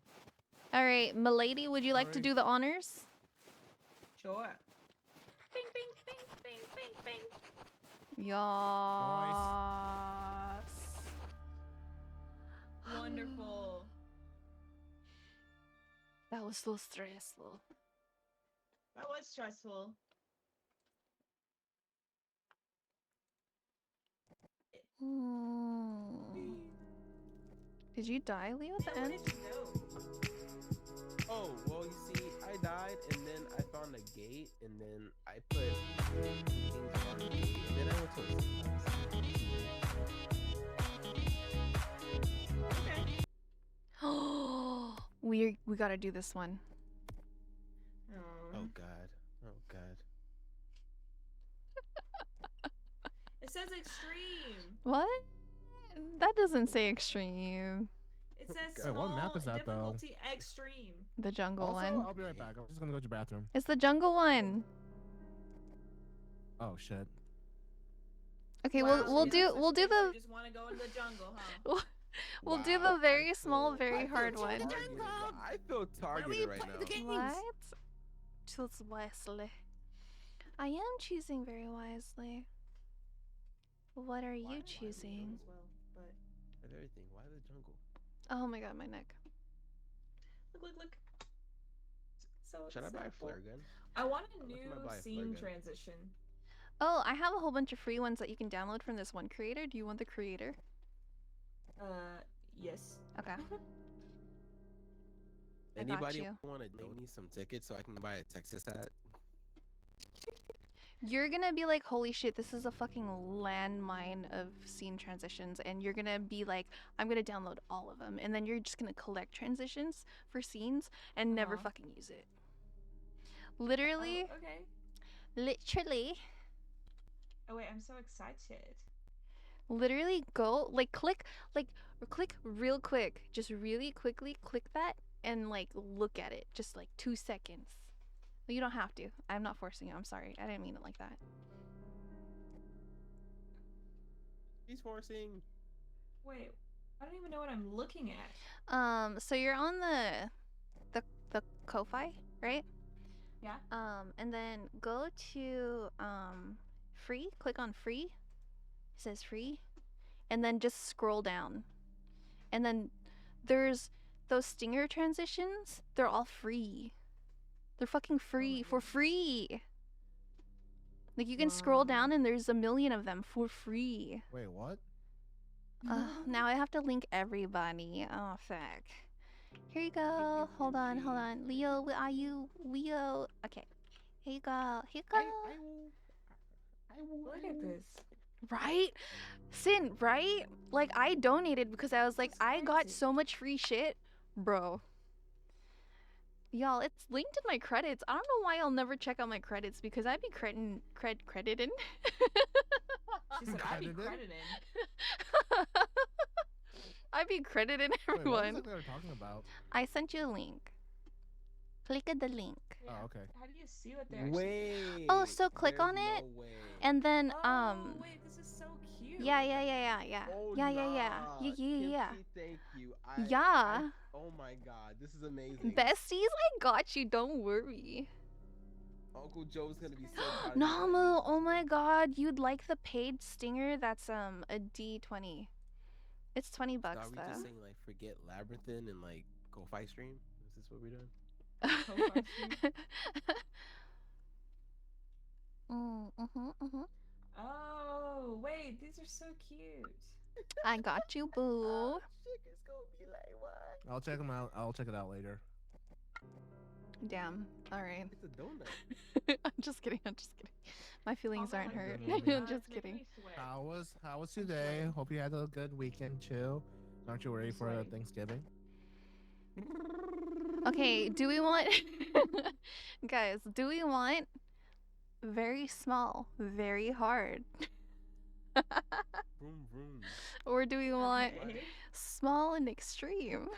All right, milady, would you like to Alright. do the honors? Sure. Bing, bing, bing, bing, bing, bing. Yes. Wonderful. That was so stressful. That was stressful. Hmm. Did you die, Leo, at the What end? did you know? Oh, well, you see, I died, and 8, and then I put King's Garden 8, and then I went to a Okay. We gotta do this one. Oh god. Oh god. It says extreme. What? That doesn't say extreme. It says Wait, small what map is that, though? difficulty extreme. The jungle Also, one. I'll be right back. I'm just gonna go to the bathroom. It's the jungle one. Oh shit. Okay, Wow, we'll so do you the just want to go in the jungle, huh? we'll do Wow, the very I small, feel- very I feel hard one. targeted, bro. I feel targeted right now. What? Choose wisely. I am choosing very wisely. What are Why you am I choosing? as well, but Of everything. Why the jungle? Oh my god, my neck. look. So Should I buy a simple. flare gun? I want a What if I new buy a flare scene gun? transition. Oh, I have a whole bunch of free ones that you can download from this one creator. Do you want the creator? Yes. Okay. I got Anybody you. want to donate me some tickets so I can buy a Texas hat? You're gonna be like, holy shit, this is a fucking landmine of scene transitions, and you're gonna be like, I'm gonna download all of them, and then you're just gonna collect transitions for scenes and never Uh-huh. fucking use it. Literally, Oh, okay. literally, Oh wait, I'm so excited. literally go click real quick, just really quickly click that and like look at it, just like 2 seconds. You don't have to. I'm not forcing you. I'm sorry. I didn't mean it like that. He's forcing. Wait, I don't even know what I'm looking at. So you're on the Ko-fi, right? Yeah. And then go to free. Click on free. It says free, and then just scroll down, and then there's those stinger transitions. They're all free. They're fucking free for free. Like you can scroll Wow. down and there's a million of them for free. Wait, what? Now I have to link everybody. Oh fuck. Here you go. Hold on. Leo, where are you? Leo. Okay. Here you go. Here you go. Look at this. Right? Sin, right? Like I donated because I was like, This is I got crazy. so much free shit, bro. Y'all, it's linked in my credits. I don't know why I'll never check out my credits because I'd be crediting. She said I'd be Credited? credited. I'd be crediting Wait, what is everyone. it they're talking about? I sent you a link. Click at the link. Yeah, Oh, okay. How do you see what they're actually... Wait. Oh, so click there's on it, no way. And then Oh, wait, this is so cute. yeah. Oh, Yeah. Kimchi, thank you. Yeah. Oh my god, this is amazing. Besties, I got you. Don't worry. Uncle Joe's gonna be so proud. of you. Namu, oh my god, you'd like the paid stinger? That's a D20. It's $20 So are we though. just saying like forget Labyrinthine and like go fight stream? Is this what we're doing? Oh, wait, these are so cute. I got you, boo. Shit, it's gonna be like what? I'll check them out. I'll check it out later. Damn. All right. It's a donut. I'm just kidding. My feelings Oh aren't my hurt. goodness. I'm just It's making kidding. me sweat. How was today? Hope you had a good weekend too. Aren't you ready for Sweating. Thanksgiving? Okay, do we want guys, do we want very small, very hard? Vroom vroom. Or do we want Okay. small and extreme?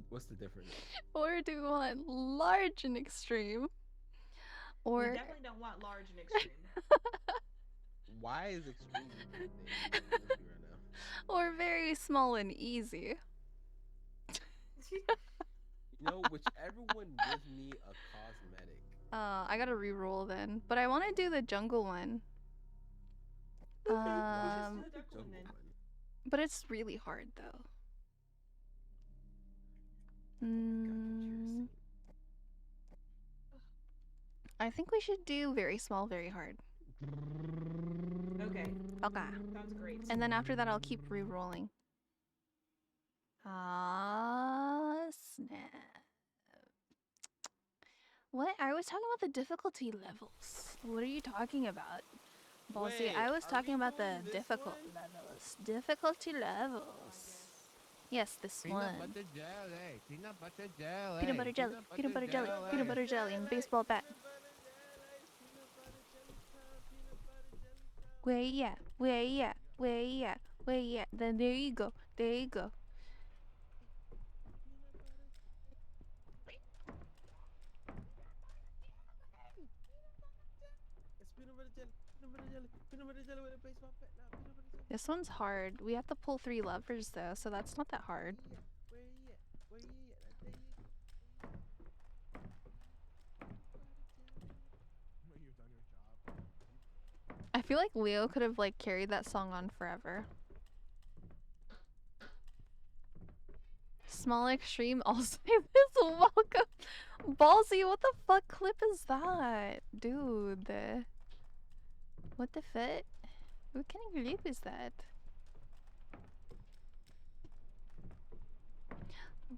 What's the difference? Or do we want large and extreme? We Or definitely don't want large and extreme. Why is extreme a thing right now? or very small and easy? You know, whichever one gives me a cosmetic. I gotta re-roll then. But I wanna do the jungle one. Just do the Jungle duck one then. one. But it's really hard though. God, Mm, I think we should do very small, very hard. Okay, Okay. sounds great. And then after that, I'll keep re-rolling. Ah, snap. What? I was talking about the difficulty levels. What are you talking about? Ballsy, Wait, I was are talking we about the doing this difficult one? levels. Difficulty levels. Yes, this Peanut one. butter jelly. Peanut butter jelly. Peanut butter jelly. Peanut butter jelly. Peanut butter jelly and baseball bat. Where you at? Where you at? Where you at? Where you at? Then there you go. There you go. It's peanut butter jelly. Peanut butter jelly. Peanut butter jelly with a baseball bat. Now peanut butter jelly. This one's hard. We have to pull 3 levers though, so that's not that hard. Where you at? Where you at? There you go. You've done your job. I feel like Leo could have like carried that song on forever. Small extreme also this welcome. Ballsy, what the fuck clip is that? Dude. What the fuck? What kind of clip is that?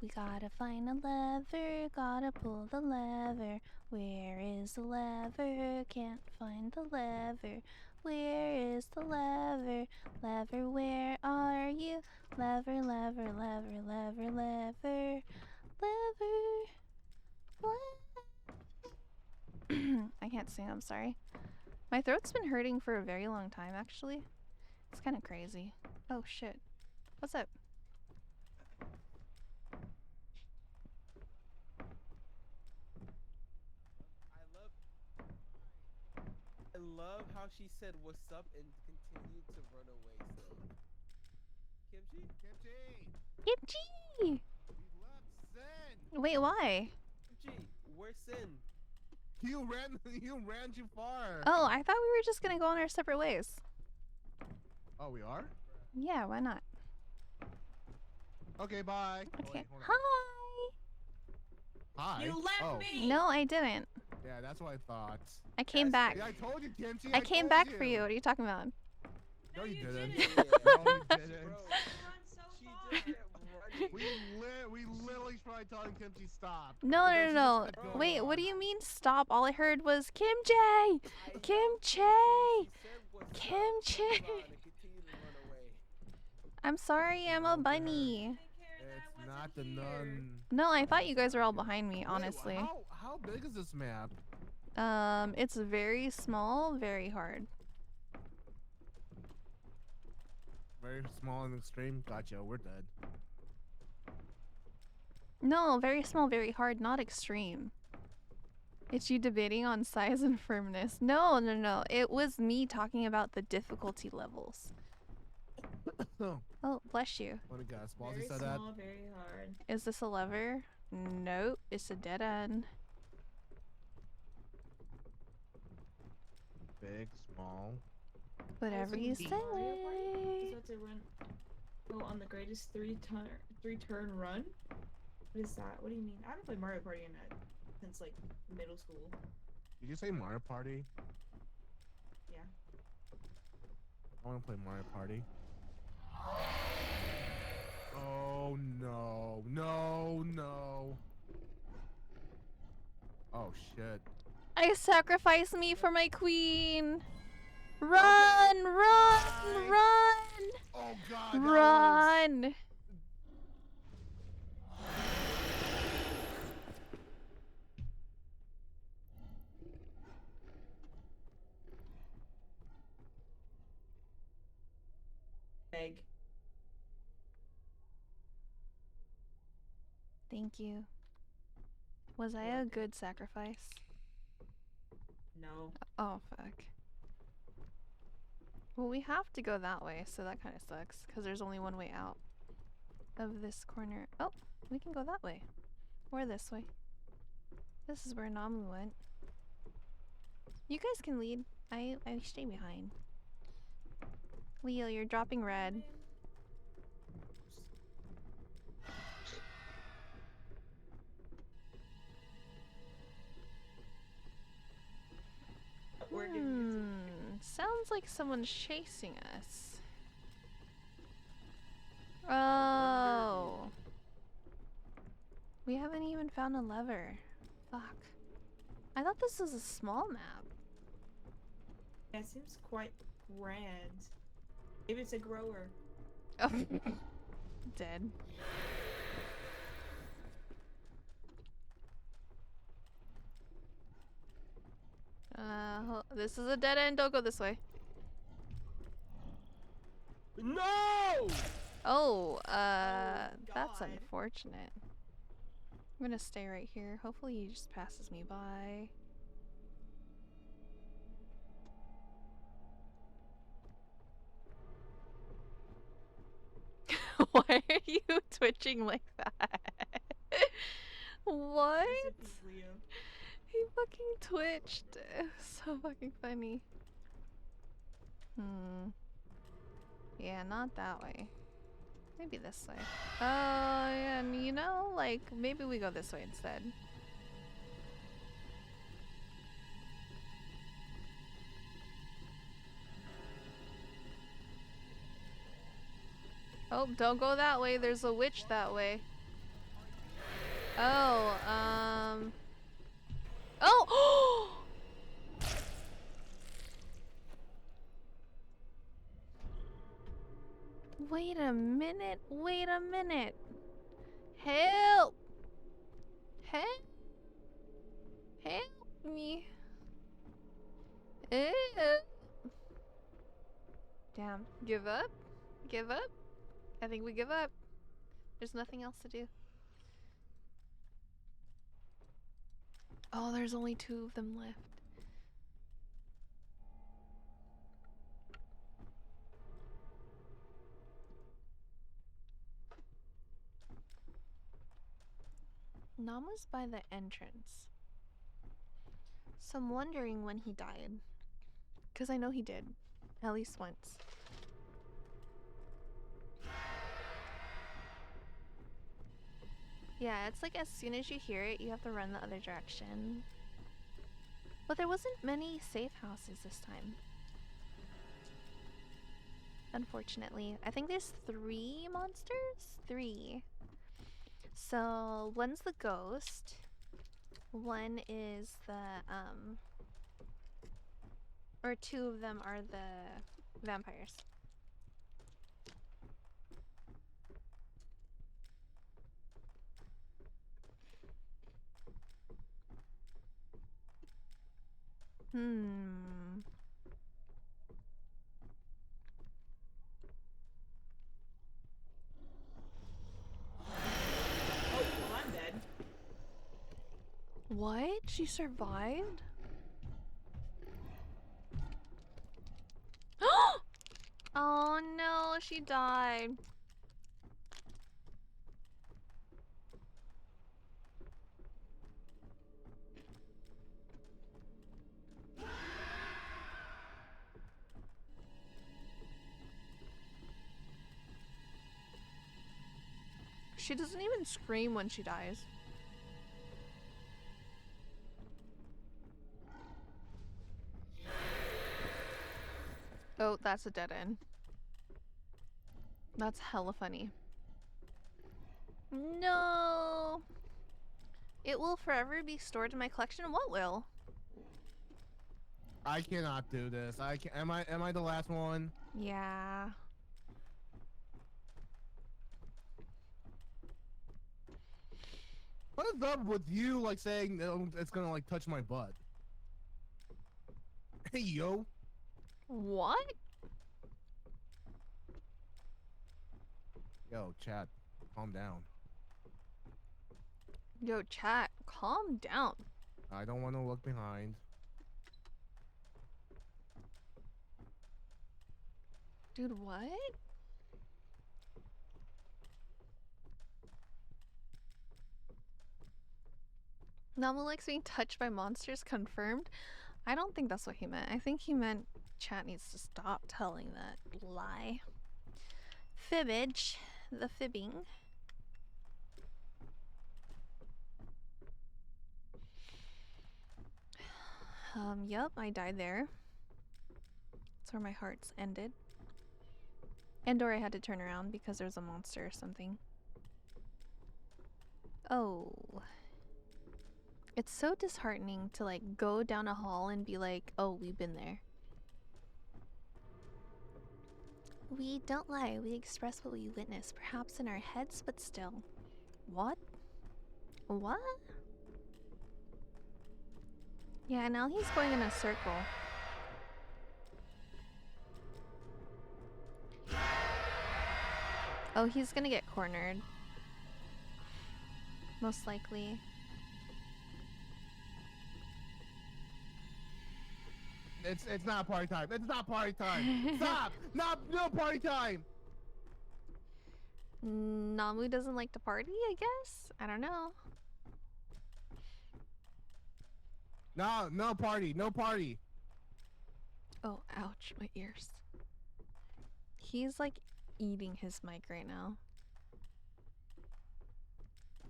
We gotta find a lever, gotta pull the lever. Where is the lever? Can't find the lever. Where is the lever? Lever, where are you? Lever, lever, lever, lever, lever. Lever. I can't sing, I'm sorry. My throat's been hurting for a very long time, actually. It's kind of crazy. Oh shit. What's up? I love how she said what's up and continued to run away still. Kimchi? Kimchi. Kimchi! We left Sin. Wait, why? Kimchi, where's Sin? You ran too far. Oh, I thought we were just gonna go on our separate ways. Oh, we are? Yeah, why not? Okay, bye. Oh, Okay. wait, hold on. Hi! Hi. You left Oh, me. No, I didn't. yeah, that's what I thought. I came Yes, back. Yeah, I told you, Kimchi. I came told back you. for you. What are you talking about? No, you didn't. Yeah. No, you didn't. Bro, Run so she far. just kept running. We literally tried telling Kimchi stop. No, but no, then she no, just no. kept Wait, going what do on. you mean stop? All I heard was Kim J! I Kim heard Che! Kimchi, she said what's up, Kim turned Che! around and continued to run away. I'm sorry, I'm a Okay. bunny. It's not the nun. No, I thought you guys were all behind me, Wait, honestly. how big is this map? It's very small, very hard. Very small and extreme. Gotcha. We're dead. No, very small, very hard, not extreme. It's you debating on size and firmness. No, no, no. It was me talking about the difficulty levels. Oh, Oh, bless you. let me guess. Ballsy Very said that. small, very hard. Is this a lever? Nope, it's a dead end. Big, small. Whatever you say. Is that to run? Go on the greatest three-turn run? What is that? What do you mean? I haven't played Mario Party since like middle school. Did you say Mario Party? Yeah. I want to play Mario Party. Oh no, no, no. Oh shit. I sacrifice me for my queen. Run, run, Bye. run, Oh god. that was- run. Egg. Thank you. Was I a good sacrifice? No. Oh, fuck. Well, we have to go that way, so that kind of sucks, because there's only one way out of this corner. Oh, we can go that way. Or this way. This is where Namu went. You guys can lead. I stay behind. Leo, you're dropping red. We're giving Sounds like someone's chasing us. Oh. We haven't even found a lever. Fuck. I thought this was a small map. Yeah, it seems quite grand. Maybe it's a grower. Oh. Dead. This is a dead end. Don't go this way. No! Oh, that's God. unfortunate. I'm gonna stay right here. Hopefully he just passes me by. Why are you twitching like that? What? Recipe, Leo. He fucking twitched. So fucking funny. Yeah, not that way. Maybe this way. And you know, like, maybe we go this way instead. Oh, don't go that way. There's a witch that way. Oh, Oh! Wait a minute. Wait a minute. Help! Help! Help me. Damn. Give up? Give up? I think we give up. There's nothing else to do. Oh, there's only 2 of them left. Nama's by the entrance. So I'm wondering when he died. Because I know he did. At least once. Yeah, it's like as soon as you hear it, you have to run the other direction. But there wasn't many safe houses this time. Unfortunately. I think there's 3 monsters? 3. So, one's the ghost. One is the, or 2 of them are the vampires. Oh, well, I'm dead. What? She survived? Oh no, she died. She doesn't even scream when she dies. Oh, that's a dead end. That's hella funny. No! It will forever be stored in my collection. What will? I cannot do this. I can. Am I the last one? Yeah. What is up with you, like, saying it's gonna, like, touch my butt? Hey, yo. What? Yo, chat. Calm down. Yo, chat, calm down. I don't want to look behind. Dude, what? Nama likes being touched by monsters, confirmed? I don't think that's what he meant. I think he meant chat needs to stop telling that lie. Fibbage. The fibbing. Yep, I died there. That's where my hearts ended. And/or I had to turn around because there was a monster or something. Oh. It's so disheartening to like go down a hall and be like, oh, we've been there. We don't lie, we express what we witness, perhaps in our heads, but still. What? What? Yeah, now he's going in a circle. Oh, he's gonna get cornered. Most likely. It's not party time. It's not party time. Stop! No party time. Namu doesn't like to party, I guess? I don't know. No party. No party. Oh, ouch, my ears. He's like eating his mic right now.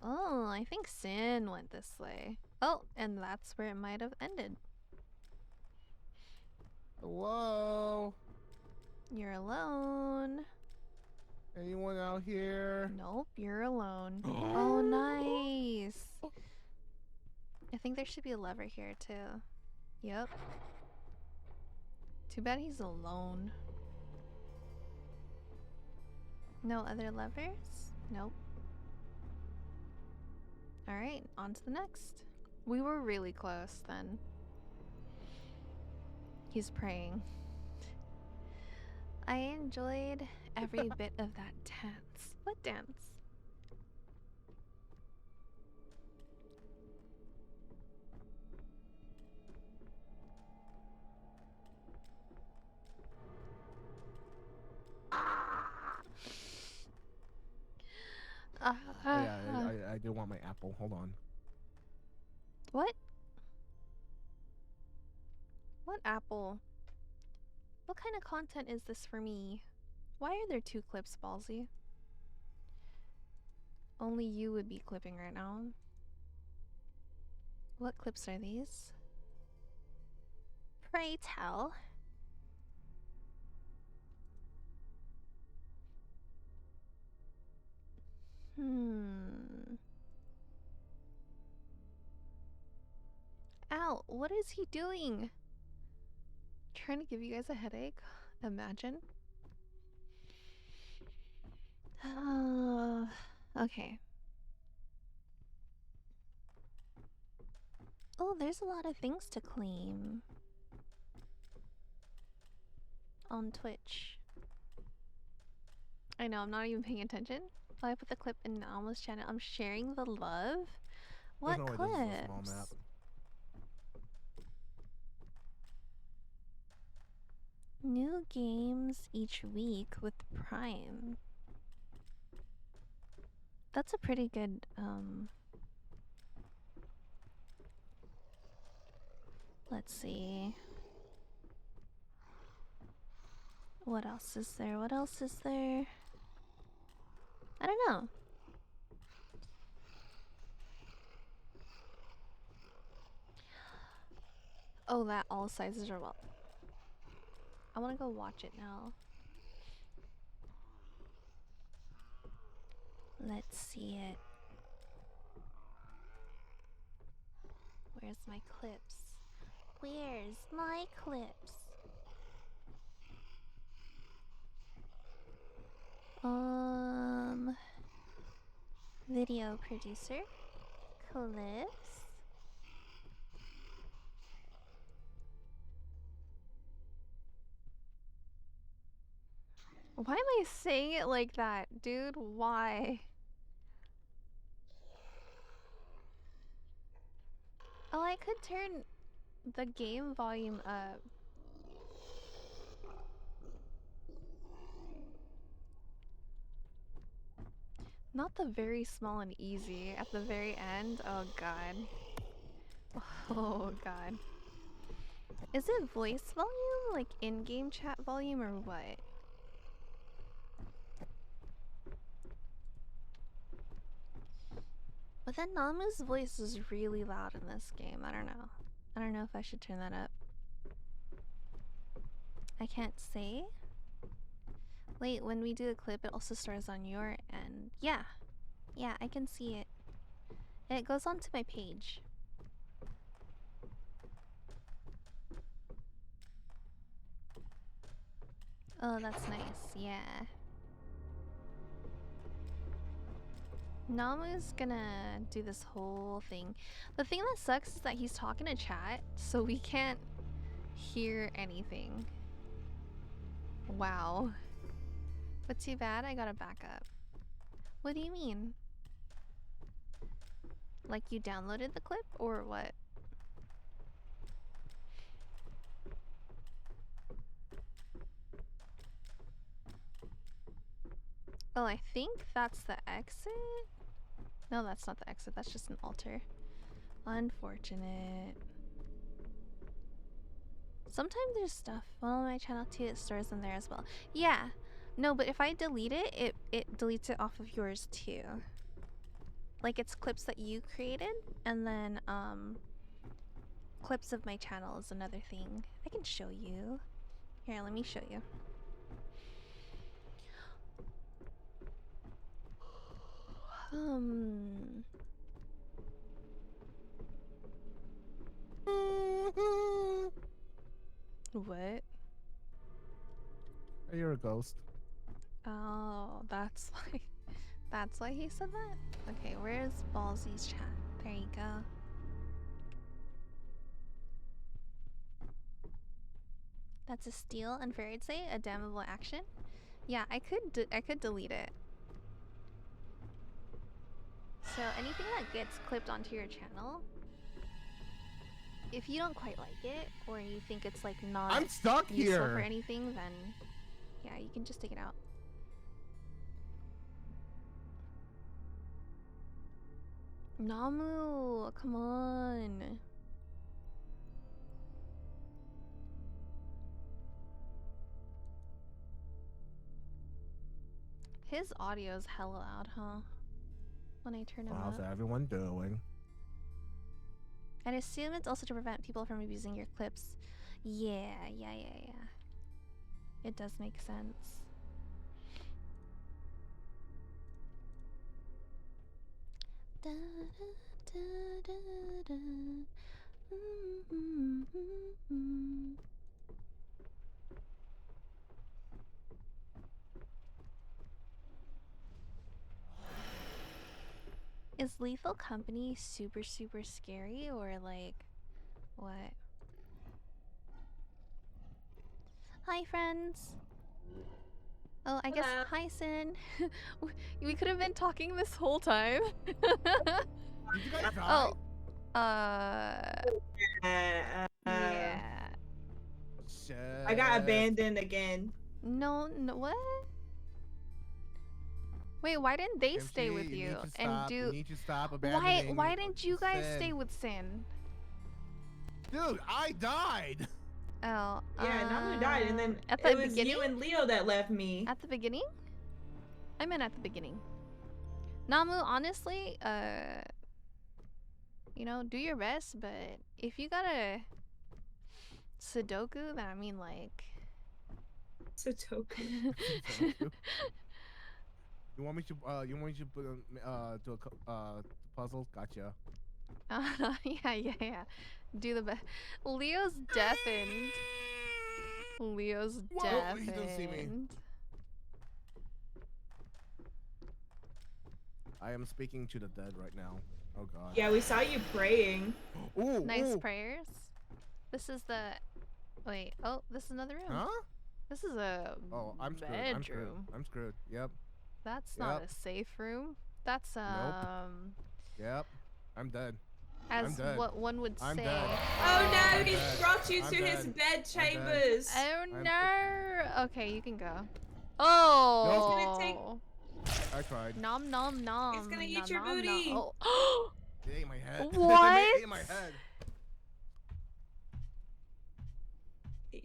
Oh, I think Sin went this way. Oh, and that's where it might have ended. Hello? You're alone. Anyone out here? Nope, you're alone. Oh, nice. I think there should be a lever here too. Yep. Too bad he's alone. No other levers? Nope. Alright, on to the next. We were really close then. He's praying. I enjoyed every bit of that dance. What dance? Oh, yeah, I do want my apple. Hold on. What? What apple? What kind of content is this for me? Why are there 2 clips, Ballsy? Only you would be clipping right now. What clips are these? Pray tell. Ow, what is he doing? Trying to give you guys a headache? Imagine. Okay. Oh, there's a lot of things to claim on Twitch. I know, I'm not even paying attention. Oh, I put the clip in Alma's channel. I'm sharing the love. What There's no way this is a small clips? map. New games each week with Prime. That's a pretty good, let's see. What else is there? What else is there? I don't know. Oh, that all sizes are well. I want to go watch it now. Let's see it. Where's my clips? Where's my clips? Video producer. Clips. Why am I saying it like that, dude? Why? Oh, I could turn the game volume up. Not the very small and easy at the very end. Oh god. Oh god. Is it voice volume? Like in-game chat volume or what? But then Namu's voice is really loud in this game. I don't know. I don't know if I should turn that up. I can't say. Wait, when we do a clip, it also starts on your end. Yeah. Yeah, I can see it. And it goes onto my page. Oh, that's nice. Yeah. Namu's gonna do this whole thing. The thing that sucks is that he's talking to chat, so we can't hear anything. Wow. But too bad I gotta back up. What do you mean? Like you downloaded the clip or what? Oh, I think that's the exit? No, that's not the exit. That's just an altar. Unfortunate. Sometimes there's stuff on my channel too. It stores in there as well. Yeah. No, but if I delete it, it deletes it off of yours too. Like it's clips that you created, and then clips of my channel is another thing. I can show you. Here, let me show you. What? You're a ghost. Oh, that's why he said that? Okay, where's Ballsy's chat? There you go. That's a steal, and Fairy'd say a damnable action. Yeah, I could delete it. So anything that gets clipped onto your channel, if you don't quite like it, or you think it's like not I'm stuck useful here. for anything, then yeah, you can just take it out. Namu, come on. His audio's hella loud, huh? When I turn him How's up. everyone doing? I'd assume it's also to prevent people from abusing your clips. Yeah. It does make sense. Da, da, da, da, da. Is Lethal Company super scary or like what? Hi friends. Oh, I guess Hello. hi Sin. We could have been talking this whole time. Did you guys die? Oh. Yeah. Shit. I got abandoned again. No, what? Wait, why didn't they stay MC, with you need to and stop. do? You need to stop Why abandoning didn't you guys Sin. stay with Sin? Dude, I died. Oh, Yeah, Namu died, and then at the it was beginning. you and Leo that left me. At the beginning? I meant at the beginning. Namu, honestly, you know, do your best, but if you got a Sudoku, then I mean like. Sudoku. You want me to do a puzzle? Gotcha. Yeah. Do the best. Leo's deafened. Leo's Whoa, deafened. he don't see me. I am speaking to the dead right now. Oh god. Yeah, we saw you praying. Ooh, Nice ooh. prayers. This is the. Wait. Oh, this is another room. Huh? This is a Oh, I'm screwed. bedroom. I'm screwed. I'm screwed. Yep. That's not Yep. a safe room. That's Yep. I'm dead. as dead. what one would I'm say. dead. Oh no, I'm he's dead. brought you I'm to his dead. bed dead. chambers. Oh I'm- no. Okay, you can go. Oh. It's gonna take- I tried. Nom nom nom. He's gonna eat nom, your nom, booty. nom. Oh. It ate my head. What? It ate my head.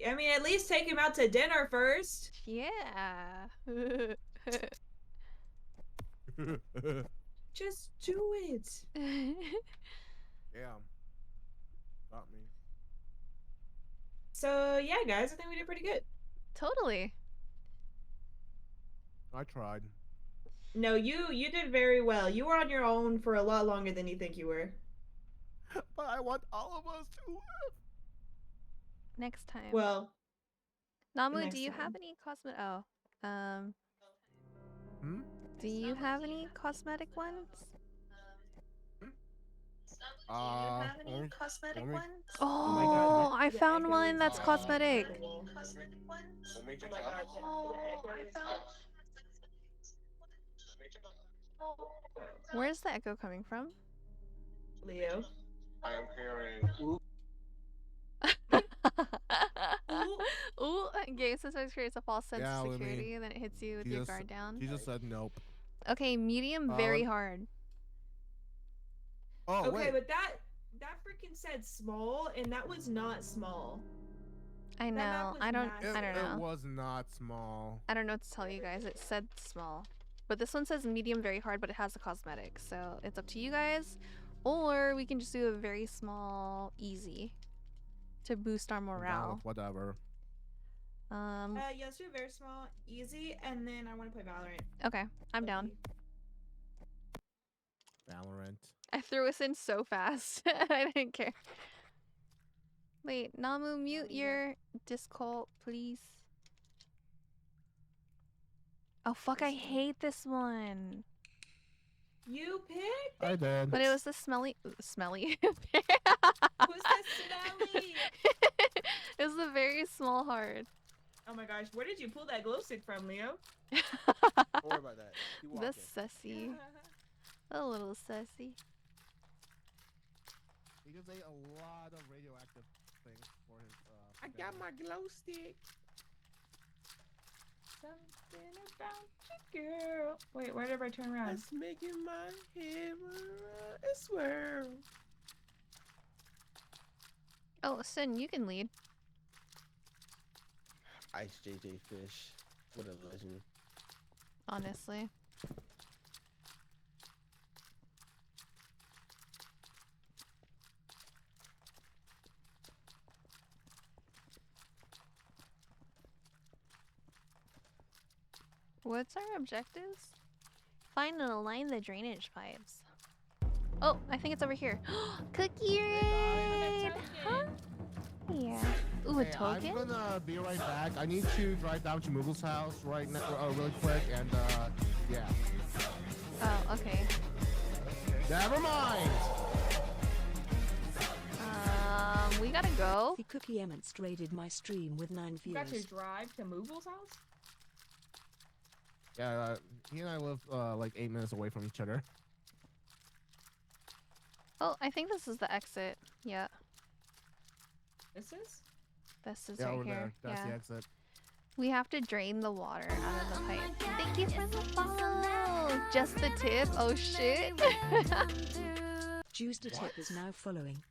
I mean, at least take him out to dinner first. Yeah. Just do it. Yeah. Got me. So yeah, guys, I think we did pretty good. Totally. I tried. No, you did very well. You were on your own for a lot longer than you think you were. But I want all of us to live. Next time. Well, Namu, next do you have time. any cosmetic? Oh, Hmm? do you have any cosmetic ones? Only- only- Oh, my God. I The found echo one is that's so cosmetic. terrible. only Oh my God, the echo is- Where's the echo coming from? Leo. I am hearing. Ooh, game sometimes creates a false sense Yeah, of Lumi. security, and then it hits you with your Jesus- guard down. Jesus said nope. Okay, medium, very hard. Oh Okay, wait. but that freaking said small, and that was not small. I That map know. was I don't. massive. I don't know. It was not small. I don't know what to tell you guys. It said small, but this one says medium, very hard, but it has a cosmetic, so it's up to you guys. Or we can just do a very small, easy, to boost our I'm down morale. with whatever. Yeah, let's do a very small, easy, and then I want to play Valorant. Okay, I'm down. Valorant. I threw us in so fast. I didn't care. Wait, Namu, mute your Discord, please. Oh fuck, I hate this one. You picked? I did. But it was the smelly. Who's the smelly? It was the very small heart. Oh my gosh, where did you pull that glow stick from, Leo? Don't worry about that. Keep The walking. sussy. A little sussy. He gives a lot of radioactive things for his. I got my glow stick. Something about you, girl. Wait, where did I turn around? It's making my head swirl. Oh, Sin, you can lead. Ice JJ Fish. What a legend. Honestly. What's our objectives? Find and align the drainage pipes. Oh, I think it's over here. Cookie raid! Huh? Yeah. Ooh, a Hey, token? I'm gonna be right back. I need to drive down to Moogle's house right now, really quick, and yeah. Oh, okay. Never mind. We gotta go. The Cookie Emmets raided my stream with 9 You got to viewers. drive to Moogle's house? Yeah, he and I live like 8 minutes away from each other. Oh, I think this is the exit. Yeah, This is? this is Yeah, right over here. there. That's Yeah. the exit. We have to drain the water out of the pipe. Thank you for the follow. Just the tip. Oh shit. Juice the Tip is now following.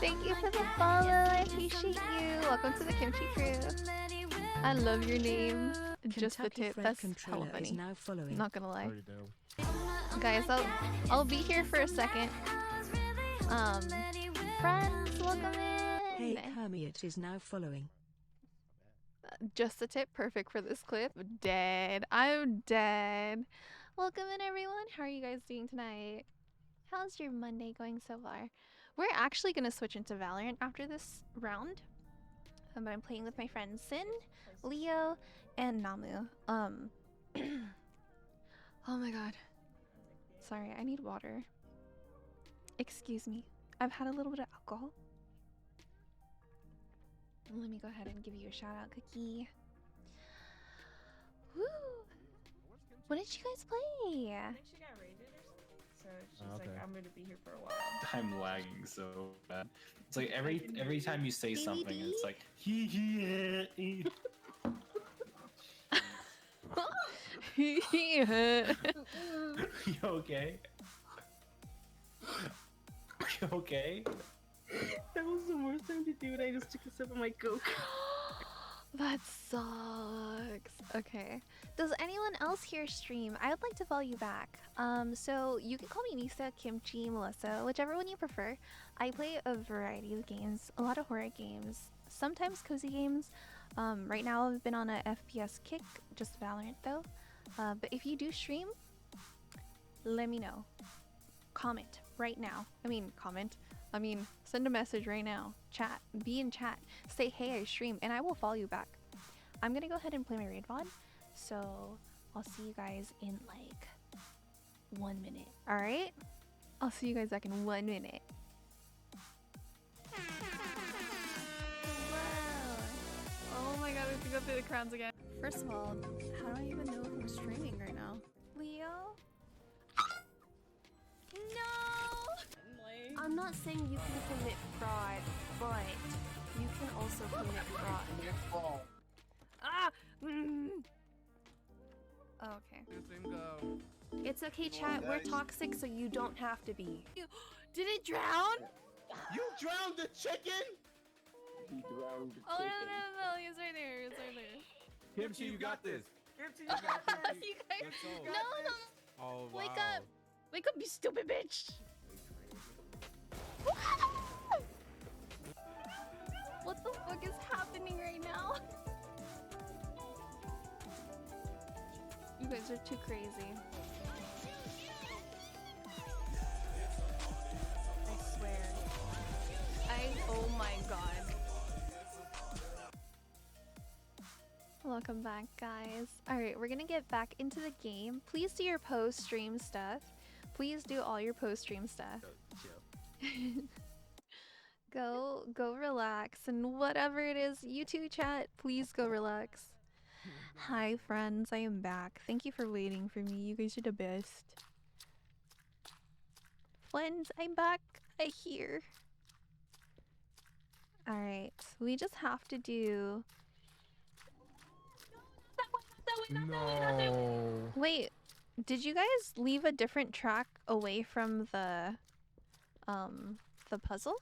Thank you for the follow. I appreciate you. Welcome to the Kimchi Crew. I love your name. Just the Kentucky tip. Friend That's Controller hella is funny. now following. Not gonna lie. Already do. Guys, I'll be here for a second. Friends, welcome in. Hey, Hermiot is now following. Just the tip, perfect for this clip. Dead. I'm dead. Welcome in, everyone. How are you guys doing tonight? How's your Monday going so far? We're actually gonna switch into Valorant after this round. But I'm playing with my friends Sin, Leo, and Namu. Oh my god. Sorry, I need water. Excuse me. I've had a little bit of alcohol. Let me go ahead and give you a shout out, Cookie. Woo! What did you guys play? I think she got raided or something. So she's Okay. like, I'm gonna be here for a while. I'm lagging so bad. It's like every time you say something, DVD? it's like he. You okay? You okay? That was the worst time to do it. I just took a sip of my Coke. That sucks. Okay. Does anyone else here stream? I would like to follow you back. So you can call me Nisa, Kimchi, Melissa, whichever one you prefer. I play a variety of games, a lot of horror games, sometimes cozy games. Right now I've been on a FPS kick, just Valorant though. But if you do stream, let me know. Comment right now. I mean, comment. I mean, send a message right now. Chat. Be in chat. Say, hey, I stream, and I will follow you back. I'm gonna go ahead and play my raid VOD. So I'll see you guys in like 1 minute. Alright? I'll see you guys back in 1 minute. Oh my god, we have to go through the crowns again. First of all, how do I even know if I'm streaming right now? Leo? No! I'm not saying you can commit fraud, but you can also commit fraud. Ah! Okay. It's okay, chat. We're toxic, so you don't have to be. Did it drown? You drowned the chicken? He drowned the Oh, chicken. no. He's right there. He's right there. Kimchi, you got this. Kimchi, You guys. Let's go. No. Oh, wow. Wake up. Wake up, you stupid bitch. What the fuck is happening right now? You guys are too crazy. I swear. Oh my god. Welcome back, guys. Alright, we're gonna get back into the game. Please do your post-stream stuff. Please do all your post-stream stuff. Go relax, and whatever it is, you two chat, please go relax. Hi friends, I am back. Thank you for waiting for me. You guys are the best. Friends, I'm back. I hear. Alright, we just have to do... No. Wait, did you guys leave a different track away from the puzzle?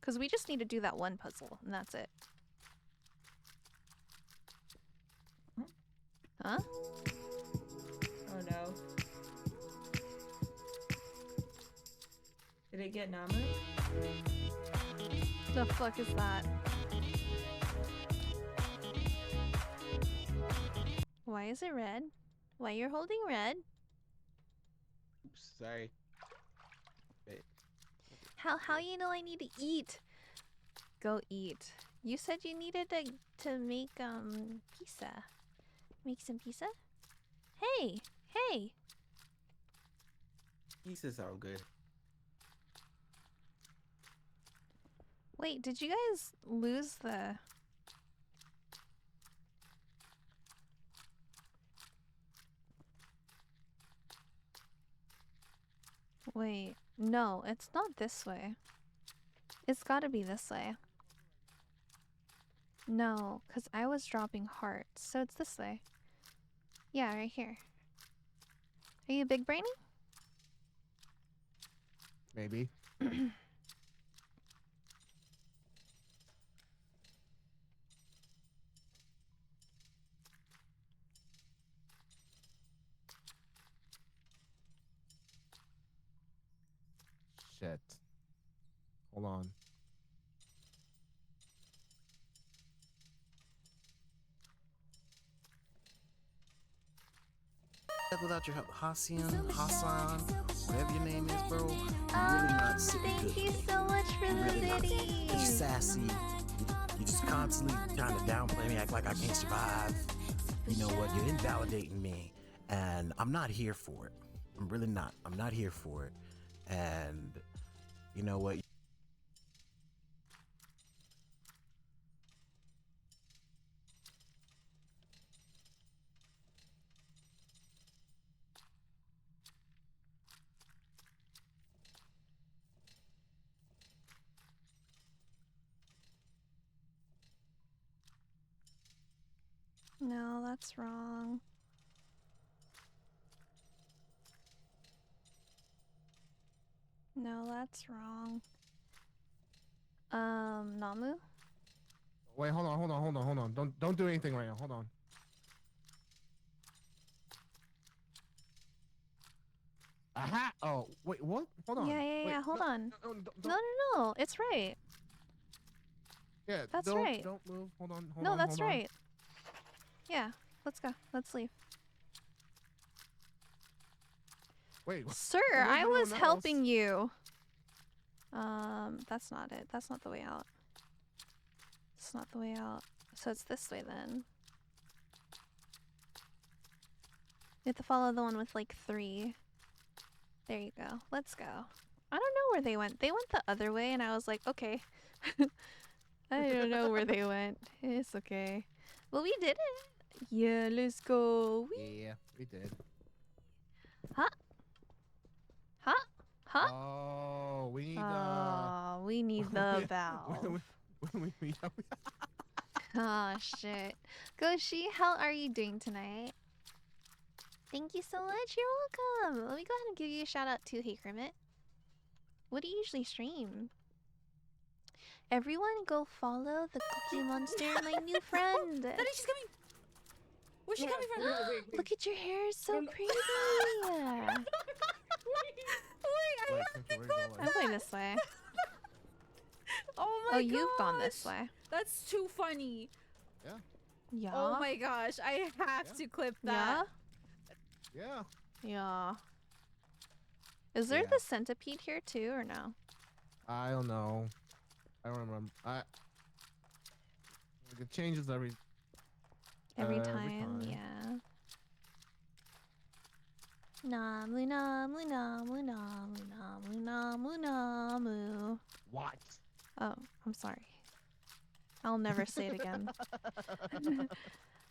Because we just need to do that one puzzle, and that's it. Huh? Oh no. Did it get Namu? The fuck is that? Why is it red? Why you're holding red? Oops, sorry. Wait. How you know I need to eat? Go eat. You said you needed to make pizza. Make some pizza? Hey! Pieces sound good. Wait, did you guys lose the... Wait, no, it's not this way. It's gotta be this way. No, because I was dropping hearts, so it's this way. Yeah, right here. Are you big brainy? Maybe. Shit. Hold on. Without your help, Hassan, whatever your name is, bro. You're really not sitting Thank good. you so much for the Really not. biddy. You're sassy. You're just constantly trying to downplay me, act like I can't survive. You know what? You're invalidating me, and I'm not here for it. I'm really not. I'm not here for it. And you know what? No, that's wrong. No, that's wrong. Namu? Wait, hold on. Don't do anything right now. Hold on. Aha! Oh, wait, what? Hold on. Yeah, Wait, hold no, on. No, No, it's right. Yeah, That's don't, right. Don't move. Hold on. No, that's hold on. right. Yeah, let's go. Let's leave. Wait, Sir, where's I was everyone else? helping you. That's not it. That's not the way out. It's not the way out. So it's this way then. You have to follow the one with like 3. There you go. Let's go. I don't know where they went. They went the other way and I was like, okay. I don't know where they went. It's okay. Well, we did it. Yeah, let's go. Whee! Yeah, we did. Huh? Huh? Huh? Oh, we need Oh, we need the valve. we Oh, shit. Goshi, how are you doing tonight? Thank you so much. You're welcome. Let me go ahead and give you a shout out too, Hey Kermit. What do you usually stream? Everyone go follow the Cookie Monster, my new friend. Daddy, she's coming. Where's she coming from? Look at your hair, it's so pretty. Wait, I have to go. I'm going this way. Oh my Oh, you've gone this way. That's too funny. Yeah. Yeah. Oh my gosh, I have to clip that. Yeah. Yeah. Is there Yeah. the centipede here too, or no? I don't know. I don't remember. It changes every Every time, yeah. Namu namu namu namu namu namu namu. What? Oh, I'm sorry. I'll never say it again.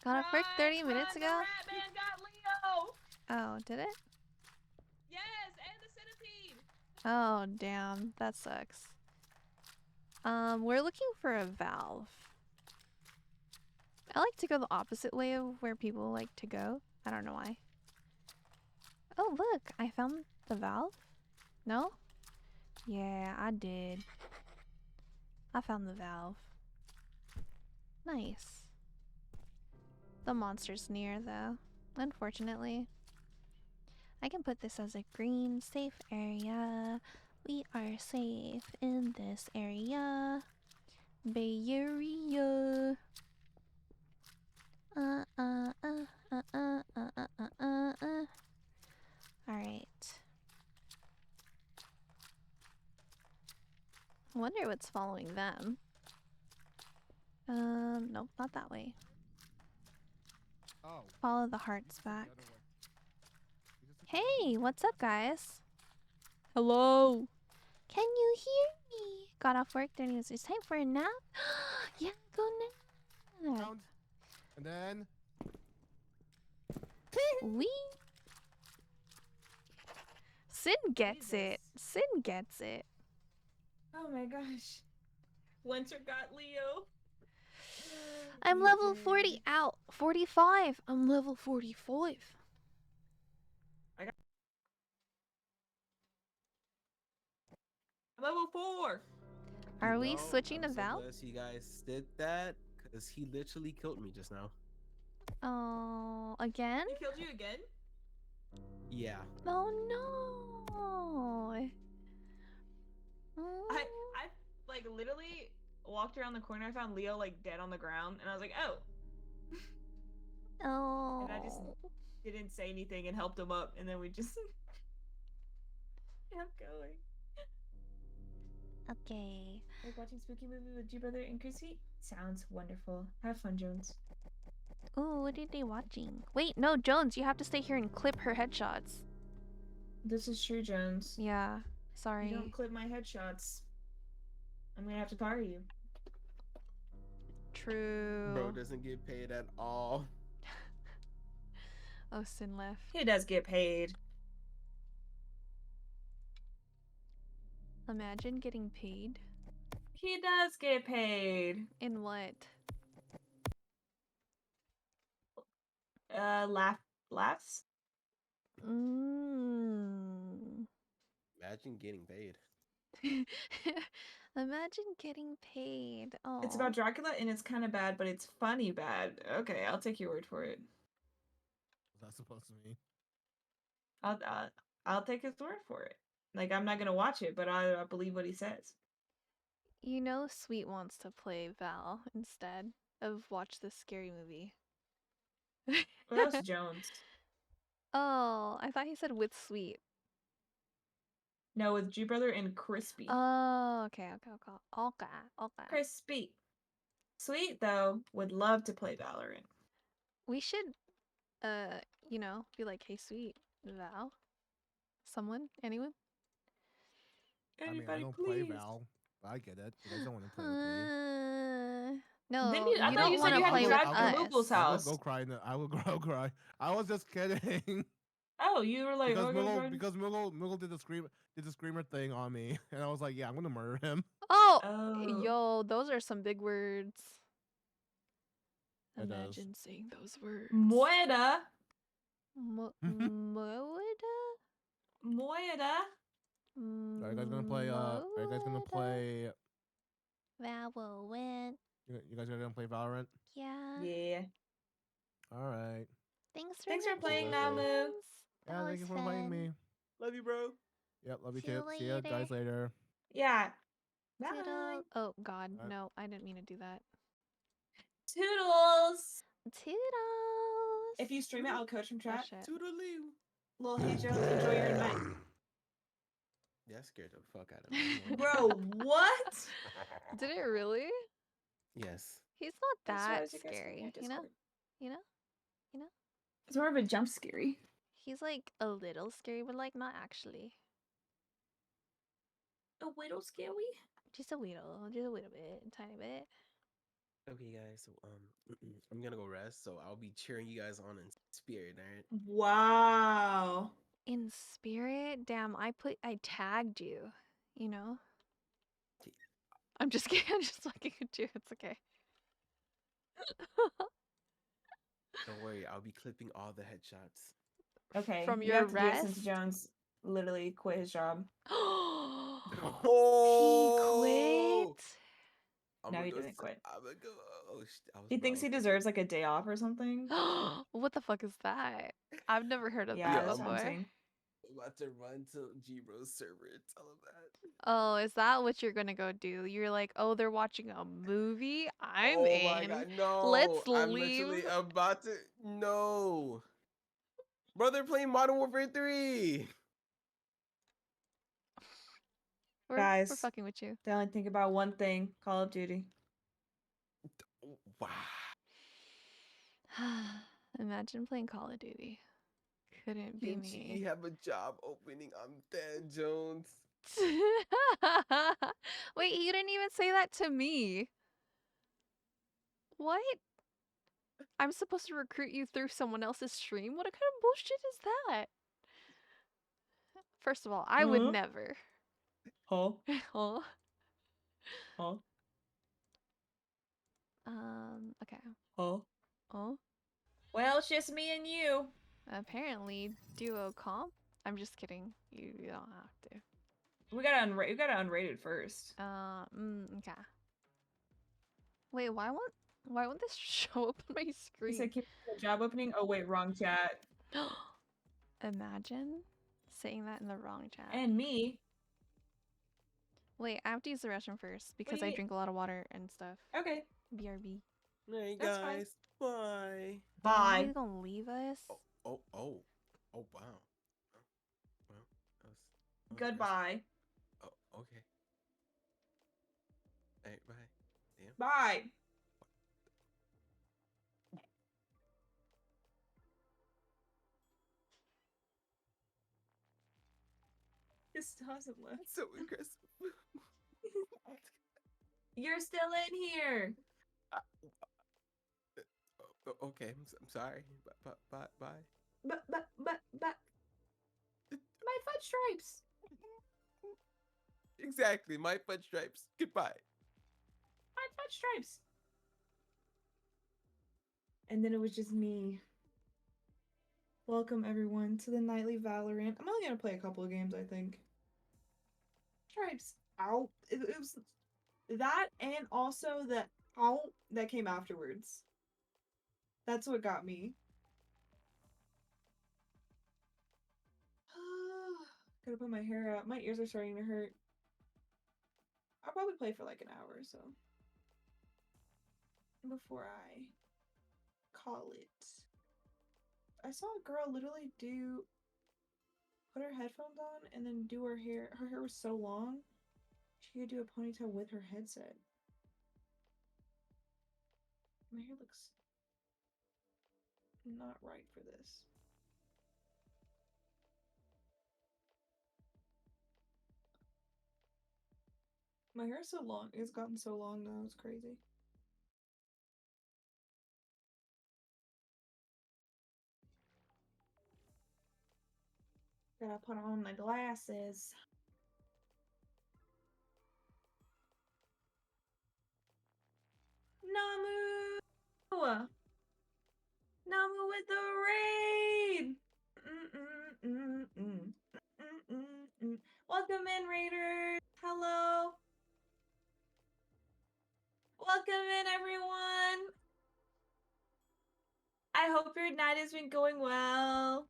Got off work 30 minutes ago? Ratman got Leo. Oh, did it? Yes, and the centipede. Oh, damn. That sucks. We're looking for a valve. I like to go the opposite way of where people like to go. I don't know why. Oh, look. I found the valve. No? Yeah, I did. I found the valve. Nice. The monster's near, though. Unfortunately. I can put this as a green, safe area. We are safe in this area. Bay Area. Alright. I wonder what's following them. Nope, not that way. Oh. Follow the hearts back. Hey, what's up, guys? Hello. Can you hear me? Got off work, then it's time for a nap. Yeah, go nap. Round. And then Wee. Sin gets it. Sin gets it. Oh my gosh. Winter got Leo. I'm level 40 out. 45. I'm level 45. Level 4. Are we know, switching to I'm so Val? blessed you guys did that, because he literally killed me just now. Oh, again? He killed you again? Yeah. Oh no. I like literally walked around the corner. I found Leo like dead on the ground, and I was like, oh. Oh. And I just didn't say anything and helped him up, and then we just kept going. Okay. Like watching spooky movie with G Brother and Chrissy? Sounds wonderful. Have fun, Jones. Ooh, what are they watching? Wait, no, Jones, you have to stay here and clip her headshots. This is true, Jones. Yeah, sorry. You don't clip my headshots, I'm gonna have to fire you. True. Bro doesn't get paid at all. Oh, Sin left. He does get paid. Imagine getting paid. He does get paid. In what? Laughs? Imagine getting paid. Imagine getting paid. Oh. It's about Dracula and it's kind of bad, but it's funny bad. Okay, I'll take your word for it. What's that supposed to mean? I'll take his word for it. Like, I'm not gonna watch it, but I believe what he says. You know, Sweet wants to play Val instead of watch this scary movie. Well, that's Jones. Oh, I thought he said with Sweet. No, with G Brother and Crispy. Oh, okay. Crispy. Sweet though, would love to play Valorant. We should, you know, be like, hey, sweet, Val. Someone? Anyone? I mean, I Anybody, don't please. play Val. But I get it. You guys don't want to play with me. No, Then I you thought don't you said want to you had play to with drive to us. Moogle's I will house. go cry. I will go cry. I was just kidding. Oh, you were like, because Moogle did the screamer thing on me, and I was like, yeah, I'm gonna murder him. Oh, Oh. yo, those are some big words. It does. Imagine saying those words. Moeda. Moeda? Moeda. Are you guys gonna play? Are you guys gonna play? Valorant. You guys are gonna play Valorant? Yeah. Yeah. All right. Thanks Thanks the for playing, games. Namu. That Yeah, thank you was for inviting fun. me. Love you, bro. Yep, love you See you too. See you guys later. Yeah. Bye. Toodle. Oh God, Bye. no, I didn't mean to do that. Toodles. Toodles. If you stream it, I'll coach from chat. shit. Toodaloo. Lil Hey Jones, enjoy your night. That scared the fuck out of me. Bro, what? Did it really? Yes. He's not That's why that I was like, guys, scary, yeah, you know? Discord. You know? It's more of a jump scary. He's like a little scary, but like not actually. A little scary? Just a little bit, a tiny bit. Okay, guys. So I'm gonna go rest. So I'll be cheering you guys on in spirit. All right. Wow. In spirit, damn, I tagged you, you know? I'm just kidding, I'm just fucking with you, it's okay. Don't worry. I'll be clipping all the headshots. Okay. From you your have to do it since rest? Jones literally quit his job. He quit? No, he didn't quit. I'm gonna go. Oh, I was He thinks he deserves like a day off or something. What the fuck is that? I've never heard of Yeah, that that's what I'm before. saying. I'm about to run to G-Bro's server and tell him that. Oh, is that what you're gonna go do? You're like, oh, they're watching a movie? I'm Oh in. my god, no. Let's I'm leave. literally about to. No. Bro, they're playing Modern Warfare 3. We're Guys, fucking with you. they only think about one thing: Call of Duty. Wow. Imagine playing Call of Duty. Couldn't be Kimchi, me. you have a job opening. I'm dead, Jones. Wait, you didn't even say that to me. What? I'm supposed to recruit you through someone else's stream? What kind of bullshit is that? First of all, I would never. Huh? Huh? Huh? Okay. Huh? Oh? Well, it's just me and you. Apparently, duo comp? I'm just kidding. You don't have to. We gotta unrated first. Okay. Wait, why won't this show up on my He screen? said, "Keep the job opening." Oh wait, wrong chat. Imagine saying that in the wrong chat. And me. Wait, I have to use the restroom first because do I you drink a lot of water and stuff. Okay. BRB. Hey That's fine. guys, bye. Bye. You gonna leave us? Oh, wow. Oh, well, that was Goodbye. Oh, okay. Hey, bye. Damn. Bye. It still hasn't left. So aggressive. You're still in here. Okay, I'm sorry. Bye. But my foot stripes. Exactly, my foot stripes. Goodbye. My foot stripes. And then it was just me. Welcome everyone to the nightly Valorant. I'm only gonna play a couple of games, I think. Stripes. Ow. It was that and also the ow that came afterwards. That's what got me. Gotta put my hair up. My ears are starting to hurt. I'll probably play for like an hour or so before I call it. I saw a girl literally put her headphones on and then do her hair. Her hair was so long, she could do a ponytail with her headset. My hair looks not right for this. My hair's so long. It's gotten so long now. It's crazy. Gotta put on my glasses. Namu! Namu with the raid! Welcome in, Raiders! Hello! Welcome in, everyone! I hope your night has been going well.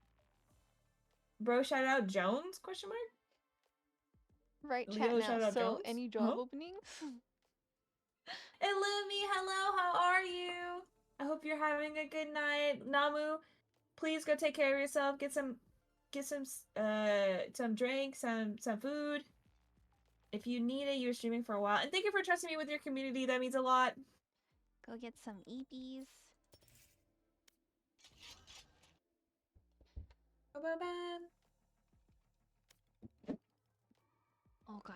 Bro, shout out Jones? Question mark? Right, Leo, chat shout now. out So, Jones? any job Huh? openings? Illumi, hello, how are you? I hope you're having a good night. Namu, please go take care of yourself. Get some drink, some food. If you need it, you're streaming for a while. And thank you for trusting me with your community. That means a lot. Go get some EBs. Okay.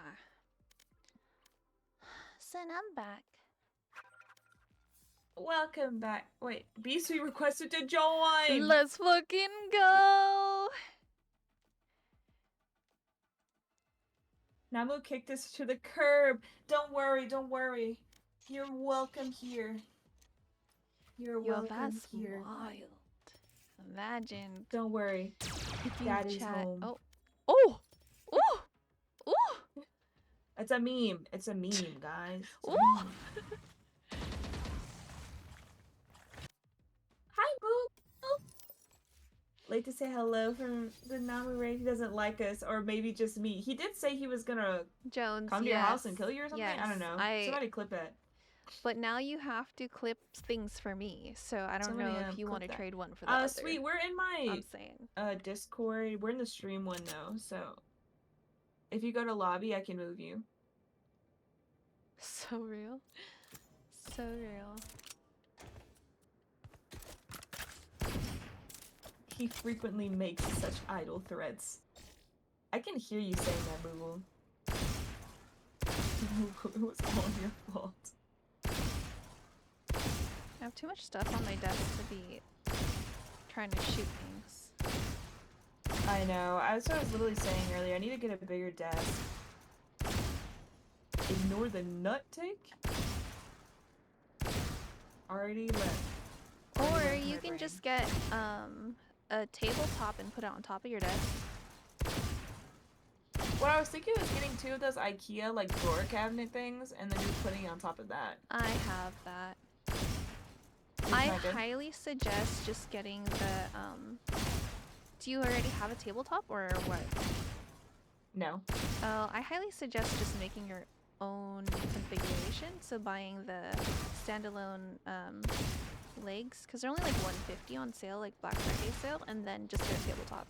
Sin, I'm back. Welcome back. Wait, B-Sweet requested to join. Let's fucking go! Namu kicked us to the curb. Don't worry, don't worry. You're welcome here. You're Yo, welcome that's here. wild. Imagine. Don't worry. If you Daddy's chat. home. Oh. Oh! Ooh! Ooh! It's a meme. It's a meme, guys. It's a Ooh! meme. Hi, Boo! Like to say hello from the Namu raid. He doesn't like us, or maybe just me. He did say he was gonna Jones, come to your house and kill you or something. Yes, I don't know. Somebody clip it. But now you have to clip things for me, so I don't Somebody, know if you clip want to that. trade one for the other. Sweet, we're in my I'm saying. Discord. We're in the stream one now, so if you go to lobby, I can move you. So real. So real. He frequently makes such idle threats. I can hear you saying that, Boo. It was all your fault. I have too much stuff on my desk to be trying to shoot things. I know. That's what I was literally saying earlier. I need to get a bigger desk. Ignore the nut take. Already left. Or you can just get a tabletop and put it on top of your desk. What I was thinking was getting two of those IKEA like drawer cabinet things and then just putting it on top of that. I have that. Isn't I that good? highly suggest just getting the do you already have a tabletop or what? No. Oh, I highly suggest just making your own configuration. So buying the standalone legs, because they're only like $150 on sale, like Black Friday sale, and then just get a tabletop.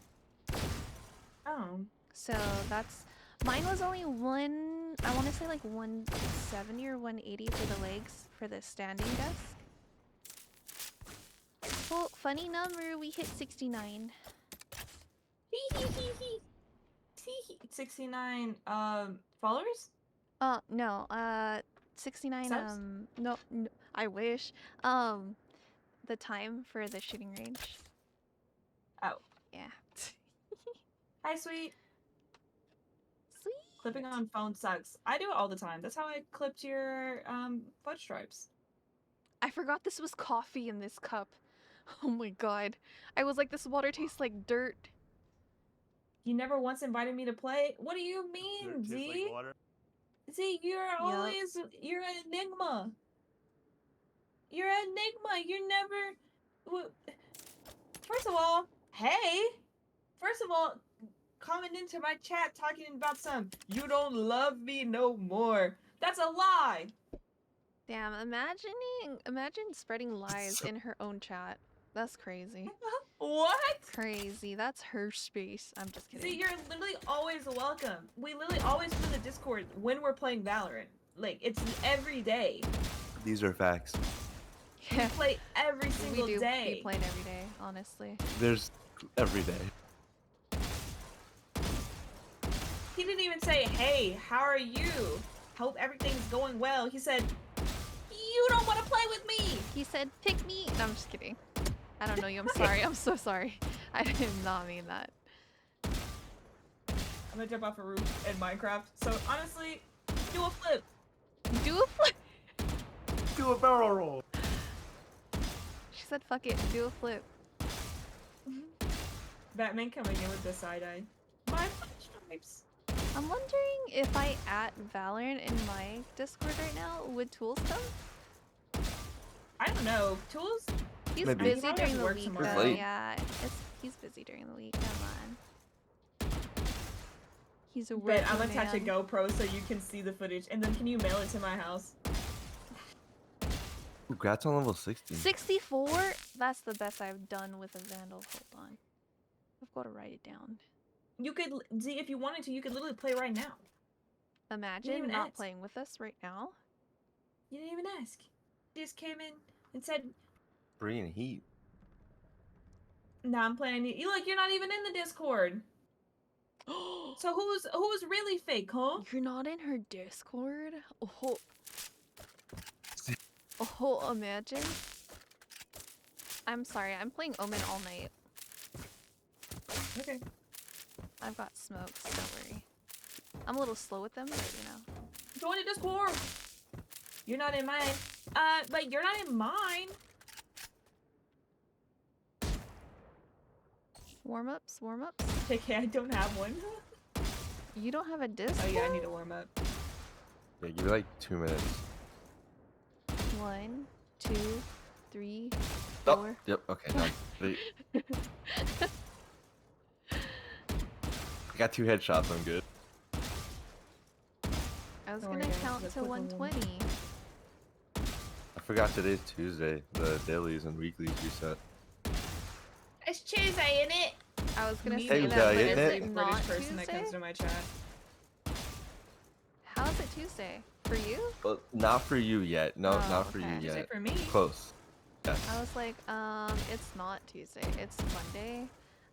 Oh. So that's mine was only I want to say like 170 or 180 for the legs for the standing desk. Well, funny number, we hit 69. 69 followers? No, 69 Subs? no, I wish. The time for the shooting range. Oh. Yeah. Hi, Sweet. Sweet. Clipping on phone sucks. I do it all the time. That's how I clipped your fudge stripes. I forgot this was coffee in this cup. Oh my god. I was like, this water tastes like dirt. You never once invited me to play? What do you mean, Z? Z, you're always you're an enigma. You're an enigma. You're never. First of all, hey. First of all, comment into my chat talking about some "you don't love me no more." That's a lie. Damn, imagine spreading lies in her own chat. That's crazy. What? Crazy. That's her space. I'm just kidding. See, you're literally always welcome. We literally always put in the Discord when we're playing Valorant. Like, it's every day. These are facts. We play every single we do day. be playing every day, honestly. There's every day. He didn't even say, hey, how are you? Hope everything's going well. He said, you don't want to play with me. He said, pick me. No, I'm just kidding. I don't know you. I'm sorry. I'm so sorry. I did not mean that. I'm gonna jump off a roof in Minecraft. So honestly, do a flip. Do a flip. Do a barrel roll. She said, fuck it. Do a flip. Batman coming in with the side eye. My stripes. I'm wondering if I at Valorant in my Discord right now, would Tools come? I don't know. Tools? He's Maybe. busy Probably during has the work week tomorrow. though. Late. Yeah, he's busy during the week. Come on. He's a But working I'm gonna attach a man. GoPro so you can see the footage, and then can you mail it to my house? Congrats on level 60. 64? That's the best I've done with a Vandal. Hold on. I've got to write it down. You could, Z, if you wanted to, you could literally play right now. Imagine even not ask. playing with us right now. You didn't even ask. You just came in and said, Bringing heat. "Nah, I'm playing." You look, you're not even in the Discord. So who's really fake, huh? You're not in her Discord? Oh. Oh, imagine. I'm sorry, I'm playing Omen all night. Okay. I've got smokes, don't worry. I'm a little slow with them, but you know. Join the Discord. You're not in mine. But you're not in mine. Warm-ups, warm-ups. JK, I don't have one. You don't have a Discord? Oh yeah, I need to warm up. Yeah, give me like 2 minutes. 1, 2, 3, Oh, 4. yep, okay, done. Wait. I got 2 headshots, I'm good. I was Don't gonna worry, guys, count let's to put them in. 120. I forgot today's Tuesday. The dailies and weeklies reset. It's Tuesday, isn't it? I was gonna Me say Tuesday, that, but isn't is it? it British not person that Tuesday? comes to my chat. How is it Tuesday? For you? Well, not for you yet. No, Oh, not for you okay. Tuesday yet. for me. Close. Yes. I was like, it's not Tuesday, it's Monday.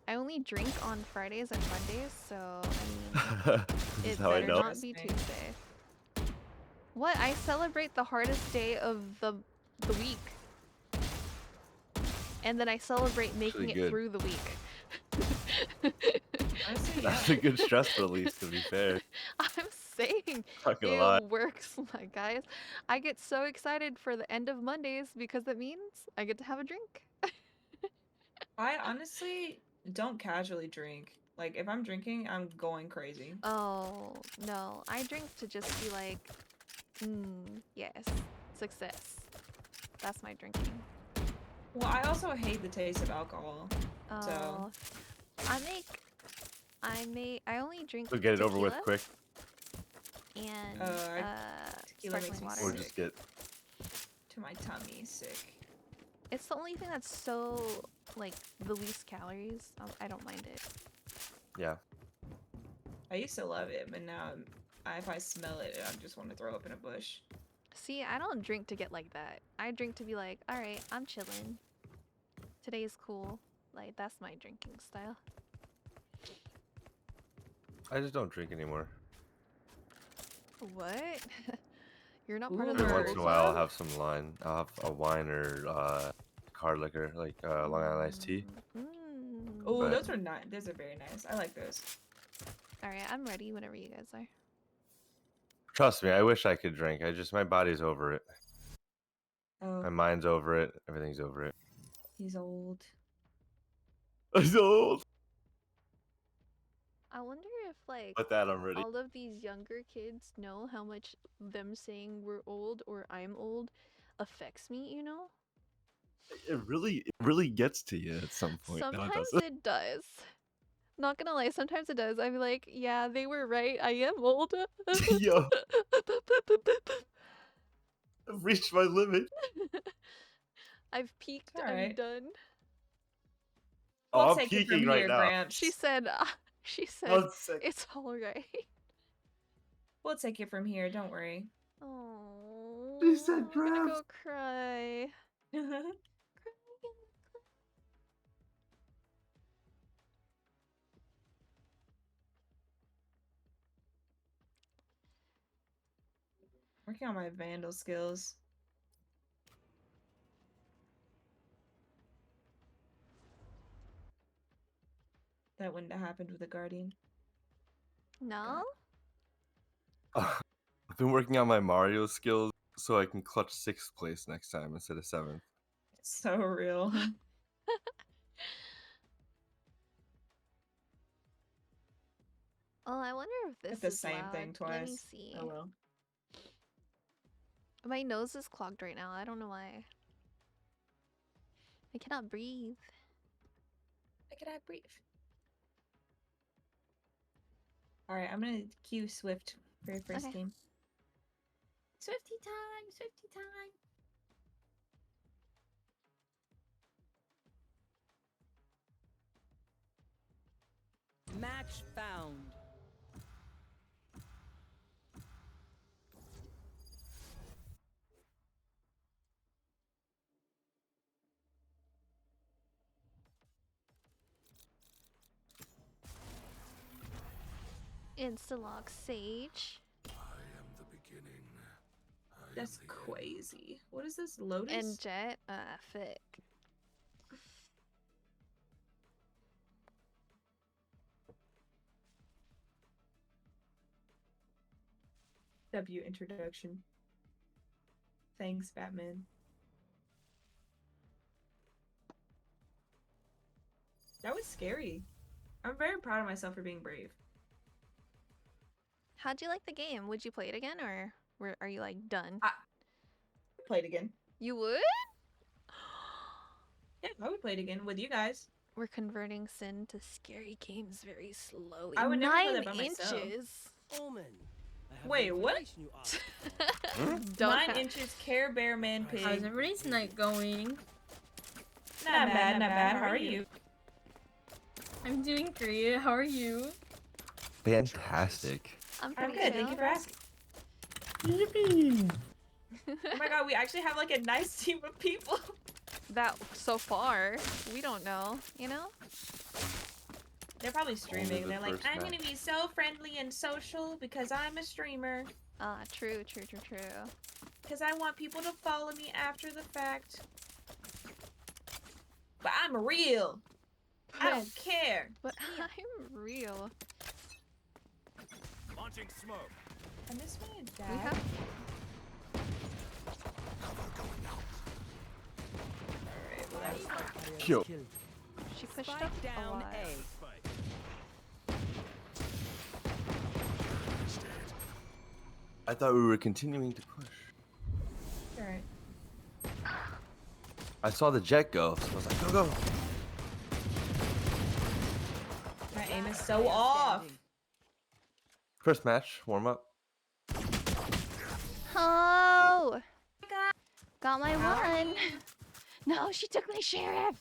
I only drink on Fridays and Mondays, so I mean, This it is how I better know. not be Tuesday. What? I celebrate the hardest day of the week. And then I celebrate making Actually it good. through the week. Honestly, That's yeah. a good stress release, to be fair. I'm saying Not gonna it lie. works, my guys. I get so excited for the end of Mondays because it means I get to have a drink. I honestly don't casually drink. Like, if I'm drinking, I'm going crazy. Oh, no. I drink to just be like, yes, success. That's my drinking. Well, I also hate the taste of alcohol. Oh, I only drink So get it over with tequila quick, and Tequila makes sparkling me water. or just get. To my tummy, sick. It's the only thing that's so, like, the least calories. I don't mind it. Yeah. I used to love it, but now if I smell it, I just want to throw up in a bush. See, I don't drink to get like that. I drink to be like, alright, I'm chilling. Today's cool. Like, that's my drinking style. I just don't drink anymore. What? You're not part of Ooh. the Every whole once in a while, I'll club? have some wine. I'll have a wine or hard liquor, like Long Island iced tea. Oh, But- those are nice. Those are very nice. I like those. Alright, I'm ready whenever you guys are. Trust me, I wish I could drink. My body's over it. Oh, My mind's over it. Everything's over it. he's old. I'm old. I wonder if, like, With that, I'm ready. all of these younger kids know how much them saying we're old or I'm old affects me, you know? It really gets to you at some point. No, it Sometimes doesn't. it does. Not gonna lie, sometimes it does. I'd be like, yeah, they were right. I am old. Yo, I've reached my limit. I've peaked. I'm Alright. done. Oh, We'll I'm take it from peeking right here, now. Gramps. She said, One sec. it's all right. We'll take it from here. Don't worry. Oh, She said I'm gonna Gramps. go cry. Working on my Vandal skills. That wouldn't have happened with a Guardian. No? I've been working on my Mario skills so I can clutch 6th place next time instead of 7th. So real. Oh, I wonder if this It's the is same loud. thing Let me twice. see. Oh well. My nose is clogged right now. I don't know why. I cannot breathe. I cannot breathe. Alright, I'm gonna cue Swift for your first Okay. game. Swifty time! Swifty time! Match found. Instalog Sage. That's crazy. What is this? Lotus? And Jet. Fick. W introduction. Thanks, Batman. That was scary. I'm very proud of myself for being brave. How'd you like the game? Would you play it again, or are you like done? Play it again. You would? Yeah, I would play it again with you guys. We're converting Sin to scary games very slowly. I would never play that 9 by myself. inches. Omen. Wait, what? Don't 9 have- inches Care Bear Man Pig. How's everybody's night going? Not bad, not bad. How are you? I'm doing great. How are you? Fantastic. I'm I'm pretty good. Thank you chill. for asking. Yippee! Oh my god, we actually have like a nice team of people. That so far, we don't know, you know? They're probably streaming. the They're like, first I'm match. gonna be so friendly and social because I'm a streamer. Ah, true. Because I want people to follow me after the fact. But I'm real. I don't care. But I'm real. Launching smoke. And this man died. We have Alright, well that was Yo. she pushed Spike up a down lot. A. I thought we were continuing to push. alright. I saw the jet go, so I was like, go, go. My aim is so off. First match, warm up. Oh! Got my one. No, she took my sheriff.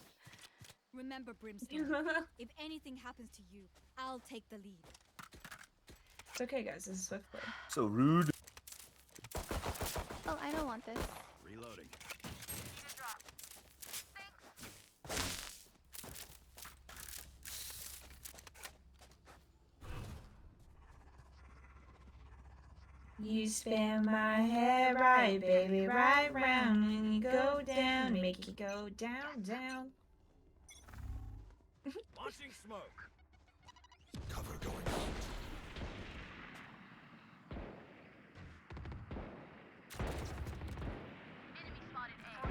Remember, Brimstone, if anything happens to you, I'll take the lead. It's okay, guys. This is Swift play. So rude. Oh, I don't want this. Reloading. You spin my head right, baby, right round, and you go down, make you go down, down. Launching smoke. Cover going out.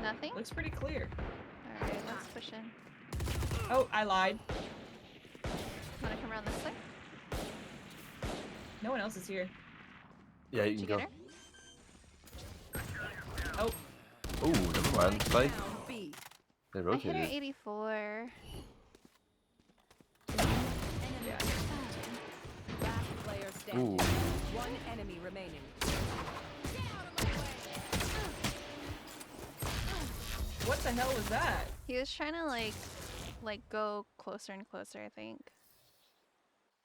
Nothing? Looks pretty clear. Alright, let's push in. Oh, I lied. Wanna come around this way? No one else is here. Yeah, you Did can you go. get her? Oh, Oh, never mind. Spike. Down B. They I hit her rotated. 84. Last player standing. Ooh. One enemy remaining. what the hell was that? He was trying to like like go closer and closer, I think.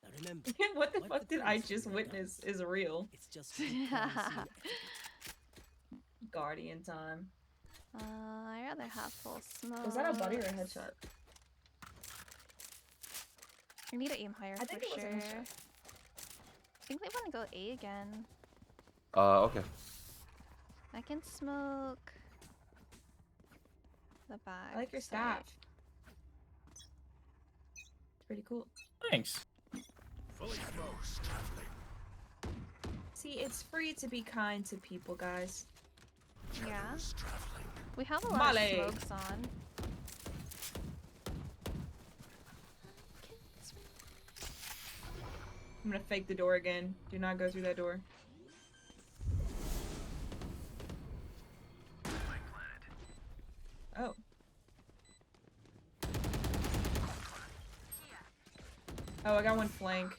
Now remember, What the what fuck the did I prince just will have done witness is real. It's just what you plan to see you execute. Guardian time. I'd rather have full smoke. Was that a buddy or a headshot? I need to aim higher I think for it was a sure. headshot. I think they want to go A again. Okay. I can smoke the back. I like your staff. It's pretty cool. Thanks. See, it's free to be kind to people, guys. Yeah. We have a lot Molly. of smokes on. I'm gonna fake the door again. Do not go through that door. Oh. Oh, I got one flank.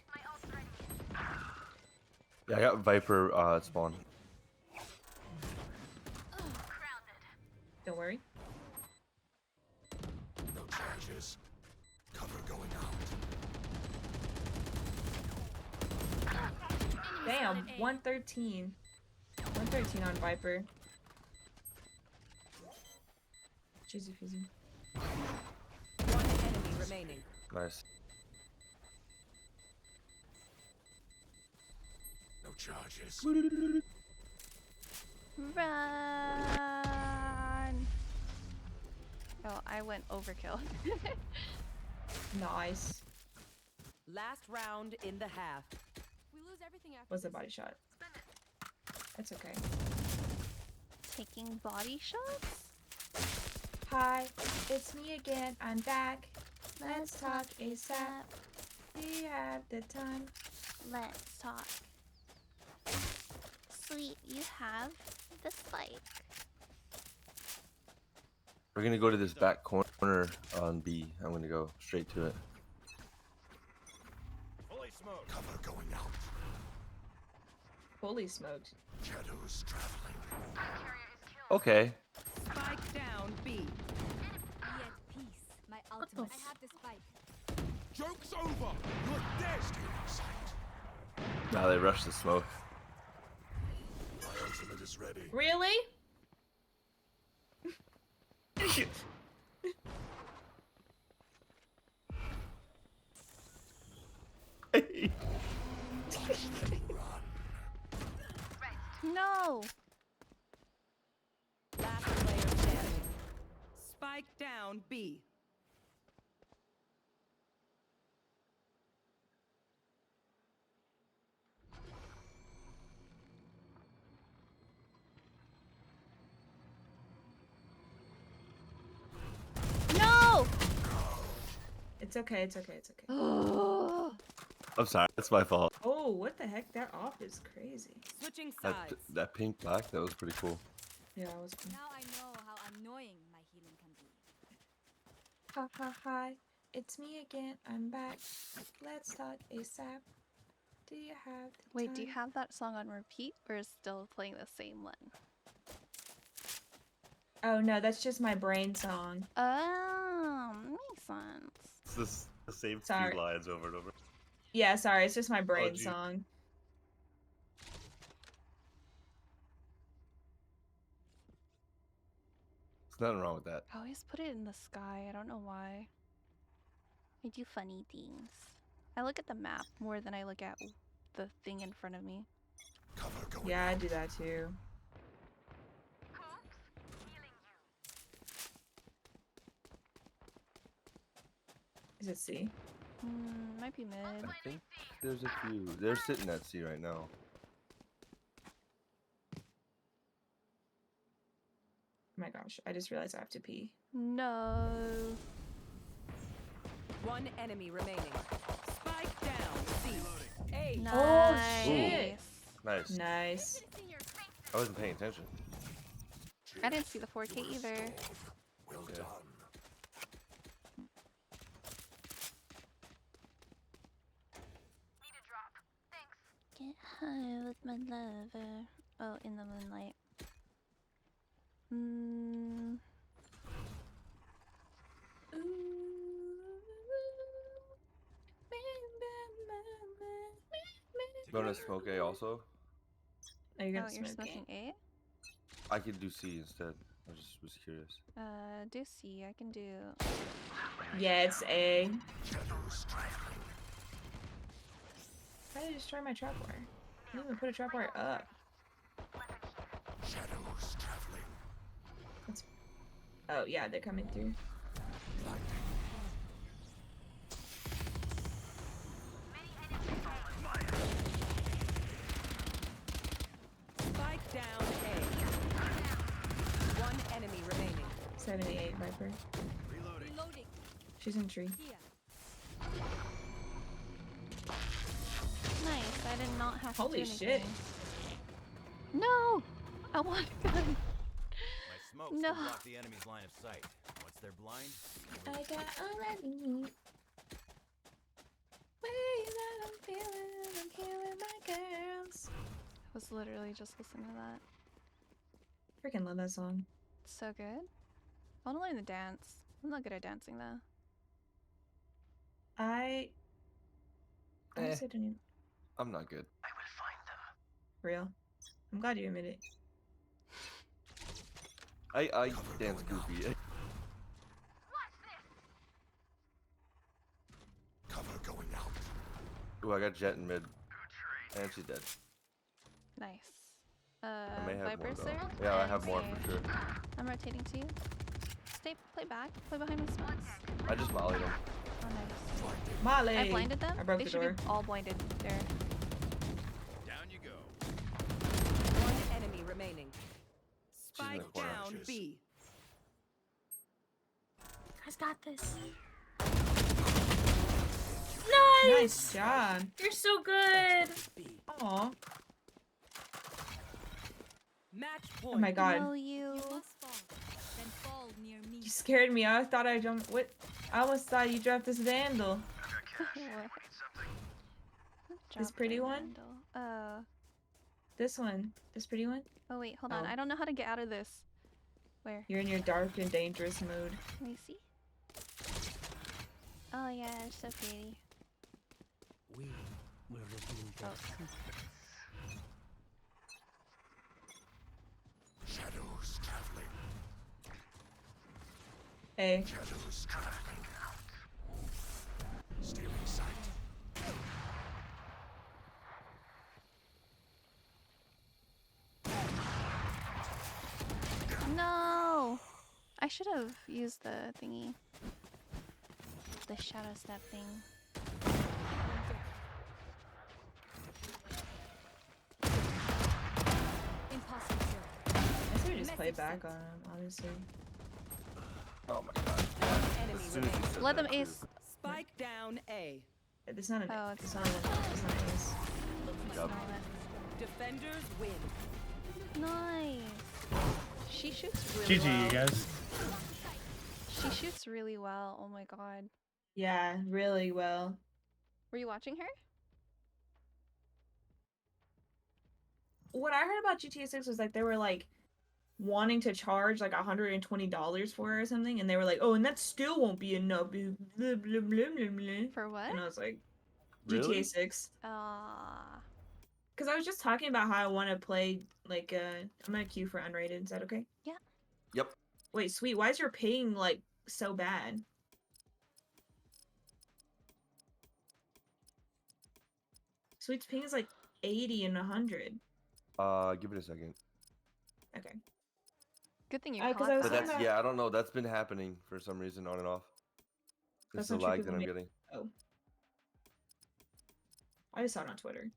Yeah, I got Viper at spawn. Don't worry. No charges. Cover going out. Damn, 113. 113 on Viper. Cheesy fizzy. One enemy remaining. Nice. No charges. Run! Oh, I went overkill. Nice. Last round in the half. We lose everything after. Was a body shot. That's okay. Taking body shots? Hi, it's me again. I'm back. Let's talk ASAP. Do you have the time? Let's talk. Sweet, you have the spike. We're gonna go to this back corner on B. I'm gonna go straight to it. Fully smoked. Cover going out. Fully smoked. Shadows traveling. Okay. Spike down B. Be at peace. My ultimate. I have the spike. Joke's over. You're dead. Stay in sight. Now they rush the smoke. My ultimate is ready. Really? No! Last player standing. Spike down B. No! It's okay, it's okay, it's okay. I'm sorry, that's my fault. Oh, what the heck? That off is crazy. Switching That, sides. that pink black, that was pretty cool. Yeah, it was cool. Now I know how annoying my healing can be. Ha ha hi. It's me again. I'm back. Let's talk ASAP. Do you have the Wait, time? do you have that song on repeat or is still playing the same one? Oh no, that's just my brain song. Oh, makes sense. It's this, the same Sorry. few lines over and over. Yeah, sorry, it's just my brain gee. song. There's nothing wrong with that. I always put it in the sky. I don't know why. I do funny things. I look at the map more than I look at the thing in front of me. Cover going Yeah, I out. do that too. Is it C? Might be mid. I think there's a few. They're sitting at C right now. Oh my gosh, I just realized I have to pee. No. One enemy remaining. Spike down C. A. Nice. Oh shit! Nice. Nice. I wasn't paying attention. I didn't see the 4K either. Well done. Get high with my lover. Oh, in the moonlight. Gonna smoke A also. Are you Oh, gonna you're smoke smoking A? I could do C instead. I just was curious. Do C. I can do. Yeah, it's A. Why did I destroy my trap wire? I didn't even put a trap wire up. Shadows traveling. That's... Oh yeah, they're coming through. Spike down A. One enemy remaining. 78 Viper. Reloading. She's in tree. Here. Nice. I did not have to do Holy anything. shit. No! I want a gun. My smokes No. can block the enemy's line of sight. Once they're blind, I got all I need. Way that I'm feeling, I'm here with my girls. I was literally just listening to that. Freaking love that song. It's so good. I want to learn the dance. I'm not good at dancing though. I honestly don't even... I'm not good. Real. I'm glad you admit it. I dance goofy. Cover going out. Ooh, I got Jet in mid. And she's dead. Nice. I may have Vipers more there. though. Yeah, I have and more A. for sure. I'm rotating to you. Play back. Play behind my spots. I just mollied him. Oh, nice. Molly! I blinded them. I broke They the should door. be all blinded there. Down you go. One enemy remaining. in the Spike corner. down B. You guys got this. Nice job. You're so good. Aw. Match Oh point. my god. No, You you. must fall. Then fall near me. You scared me. I thought I jumped. What? I almost thought you dropped this vandal. This pretty one? This one. This pretty one? Oh wait, hold on. Oh. I don't know how to get out of this. Where? You're in your dark and dangerous mood. Let me see. Oh yeah, it's so pretty. We will reveal the Shadows traveling. Hey. Shadows traveling. Stealing sight. No! I should have used the thingy. The shadow step thing. Impossible. I should just play back on him, honestly. Oh my god. Enemy As soon as you remaining. said Let them that, too. ace. Spike down A. It's not an. Oh, it's not an. It's not an ace. Yup. Defenders win. Nice. She shoots really GG, well. you guys. She shoots really well. Oh my god. Yeah, really well. Were you watching her? What I heard about GTA 6 was like they were like wanting to charge like $120 for it or something, and they were like, "Oh, and that still won't be enough." Blah, blah, blah, blah, blah. For what? And I was like, Really? GTA 6. Ah. Because I was just talking about how I want to play like I'm gonna queue for unrated. Is that okay? Yeah. Yep. Wait, sweet. Why is your ping like so bad? Sweet's ping is like 80 and 100. Give it a second. Okay. Good thing you 'cause caught I was But that. saying that's that- yeah, I don't know. That's been happening for some reason on and off. This That's is the not true, lag that people I'm make- getting. Oh. I just saw it on Twitter.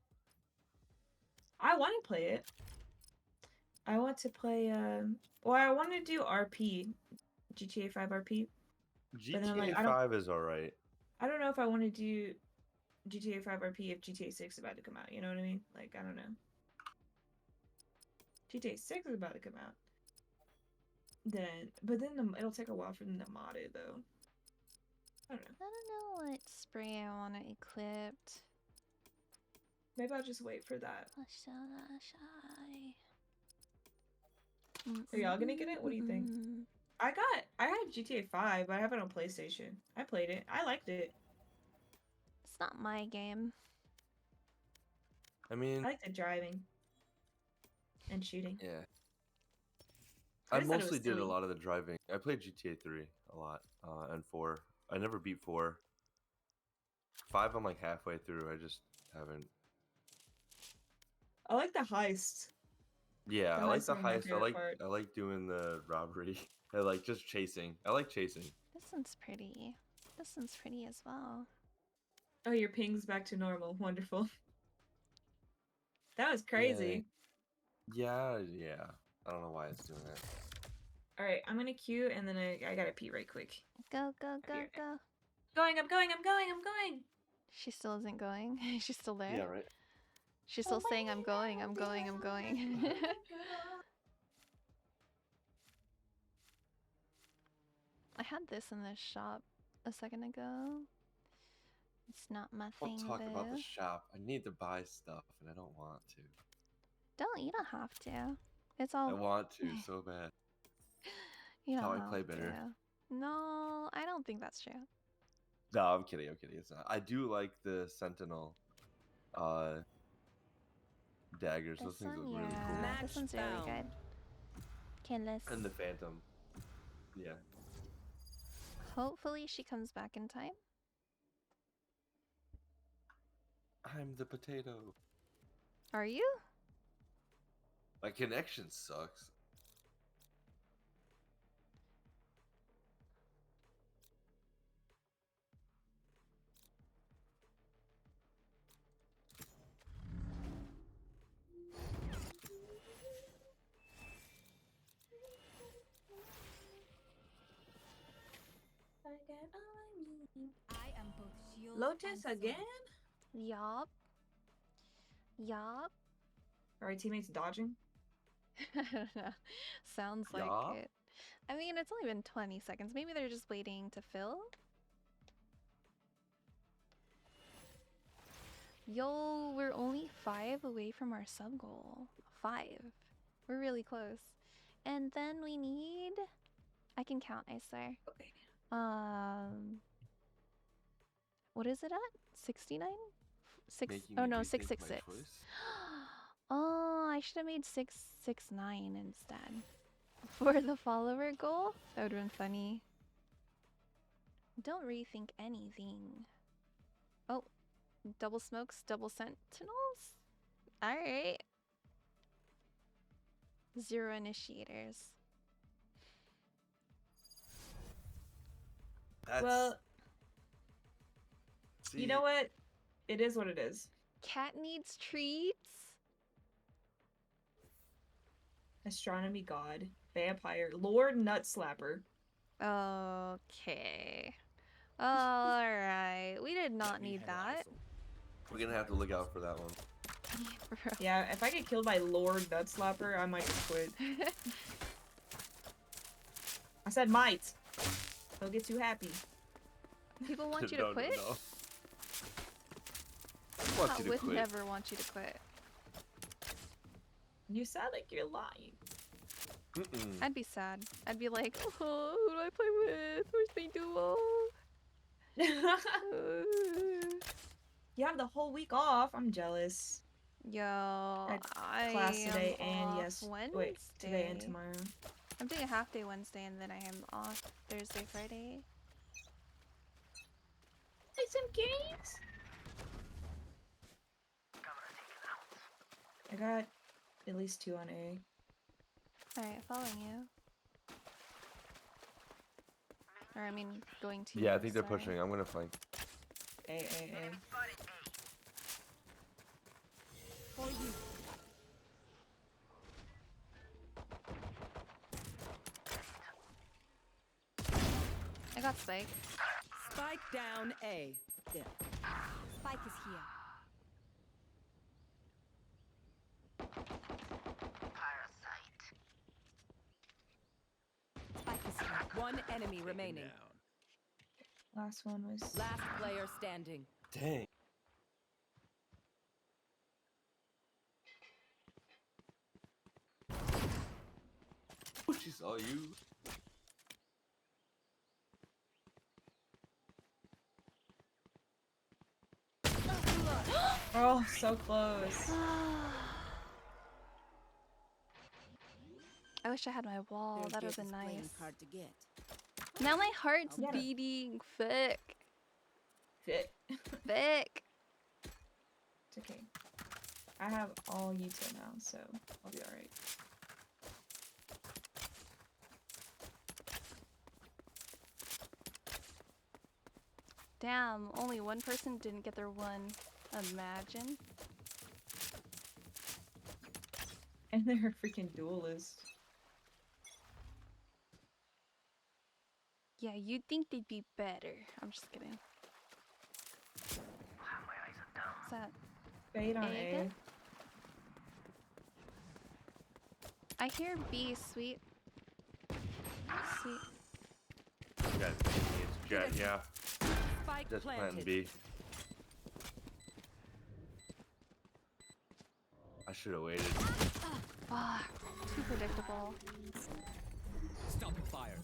I want to play it. I want to play, well, I want to do RP. GTA 5 RP. But then I'm like, GTA I don't, 5 is alright. I don't know if I want to do GTA 5 RP if GTA 6 is about to come out. You know what I mean? Like, I don't know. GTA 6 is about to come out. But then it'll take a while for them to mod it, though. I don't know. I don't know what spray I want to equip. Maybe I'll just wait for that. Are y'all gonna get it? What do you think? I have GTA 5, but I have it on PlayStation. I played it. I liked it. It's not my game. I mean, I like the driving and shooting. yeah. I I just thought it mostly was did a silly. lot of the driving. I played GTA 3 a lot, and 4. I never beat 4. 5, I'm like halfway through. I just haven't. I like the heist. Yeah, The I like heist the is my heist. favorite part. I like doing the robbery. I like just chasing. I like chasing. This one's pretty. This one's pretty as well. Oh, your ping's back to normal. Wonderful. That was crazy. Yeah. I don't know why it's doing that. All right, I'm gonna queue and then I gotta pee right quick. Go, go, go, be right go. Going, I'm going, I'm going, I'm going. She still isn't going. She's still there. Yeah, right. She's still saying, I'm going, I'm going, I'm going. I had this in this shop a second ago. It's not my thing Don't talk about the though. shop. I need to buy stuff, and I don't want to. You don't have to. It's all. I want to so bad. You That's don't how I play have better. to. No, I don't think that's true. No, I'm kidding. It's not. I do like the Sentinel daggers. Those things look really cool. Yeah, this one's really good. Okay, let's. And the Phantom. Yeah. Hopefully she comes back in time. I'm the potato. Are you? My connection sucks. I am both shield Lotus and again? Yup. Yup. Are our teammates dodging? I don't know. Sounds like Yup. it. I mean, it's only been 20 seconds. Maybe they're just waiting to fill. Yo, we're only 5 away from our sub goal. 5. We're really close. And then we need... I can count, I swear. Okay. What is it at? 69? Making Oh me no, rethink my 666. choice. Oh, I should have made 669 instead. For the follower goal? That would have been funny. Don't rethink anything. Oh, double smokes, double sentinels? Alright. 0 initiators. That's, Well, see, you know what? It is what it is. Cat needs treats? Astronomy god, vampire, Lord Nut Slapper. Okay. Alright. We did not need that. We're gonna have to look out for that one. Yeah, if I get killed by Lord Nut Slapper, I might just quit. I said might. Don't get too happy. People want you to quit? No. I want I you to would quit. never want you to quit. You sound like you're lying. Mm-mm. I'd be sad. I'd be like, oh, who do I play with? Where's my duo? You have the whole week off. I'm jealous. Yo, I class today and off yes, Wednesday. wait, today and tomorrow. I'm doing a half day Wednesday and then I am off Thursday, Friday. Play some games. I got at least 2 on A. Alright, following you. Or I mean, going to Yeah, I you, think they're sorry. pushing. I'm gonna flank. A. For you. I got Spike. Spike down A. Yeah. Spike is here. Spike is here. One enemy remaining. Last one was. Last player standing. Dang. Oh, she saw you. Oh. Oh, so close. I wish I had my wall. Their That would have guess been is playing nice. hard to get. Now my heart's Yeah. beating thick. Fit. Thick. It's okay. I have all Yuta now, so I'll be alright. Damn, only one person didn't get their one. Imagine. And they're a freaking duelist. Yeah, you'd think they'd be better. I'm just kidding. What's that? Fade on A A. again? I hear B, sweet. Sweet. Jet, it's Jet, yeah. Spike Just planting planted. B. I should have waited. Ah, too predictable. Stopping fire.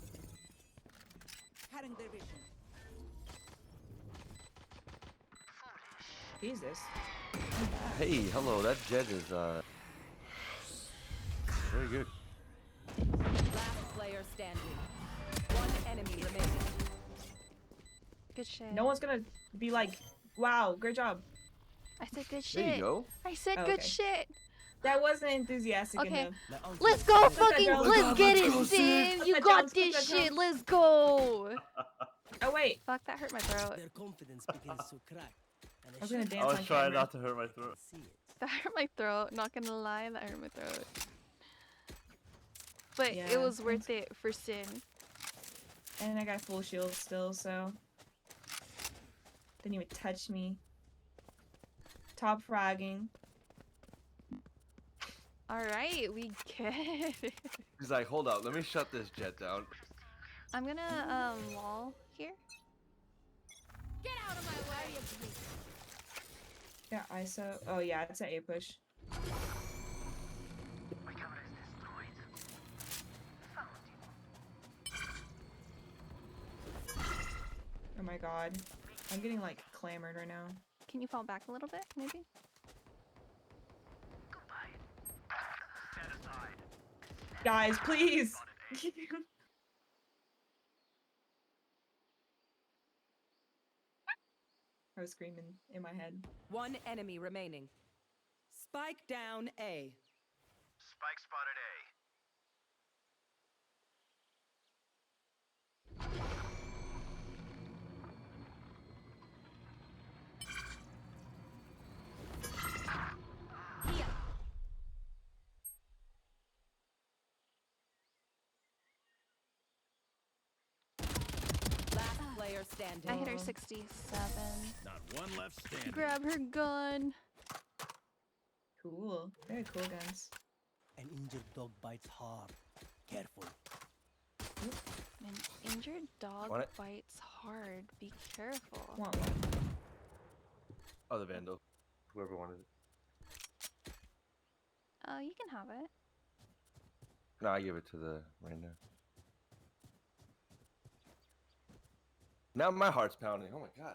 Cutting their vision. Jesus. Hey, hello, that Jet is very good. Last player standing. One enemy remaining. Good shit. No one's gonna be like, wow, great job. I said good shit. There you go. I said Oh, good okay. shit. That wasn't enthusiastic Okay. enough. Let's go, that fucking, girl. let's get Let's it, go, Sim. Sim. You Put that got down, this put that shit. down. Let's go. Oh wait, Fuck, that hurt my throat. Their confidence begins to crack. And I was gonna should dance I was on trying camera. not to hurt my throat. see it. That hurt my throat. Not gonna lie, that hurt my throat. But Yeah, it was worth it for Sin. And I got full shield still, so didn't even touch me. Top fragging. Alright, we get it. He's like, hold up, let me shut this Jet down. I'm gonna, wall here. Get out of my way! Yeah, ISO. Oh yeah, it's an A push. Oh my god. I'm getting like clamored right now. Can you fall back a little bit, maybe? Guys, please! I was screaming in my head. One enemy remaining. Spike down A. Spike spotted A. Last player standing. I hit her 67. Not one left standing. Grab her gun. Cool. Very cool guns. An injured dog bites hard. Careful. An injured dog Want it? bites hard. Be careful. Want one. Oh, the Vandal. Whoever wanted it. You can have it. No, I give it to the right now. Now my heart's pounding. Oh my god.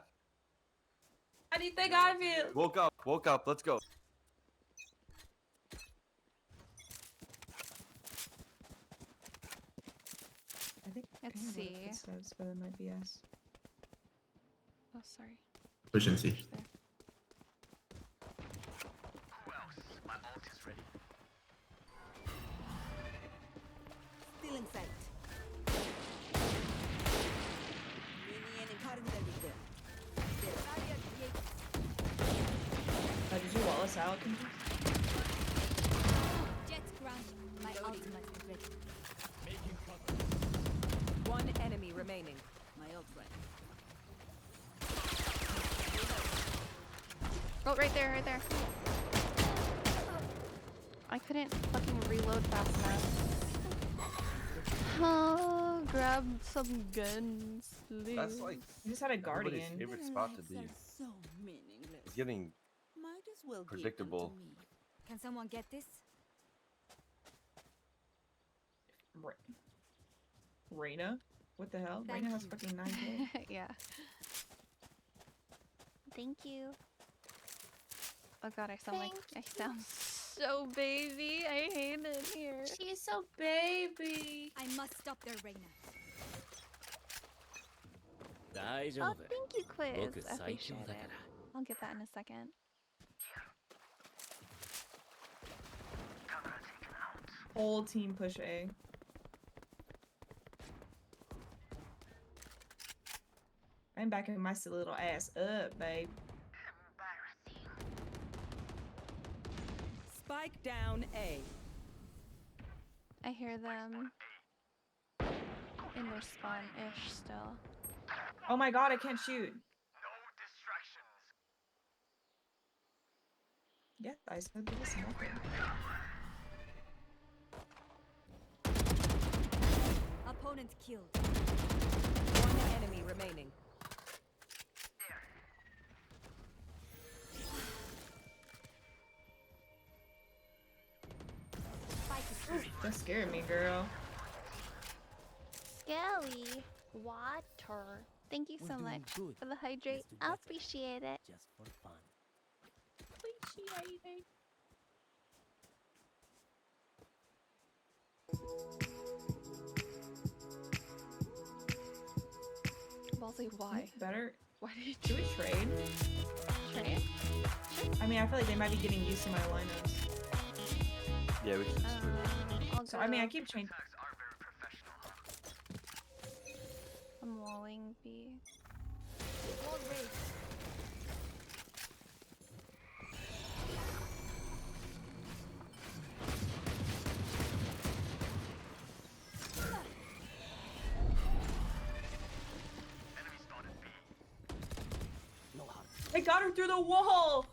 How do you think I feel? Woke up, let's go. I think Let's I heard see. footsteps, but it might be us. Oh, sorry. Pushing C. There. Who else? My ult is ready. Still in sight. Minion and cutting their vision. Did you wall us out? Jet ground. My ultimate is ready. Making cover. One enemy remaining. My ult ready. Oh, right there, right there. I couldn't fucking reload fast enough. Oh, grab some guns, please. That's like You just had a everybody's guardian. favorite spot to be. So meaningless. It's getting Might as well give them to predictable. me. Can someone get this? Reyna? What the hell? Thank Reyna has you. fucking 9K. Yeah. Thank you. Oh god, I sound so baby. I hate it here. She's so baby. I must stop their Reina. Oh, thank you, Quiz. I appreciate it. I'll get that in a second. Whole team push A. I'm backing my silly little ass up, babe. Spike down A. I hear them in their spawn-ish still. Oh my god, I can't shoot. Yeah, I said this nothing. Opponent killed. One enemy remaining. That scared me, girl. Skelly, water. Thank you so We're doing much good. for the hydrate. Let's do I better. appreciate it. Just for fun. Appreciate it. Ballsy, why? Better. Why did you Do we trade? trade? I mean, I feel like they might be getting used to my lineups. Yeah, we should just do it. I'll So I mean, I go. keep changing. I'm walling B. Wall raised. No harm. I got her through the wall.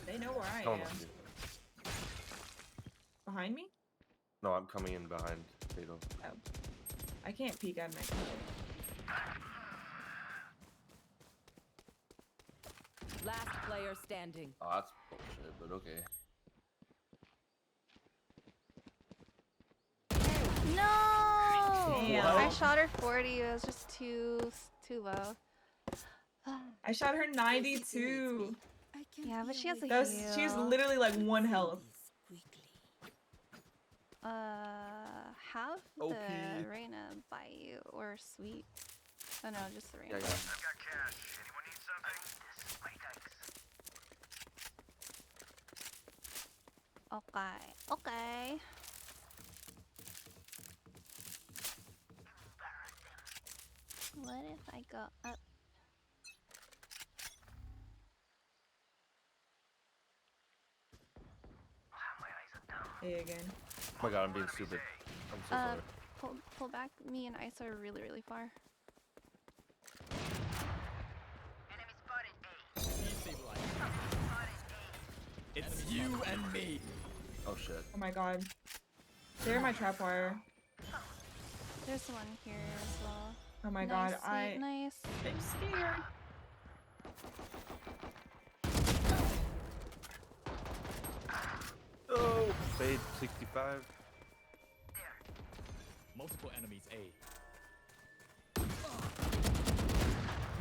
They know where I Come am. on, dude. Behind me? No, I'm coming in behind Fatal. Oh. I can't peek out of my cover. Last player standing. Oh, that's bullshit, but okay. No! Damn. I shot her 40. It was just too low. I shot her 92. Yeah, but she has a That was, she was heal. literally like 1 health. Have OP. the Reina by you or sweet? Oh no, just the Reina. Yeah, yeah. I've got cash. Anyone need something? My thanks. Okay. Okay. What if I go up? A again. Oh my god, I'm being stupid. I'm so sorry. Pull back. Me and Ice are really, really far. It's you and me. Oh shit. Oh my god. They're my trapwire. There's one here as well. Oh my Nice, god, sweet, nice. I'm scared. Oh, Fade 65. Multiple enemies A.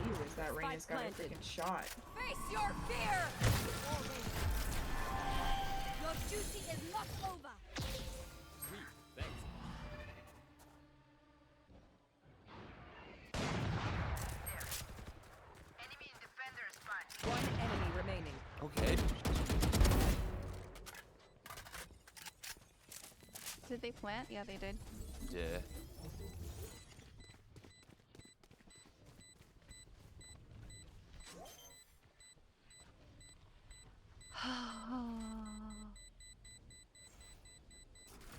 Jesus, that Reina's got a planted. freaking shot. Face your fear! Your duty is not over! Sweet. Thanks. One enemy remaining. Okay. Did they plant? Yeah, they did. Yeah.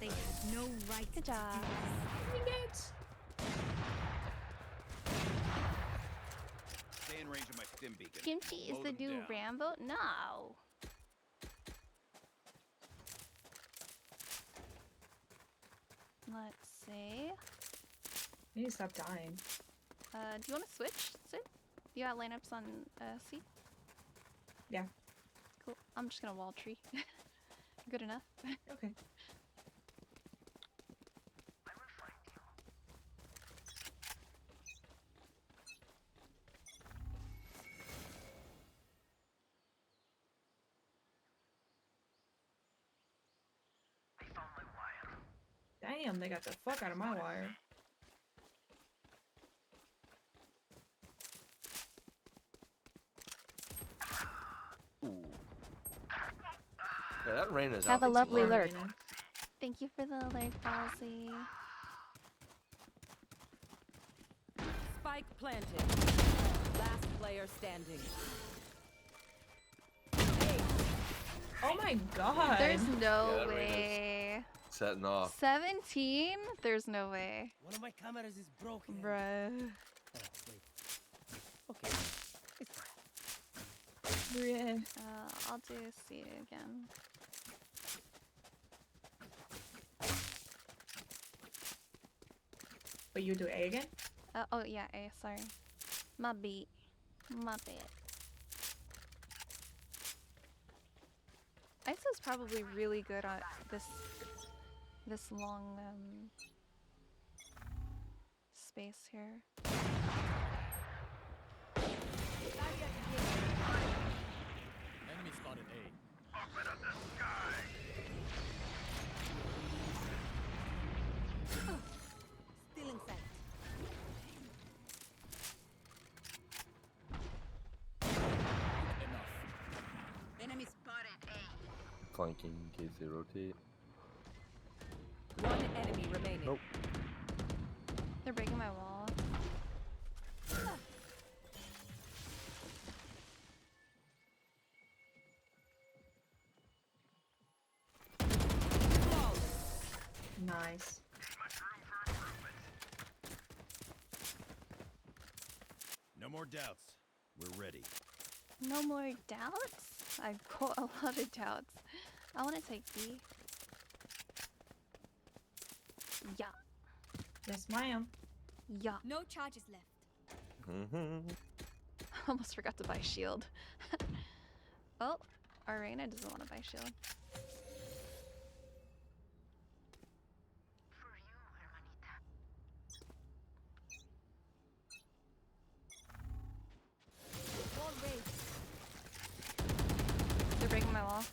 They had no right Good job. Stay in range of my stim beacon. Kimchi is Blow the them new down. Rambo? No. Let's see. I need to stop dying. Do you want to switch? Sid? You got lineups on C? Yeah. Cool. I'm just gonna wall tree. Good enough. Okay. Damn, they got the fuck out of my wire. Ooh. Yeah, that rain is Have a out. lovely lurk. Thank you for the alert, Halsey. Spike planted. Last player standing. Oh my god. There's no that rain is way. setting off. 17? There's no way. One of my cameras is broken. Bruh. Oh, wait. Okay. It's Yeah. I'll do C again. But you do A again? Oh yeah, A, sorry. My beat. My bad. ISO's probably really good at this long space here. Enemy spotted A. Open up the sky. Still in sight. Enough. Enemy spotted A. Flanking in case they rotate. One enemy remaining. Nope. They're breaking my wall. Nice. No more doubts. We're ready. No more doubts? I've got a lot of doubts. I want to take B. Yeah. Yes, ma'am. Yeah. No charges left. I almost forgot to buy shield. Oh, Arena doesn't want to buy shield. Wall raised. They're breaking my wall.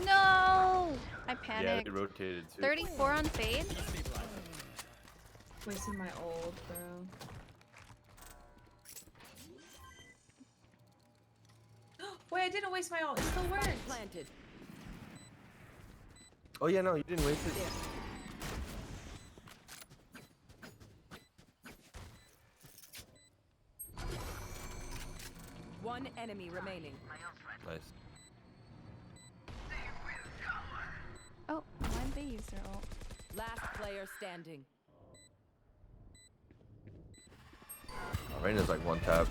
No! I Yeah, panicked. they rotated too. 34 on fade? Wasting my ult, bro. Wait, I didn't waste my ult. It still works. Planted. Oh yeah, no, you didn't waste it. One enemy remaining. Nice. Oh, why'd they use their ult? Last player standing. Reina's like one tap.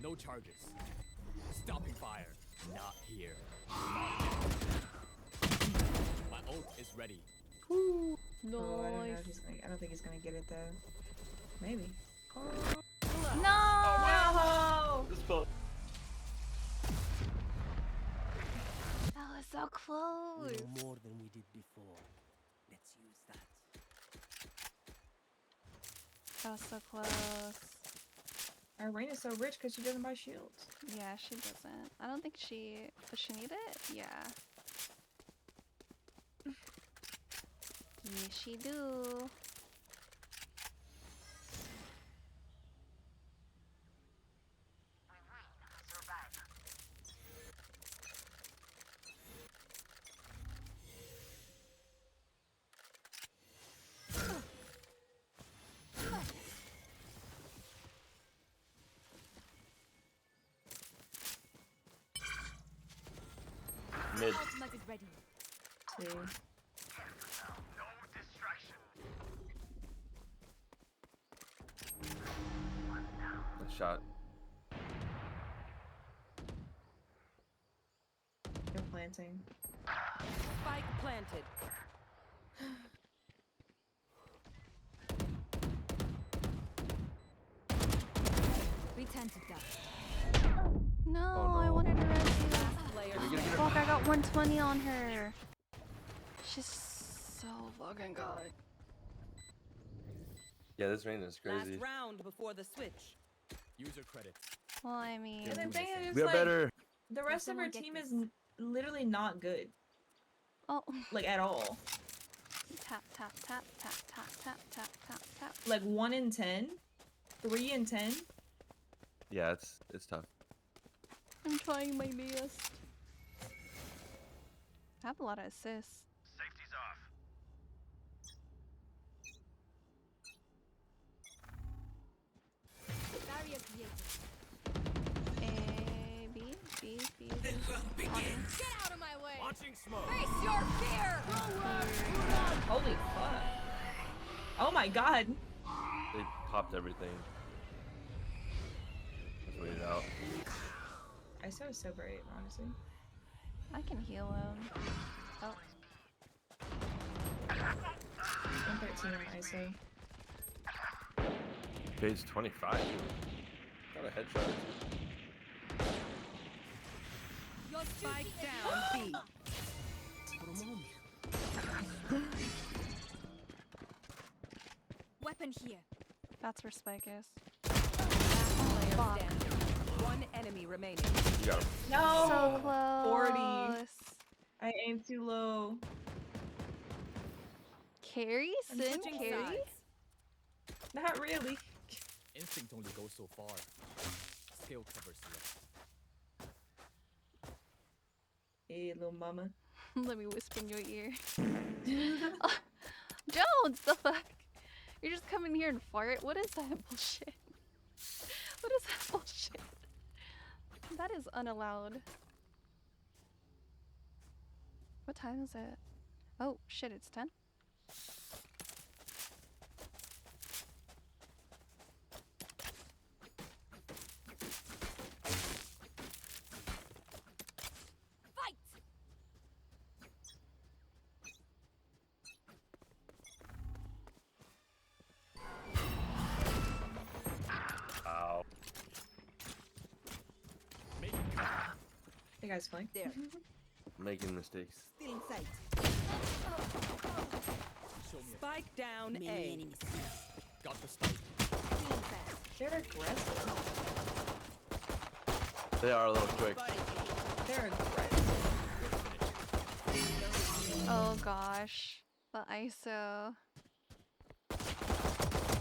No charges. Stopping fire. Not here. My ult is ready. Oh, I don't know if Nice. he's gonna, I don't think he's gonna get it though. Maybe. No! No! That was so close. We know more than we did before. Let's use that. That was so close. Our Reina's so rich because she doesn't buy shields. Yeah, she doesn't. I don't think she... Does she need it? Yeah. Yes, she do. Mid. Ultimate is ready. Two. Nice shot. They're planting. Spike planted. Return to dust. No, Oh, I no. wanted to rescue. Player Did we get a Fuck, I got 120 on her. She's so fucking good. Yeah, this rain is crazy. Last round before the switch. User credit. Well, I mean, And the thing is, We are like, better. the rest of our team is literally not good. oh, Like, at all. tap tap tap tap tap tap tap tap tap. Like 1 in 10, 3 in 10. Yeah, it's tough. I'm trying my best. I have a lot of assists. Safety's off. Barrier created. A B B B. B. Get out of my way. Launching smoke. Face your fear. Holy fuck. Oh my god. They popped everything. Let's wait it out. ISO is so great, honestly. I can heal him. Oh, 113 on ISO. Page 25. Got a headshot. Your spike down B. Weapon here. that's where Spike is. Player Fuck. standing. One enemy remaining. You got him. No! So close. 40. I aimed too low. Carry? I'm Sin switching carry? sides. Not really. Instinct only goes so far. Skill covers the rest. Hey, little mama. Let me whisper in your ear. Jones, the fuck? You're just coming here and fart? What is that bullshit? What is that bullshit? That is unallowed. What time is it? Oh, shit, it's 10? Fight. Ow. Hey guys, fine. There. Making mistakes. Still in sight. Show me Spike down Many A. enemies. got the spike. They're aggressive. They are a little quick. They're aggressive. Oh gosh. The ISO.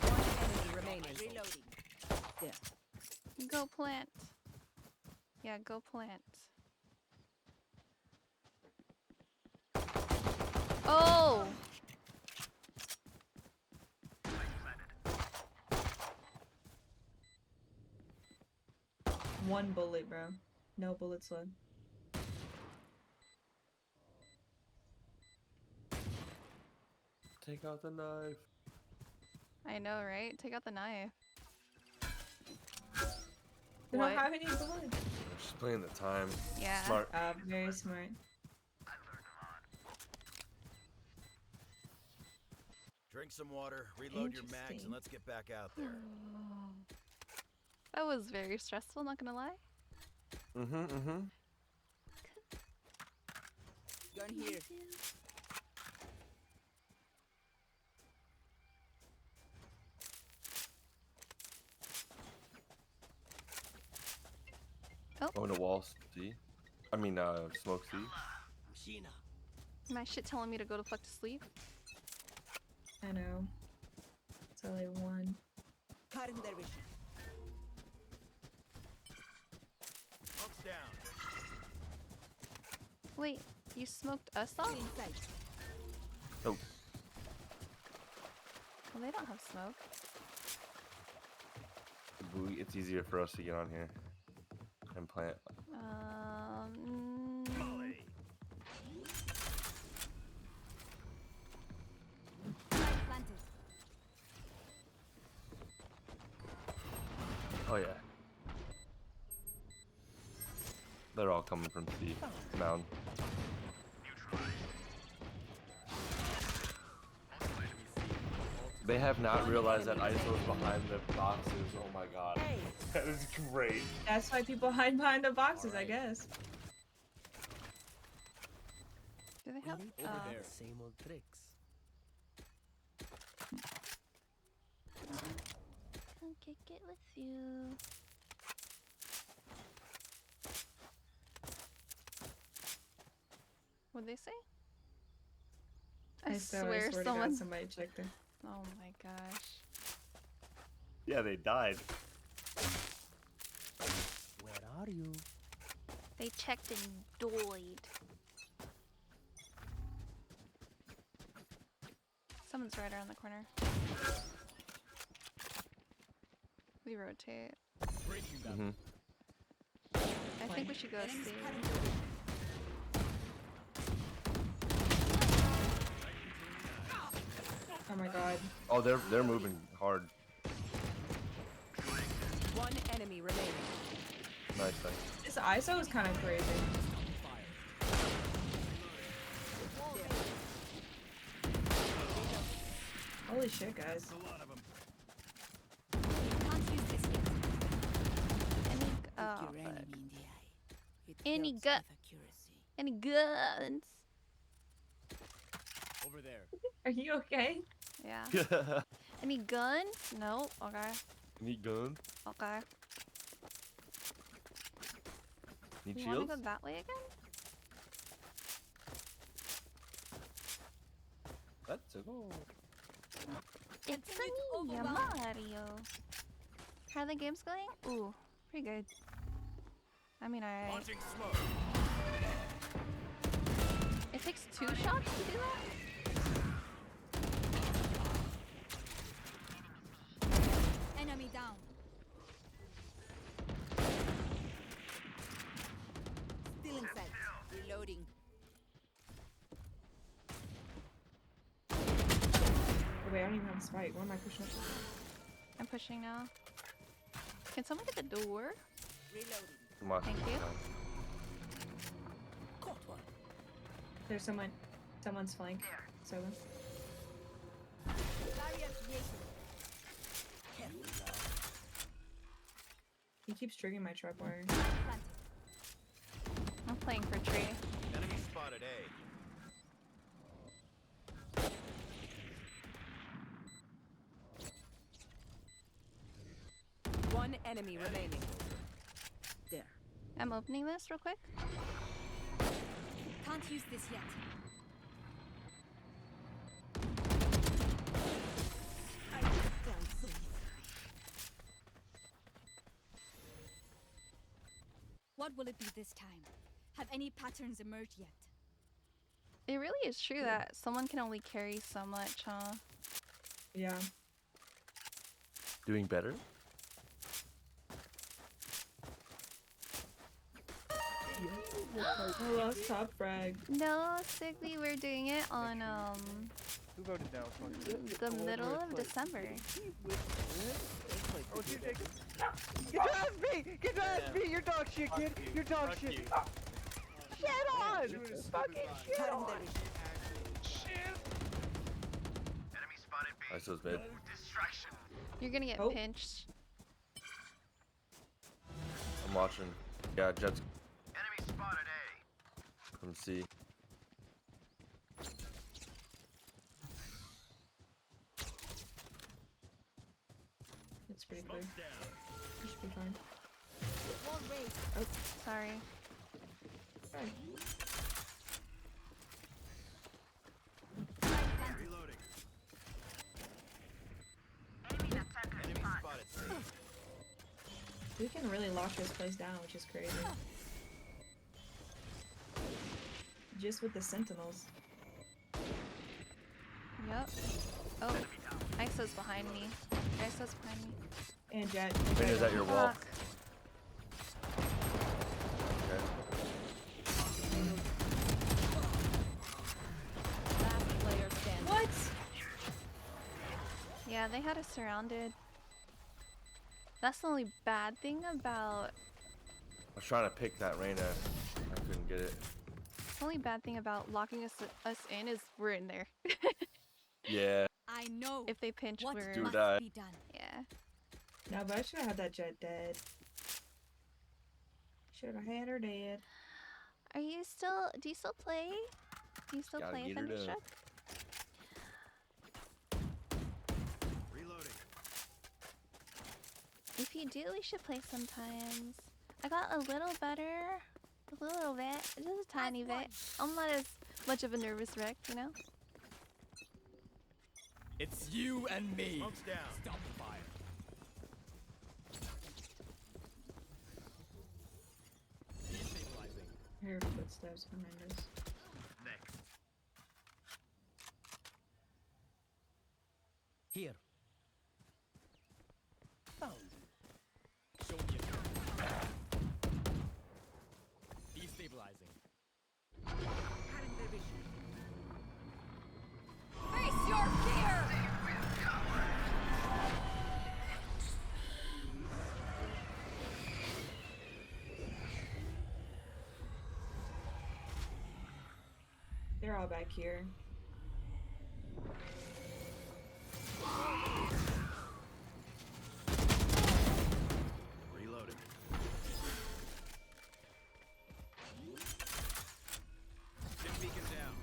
One enemy remaining. Reloading. Go plant. Yeah, go plant. Oh! One bullet, bro. No bullets left. Take out the knife. I know, right? Take out the knife. They What? don't have any bullets. Just playing the time. Yeah. Smart. Very smart. Drink some water, reload your mags, Interesting. and let's get back out there. That was very stressful, not gonna lie. Mm-hmm. Gun here. Going to wall C. I mean, smoke C. My shit telling me to go to fuck to sleep. I know. That's all I won. Cutting their vision. Smoke's down. Wait, you smoked us off? Still in sight. Oh, Well, they don't have smoke. it's easier for us to get on here and plant. Planted. Oh yeah. They're all coming from C. Mound. They have not realized that ISO is behind the boxes. Oh my god. That is great. That's why people hide behind the boxes, I guess. Do they have? Over there. Same old tricks. I'll kick it with you. What'd they say? I swear to God, someone. somebody checked her. Oh my gosh. Yeah, they died. Where are you? They checked and died. Someone's right around the corner. We rotate. I think we should go see. Oh my god. Oh, they're moving hard. One enemy remaining. Nice, nice. This ISO is kind of crazy. Holy shit, guys. Any guns? Over there. Are you okay? Yeah. Any guns? No. Okay. Need guns? Okay. Need You shields? wanna go that way again? Let's go. It's me, Mario. How are the games going? Ooh, pretty good. I mean, Launching smoke. It takes 2 shots to do that? Enemy down. Stealing sight. Reloading. Wait, I don't even have a spike. What am I pushing up? I'm pushing now. Can someone get the door? Reloading. Come on. Thank you. There's someone's flank. So Barrier creation. he keeps triggering my tripwire. I'm playing for tree. Enemy spotted A. One enemy remaining. There. I'm opening this real quick. Can't use this yet. I can't breathe. What will it be this time? Have any patterns emerged yet? It really is true that someone can only carry so much, huh? Yeah. Doing better? I lost top frag. No, Sigby, we're doing it on Who voted down? the middle of December. Oh, you Jacob. Get your ass beat! Get your ass beat! You're dog shit, kid! You're dog shit! Shit on! Fucking shit on! ISO's mid. You're gonna get pinched. I'm watching. Yeah, Jet's Enemy spotted A. from C. It's pretty clear. You should be fine. Wall raised. Oh, sorry. Sorry. Reloading. Enemy spotted C. We can really lock this place down, which is crazy. Just with the sentinels. Yep. Oh, ISO's behind me. ISO's behind me. And Jet. Wait, is that your wall? Fuck. Okay. Last player standing. What? Yeah, they had us surrounded. That's the only bad thing about. I was trying to pick that Reyna. I couldn't get it. The only bad thing about locking us in is we're in there. Yeah. I know. If they pinch, What we're. Do must die. be done? Yeah. No, but I should have had that Jet dead. Should have had her dead. Are you still? Do you still play? Do you still Gotta play get her Thunderstruck? Reloading. If you do, we should play sometimes. I got a little better. A little bit. Just a tiny bit. I'm not as much of a nervous wreck, you know? It's you and me. Smoke's down. Stop the fire. Destabilizing. I hear footsteps behind us. Next. Here. Found. Show me a destabilizing. Face your fear! They're all back here. Reloading. Stim beacon down.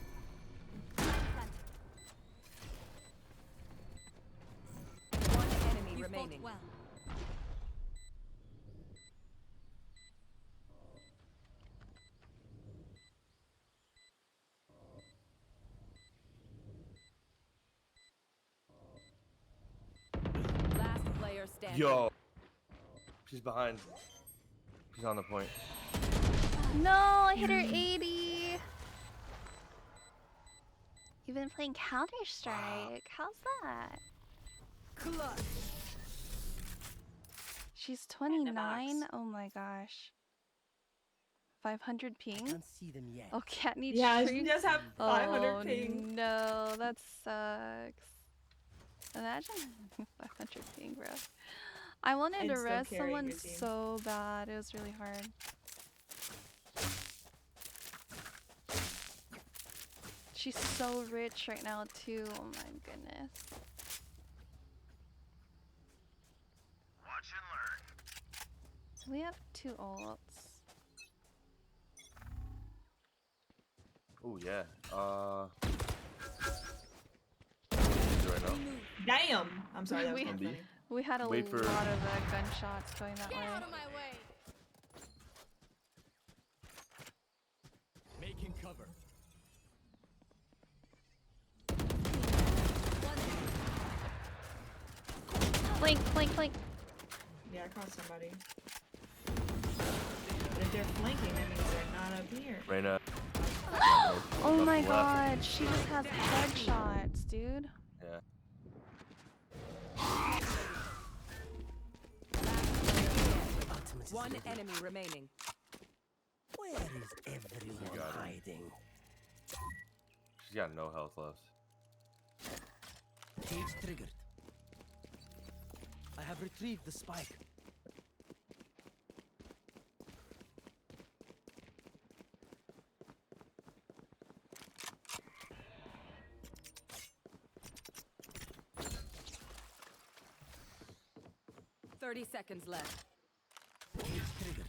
One enemy You fought remaining. well. Last player standing. Yo. She's behind. She's on the point. No, I hit her 80. You've been playing Counter-Strike. How's that? Clutch. She's 29? Oh my gosh. 500 ping? Can't see them yet. Oh, cat needs Yeah, she streaks? does have 500 Oh, ping. no, that sucks. Imagine 500 ping, bro. I wanted I'd to still rest carry someone your team. so bad. It was really hard. She's so rich right now, too. Oh my goodness. Watch and learn. So we have 2 ults. Oh yeah. Right now. Damn! I'm sorry, that was We- not funny. We had a Wait for- lot of gunshots going that way. my way. Making cover. Flank, flank, flank. Yeah, I caught somebody. But if they're flanking, that means they're not up here. Reyna. Oh my Left. god, she just has headshots, dude. Yeah. Ultimate is One ready. enemy remaining. Where is everyone got her. hiding? She's got no health left. Cage triggered. I have retrieved the spike. Thirty seconds left. Cage triggered.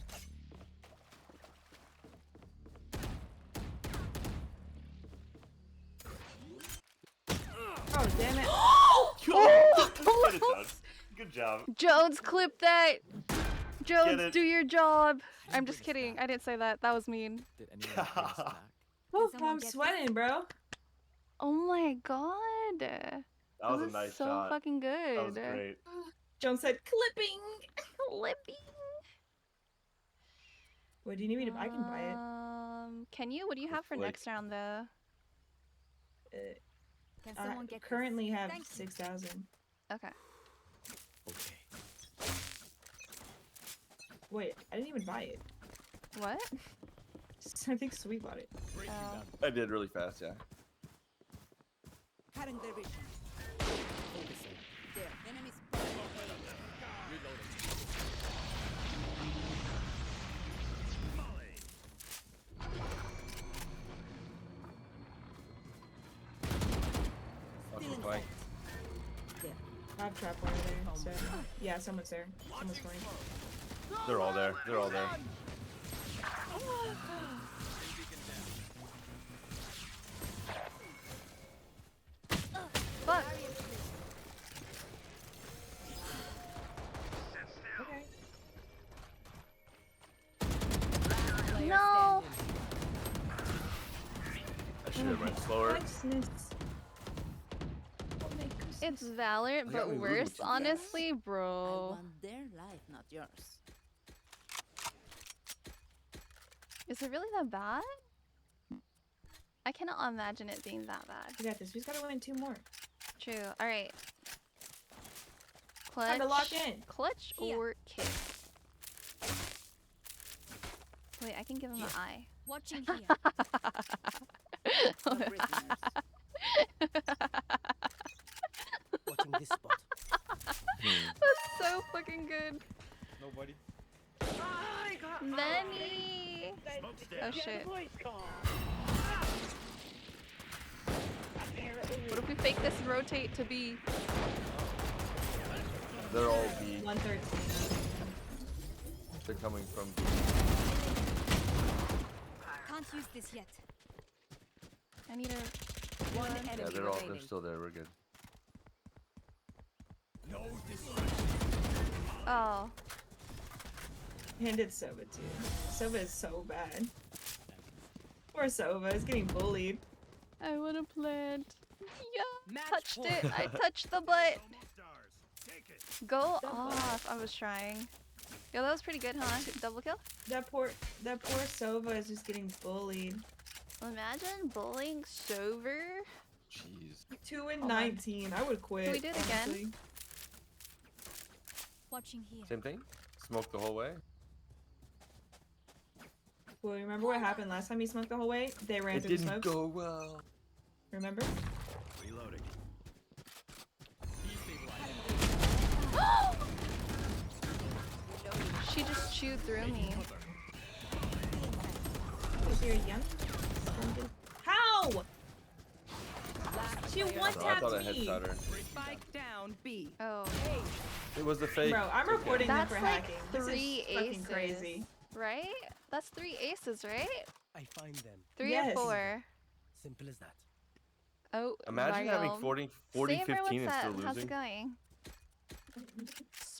Oh, damn it. Get it done. Good job. Jones, clip that! Jones, it. do your job! I'm just kidding. I didn't say that. That was mean. Did anyone bring us back? Oh, someone I'm get sweating, bro. Oh my god. That was a was nice so shot. fucking good. That was great. Jones said clipping. Clipping. What do you need me to? I can buy it. Can you? What do you have for Like- next round, though? Can I someone get currently this? have Thank you. 6,000. Okay. Okay. Wait, I didn't even buy it. What? I think Sweet bought it. Breaking Oh. them. I did really fast, yeah. Cutting their vision. Focusing. There. Enemies. Reloading. Fucking flank. I have trap wire there, so yeah, someone's there. Someone's going. They're all there. They're all there. should have went slower. It's Valorant, got but me moving worse, too honestly, bro. want their life, not yours. Is it really that bad? I cannot imagine it being that bad. We got this. We just gotta win 2 more. True. All right. Clutch. Time to lock in. Clutch Here. or kick. Wait, I can give him an eye. Watching here. Watching this spot. That's so fucking good. Nobody. Lenny. Oh shit. What if we fake this and rotate to B? They're all B. 113. They're coming from B. Can't use this yet. I need a One Yeah, enemy they're remaining. still there. We're good. Oh. And it's Sova too. Sova is so bad. Poor Sova is getting bullied. I want to plant. Yeah. Match Touched point. it. I touched the butt. Go off. I was trying. Yo, that was pretty good, huh? Double kill? That poor Sova is just getting bullied. Imagine bullying Sover. Jeez. 2 and 19. I would quit. Can we do it again? honestly. Watching here. Same thing. Smoke the whole way. Well, remember what happened last time he smoked the whole way? They ran It through the didn't smokes. go well. Remember? Reloading. She just chewed through me. Because you're young. How? She one Oh, I thought tapped I me. headshot her. Spike down B. Oh. It was the fake. Bro, I'm It's okay. reporting them That's for like hacking. 3 This is fucking aces. crazy. Right? That's 3 aces, right? I find them. 3 Yes. or 4. Simple as that. Oh, Imagine having Ryan. 40, Saver, 15 what's and that? still How's it losing. going?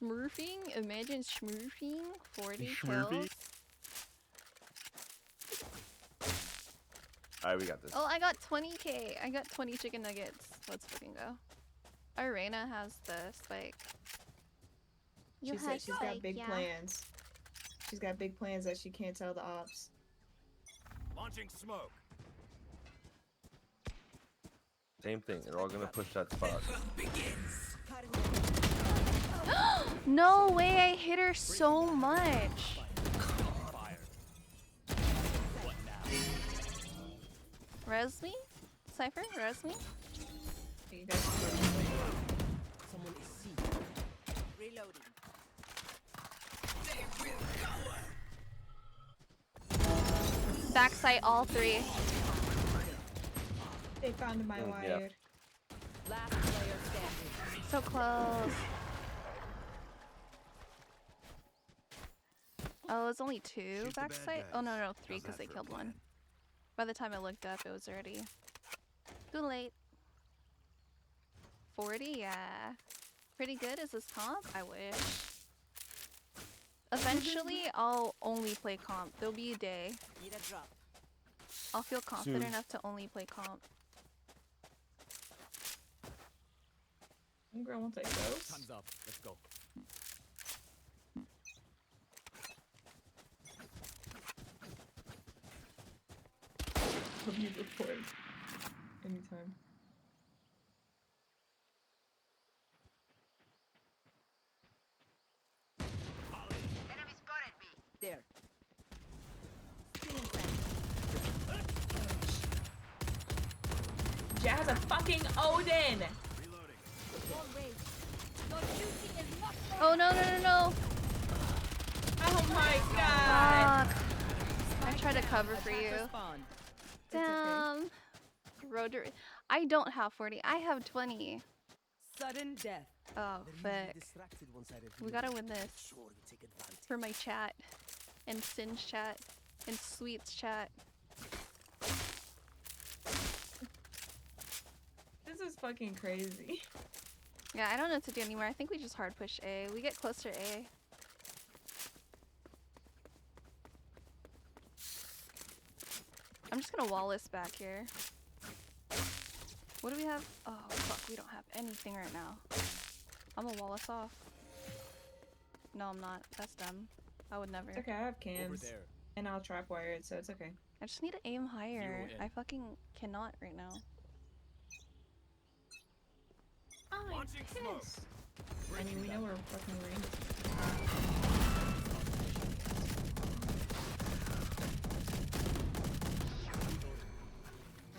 Smurfing? Imagine smurfing 40 Smurfing? kills. Alright, we got this. Oh, I got 20k. I got 20 chicken nuggets. Let's fucking go. Arena has the spike. She said she's got big plans. She's got big plans that she can't tell the ops. Launching smoke. Same thing. They're all gonna push that spot. No way, I hit her so much. Res me? Cypher, res me? Someone is C. Reloading. Backside all 3. They found my wire. yeah. Last player standing. So close. Oh, it's only 2 Shoot the bad backside? Oh, no, guys. no, 3 How's because that they for a killed plan? 1. By the time I looked up, it was already too late. 40, yeah. Pretty good. Is this comp? I wish. Eventually, I'll only play comp. There'll be a day. Need a drop. I'll feel confident Soon. enough to only play comp. Girl won't take those. Time's up. Let's go. Hope you report anytime. There. Jet has a fucking Odin! Oh, no, no, no, no! Oh my god! Fuck. I tried to cover for you. Spawn. Damn. Rotor. I don't have 40. I have 20. Sudden death. Oh, They're fuck. distracted once I reveal We gotta it. win this. Sure, we take advantage. For my chat. And Sin's chat. And Sweet's chat. This is fucking crazy. Yeah, I don't know what to do anymore. I think we just hard push A. We get closer A. I'm just gonna wall this back here. What do we have? Oh fuck, we don't have anything right now. I'm gonna wall us off. No, I'm not. That's dumb. I would never. It's okay, I have cams. there. And I'll trapwire it, so it's okay. I just need to aim higher. in. I fucking cannot right now. I'm pissed. I mean, we know we're fucking range.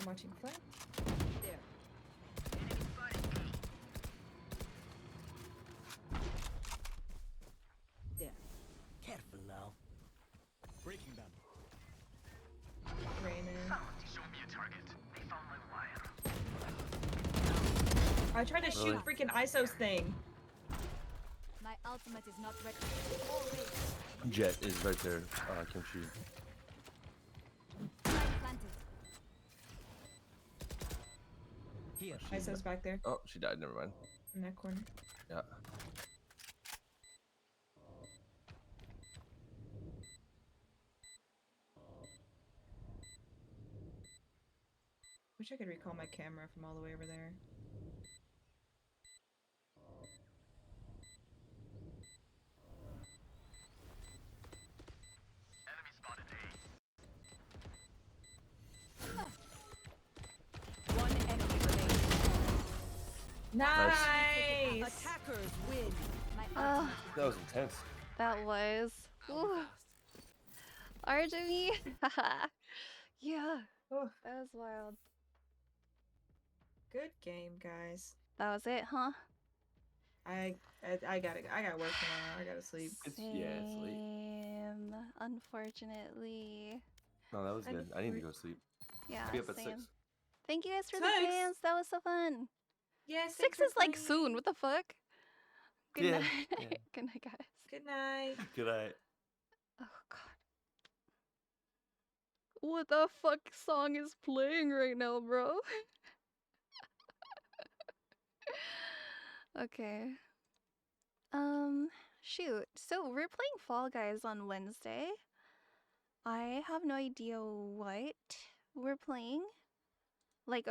I'm watching play. There. There. Careful now. Breaking them. Raymond. Show me a target. They found my wire. I tried to shoot freaking ISO's thing. My ultimate is not ready. Already. Jet is right there, Kimchi. Spike planted. Here. ISO's back there Oh, she died. Never mind. in that corner. Yeah. Wish I could recall my camera from all the way over there. Enemy spotted A. One enemy remaining. Nice! Attackers win. My Oh, ultimate That was intense. that was. Ooh. RGB. Yeah, Oh, that was wild. good game, guys. That was it, huh? I gotta work tomorrow. I gotta sleep. Yeah, it's late. Same, unfortunately. No, that was I good. I need to go sleep. Yeah, Be up at same. 6. Thank you guys for Six. the fans. That was so fun. Yeah, 6 is like soon. What the fuck? Good Yeah, night. yeah. Good night, guys. Good night. Good night. Oh god. What the fuck song is playing right now, bro? Okay. Shoot. So we're playing Fall Guys on Wednesday. I have no idea what we're playing. Like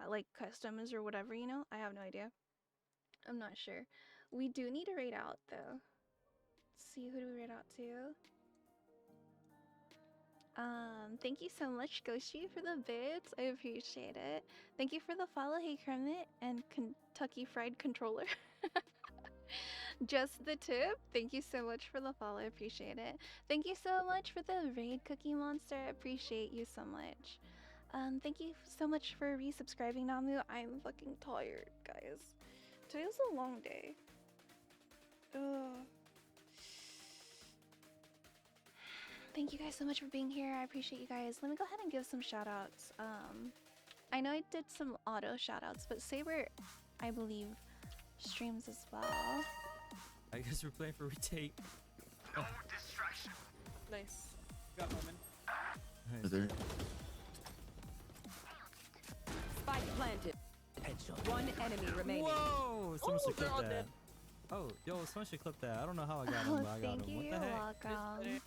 like customs or whatever, you know? I have no idea. I'm not sure. We do need to raid out though. Let's see, who do we raid out to? Thank you so much, Ghosty, for the bits. I appreciate it. Thank you for the follow, Hey Kermit, and Kentucky Fried Controller. Just the tip. Thank you so much for the follow. I appreciate it. Thank you so much for the raid, Cookie Monster. I appreciate you so much. Thank you so much for resubscribing, Namu. I'm fucking tired, guys. Today's a long day. Ugh. Thank you guys so much for being here. I appreciate you guys. Let me go ahead and give some shout outs. I know I did some auto shout outs, but Saber, I believe, streams as well. I guess we're playing for retake. No distraction. Nice. Got moment. Nice. Spike planted. Headshot. One enemy remaining. Whoa! Someone should they're clip all that. dead. Oh, yo, someone should clip that. I don't know how I got Oh, him, but I got thank him. you. What the You're heck?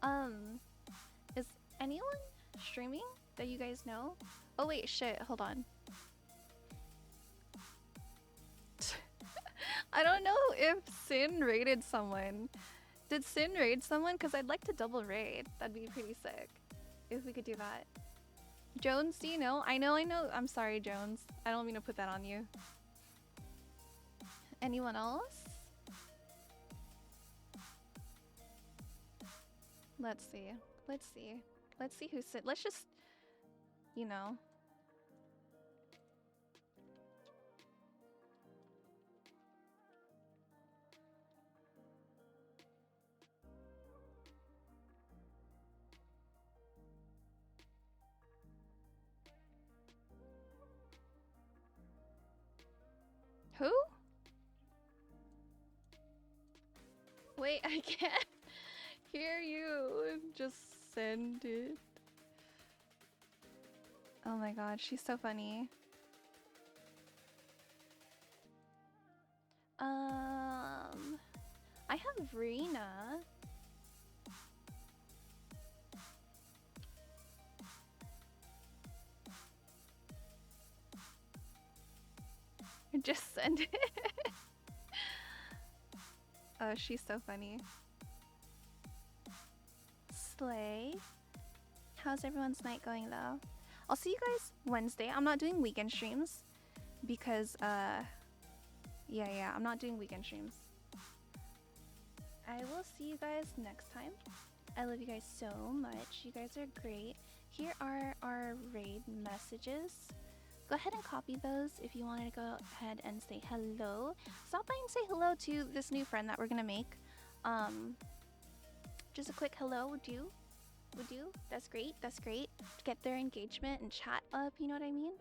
welcome. Is anyone streaming that you guys know? Oh wait, shit. Hold on. I don't know if Sin raided someone. Did Sin raid someone? Because I'd like to double raid. That'd be pretty sick. If we could do that. Jones, do you know? I know. I'm sorry, Jones. I don't mean to put that on you. Anyone else? Let's see. Let's see. Let's see who said. Let's just, you know. Who? Wait, I can't hear you. Just send it. Oh my god, she's so funny. I have Rena. Just send it. Oh, she's so funny. Slay. How's everyone's night going though? I'll see you guys Wednesday. I'm not doing weekend streams because yeah, I'm not doing weekend streams. I will see you guys next time. I love you guys so much. You guys are great. Here are our raid messages. Go ahead and copy those if you wanted to go ahead and say hello. Stop by and say hello to this new friend that we're gonna make. Just a quick hello would do. That's great. Get their engagement and chat up, you know what I mean?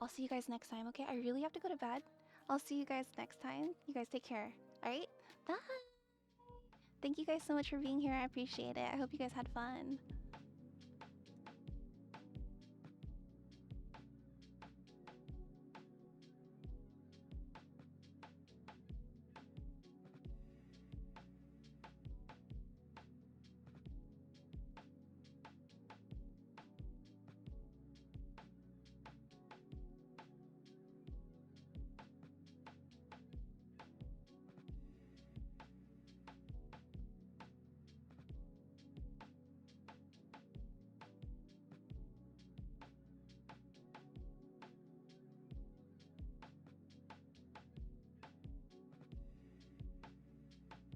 I'll see you guys next time, okay? I really have to go to bed. I'll see you guys next time. You guys take care. Alright? Bye! Thank you guys so much for being here. I appreciate it. I hope you guys had fun.